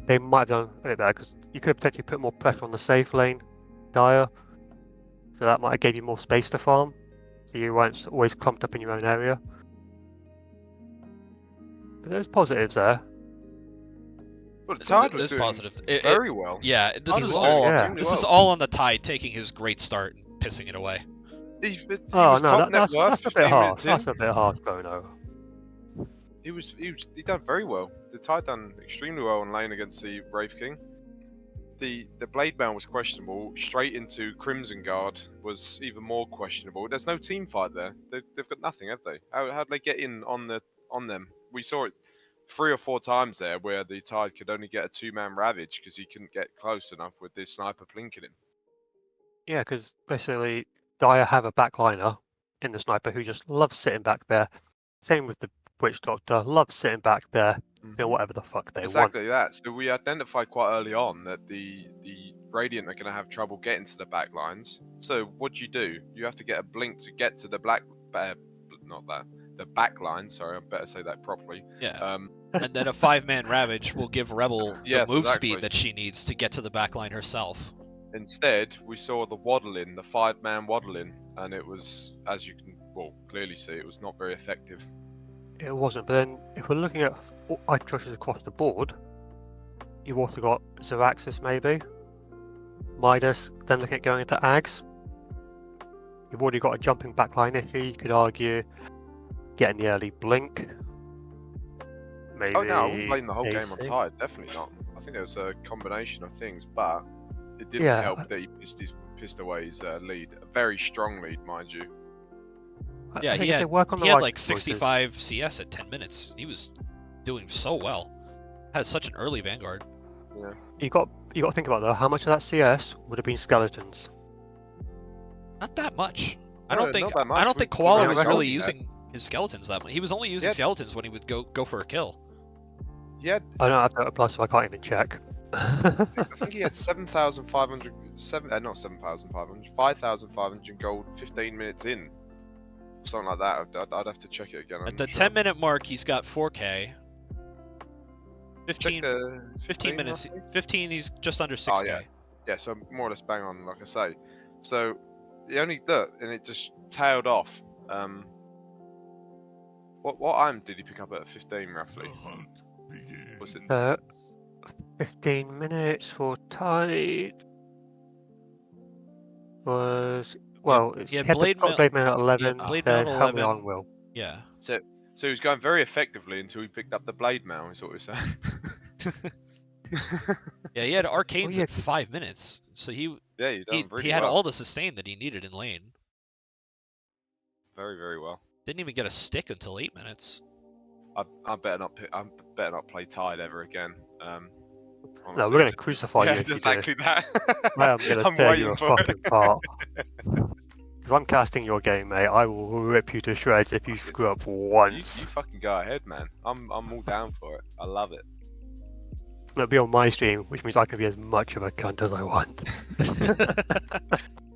They might have done a bit better because you could have potentially put more pressure on the safe lane, Dyer. So that might have gave you more space to farm. So you weren't always clumped up in your own area. But there's positives there. Well, the Tide was There's doing positive. very well. Yeah, this is doing all. extremely This is well. all on the Tide taking his great start and pissing it away. He Oh was no, top net that's worth a bit 15 harsh. minutes in. That's a bit harsh, Bono. He done very well. The Tide done extremely well in lane against the Brave King. The Blade Mail was questionable. Straight into Crimson Guard was even more questionable. There's no team fight there. They've got nothing, have they? How'd they get in on them? We saw it 3 or 4 times there where the Tide could only get a 2-man Ravage because he couldn't get close enough with the sniper plinking him. Yeah, because basically Dyer have a backliner in the sniper who just loves sitting back there. Same with the Witch Doctor, loves sitting back there, doing whatever the fuck they want. Exactly that. So we identified quite early on that the Radiant are going to have trouble getting to the back lines. So what do? You have to get a blink to get to the the back line. Sorry, I better say that properly. Yeah. And then a 5-man Ravage will give Rebel the move speed that she needs to get to the backline herself. Instead, we saw the waddle-in, the 5-man waddle-in, and it was, as you can clearly see, it was not very effective. It wasn't, but then if we're looking at item choices across the board, you've also got Zeraxsas maybe, Midas, then looking at going into Ags. You've already got a jumping backline issue, you could argue. getting the early blink. Maybe. Oh no, I wouldn't blame the whole game on AC. Tide. Definitely not. I think it was a combination of things, but it didn't Yeah. help that he pissed away his lead. A very strong lead, mind you. Yeah, I think he if they had work on the he had right like choices- 65 CS at 10 minutes. He was doing so well. Had such an early Vanguard. Yeah. You got to think about though. How much of that CS would have been skeletons? Not that much. I No, don't think not that much. I don't We- think we Koala were was only really salty, using his skeletons that much. He was only using Yeah. skeletons when he would go for a kill. Yeah, I don't have Dota Plus, so I can't even check. I think he had 7,500, not 7,500, 5,500 gold 15 minutes in. Something like that. I'd have to check it again. I'm At the not sure. 10-minute mark, he's got 4K. 15, Check the 15 minutes. roughly. 15, he's just under 6K. yeah. Yeah, so more or less bang on, like I say. So the only and it just tailed off. What item did he pick up at 15 roughly? hunt begins. Was it 15 minutes for Tide was it's he had the Blade Mail- Blade Mail at 11, Blade Mail then at Helmet 11. on Will. Yeah. so he was going very effectively until he picked up the blade mail, is what we're saying. Yeah, he had Arcanes yeah. at 5 minutes. So he Yeah, you done really he had well. all the sustain that he needed in lane. Very, very well. Didn't even get a stick until 8 minutes. I better not play Tide ever again. No, Honestly, we're going to just- crucify you yeah, if you do. exactly that. I am going to I'm tear waiting you a for fucking it. part. If I'm casting your game, mate, I will rip you to shreds if you screw up You once. fucking go ahead, man. I'm all down for it. I love it. It'll be on my stream, which means I can be as much of a cunt as I want.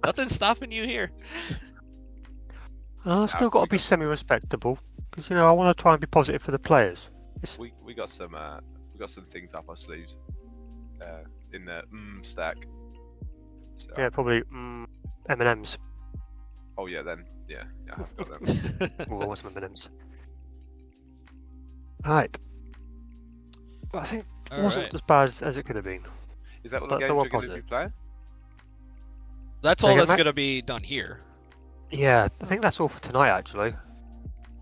Nothing's stopping you here. I've still got to be semi-respectable, because I want to try and be positive for the players. We got some things up our sleeves in the stack. So, Yeah, probably M&Ms. Oh yeah, then yeah, I have got them. Ooh, I want some M&Ms. Alright. Well, I think it All wasn't right. as bad as it could have been. Is that all the But games they were you're going to be positive. playing? That's Say all again, that's mate? going to be done here. Yeah, I think that's all for tonight, actually.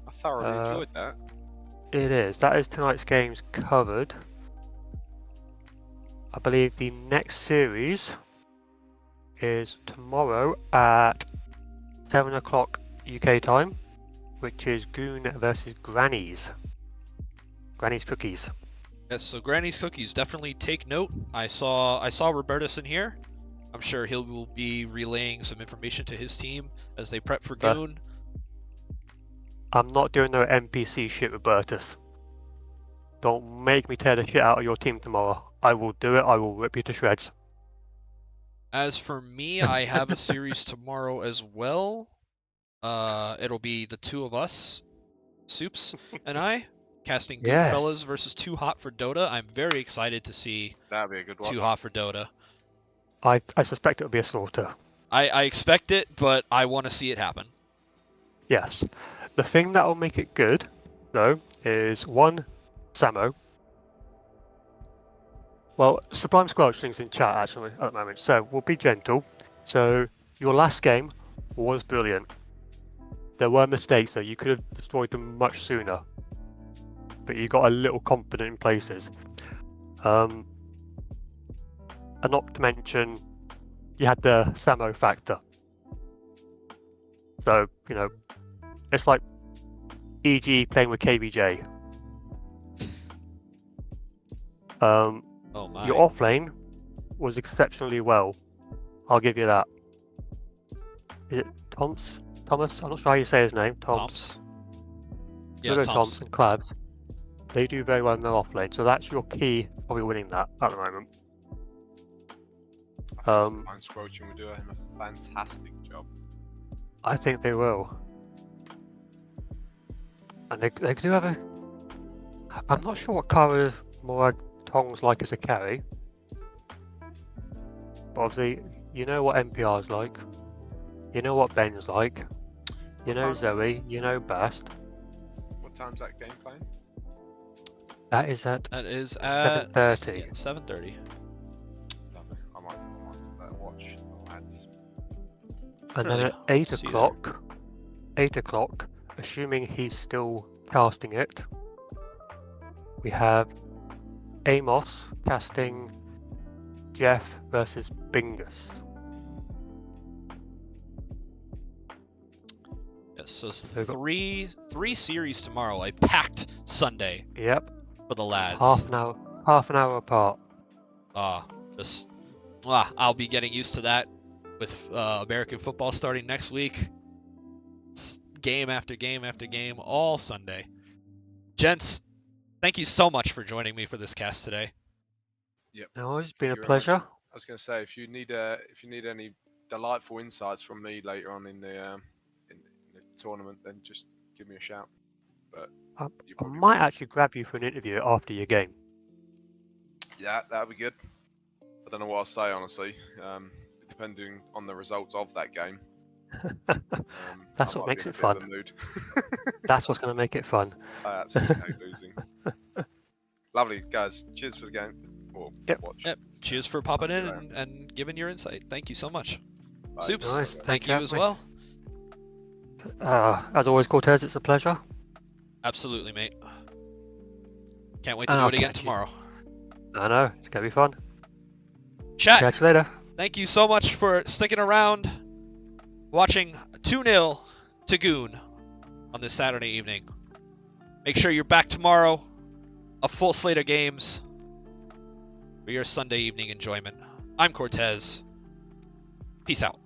I thoroughly enjoyed that. It is. That is tonight's games covered. I believe the next series is tomorrow at 7 o'clock UK time, which is GUNE versus Granny's. Granny's Cookies. Yes, so Granny's Cookies, definitely take note. I saw Robertus in here. I'm sure he will be relaying some information to his team as they prep for But- GUNE. I'm not doing no NPC shit, Robertus. Don't make me tear the shit out of your team tomorrow. I will do it. I will rip you to shreds. As for me, I have a series tomorrow as well. It'll be the two of us, Soups and I, casting Yes. Goodfellas versus Too Hot for Dota. I'm very excited to see That'd be a good one. Too Hot for Dota. I suspect it'll be a slaughter. I expect it, but I want to see it happen. Yes. The thing that will make it good, though, is one, Samo. Well, Sublime Squelchling's in chat actually at the moment, so we'll be gentle. So your last game was brilliant. There were mistakes though, you could have destroyed them much sooner. But you got a little confident in places. And not to mention, you had the Samo factor. So, it's like EG playing with KBJ. Oh my. Your off lane was exceptionally well. I'll give you that. Is it Thomas? Thomas? I'm not sure how you say his name. Toms. Yeah, Hugo Toms. and Clavs. They do very well in their off lane, so that's your key probably winning that at the moment. I'm Squelching will do a fantastic job. I think they will. And they do have a... I'm not sure what Kara Morag Tong's like as a carry. But obviously, you know what NPR's like. You know what Ben's like. You know time's- Zoe. You know Bast. What time's that game playing? That is at... That is at 7:30. Yeah, 7:30. Lovely. I might give that a watch. And then Really? at 8 See you o'clock... 8 o'clock, assuming he's still casting it, we have Amos casting Jeff versus Bingus. Yes, so it's There we go. three series tomorrow. A packed Sunday Yep, for the lads. half an hour apart. I'll be getting used to that with American football starting next week. It's game after game after game all Sunday. Gents, thank you so much for joining me for this cast today. No, it's been a Thank you very much. pleasure. I was going to say, if you need any delightful insights from me later on in the tournament, then just give me a shout. But I you probably might won't. actually grab you for an interview after your game. Yeah, that'd be good. I don't know what I'll say, honestly. Depending on the results of that game. That's I what might makes be in it a bit of fun. a mood. That's what's going to make it fun. I absolutely hate losing. Lovely, guys. Cheers for the game. Or Yep. watch. Yep. Cheers for popping in Thank you, and giving your insight. Thank you so much. Bye. Soups, Nice, thank thank you you, as mate. well. As always, Cortez, it's a pleasure. Absolutely, mate. Can't wait to And do I'll it again catch you. tomorrow. I know, it's going to be fun. Chat, Catch you later. thank you so much for sticking around, watching 2-0 to GUNE on this Saturday evening. Make sure you're back tomorrow. A full slate of games for your Sunday evening enjoyment. I'm Cortez. Peace out.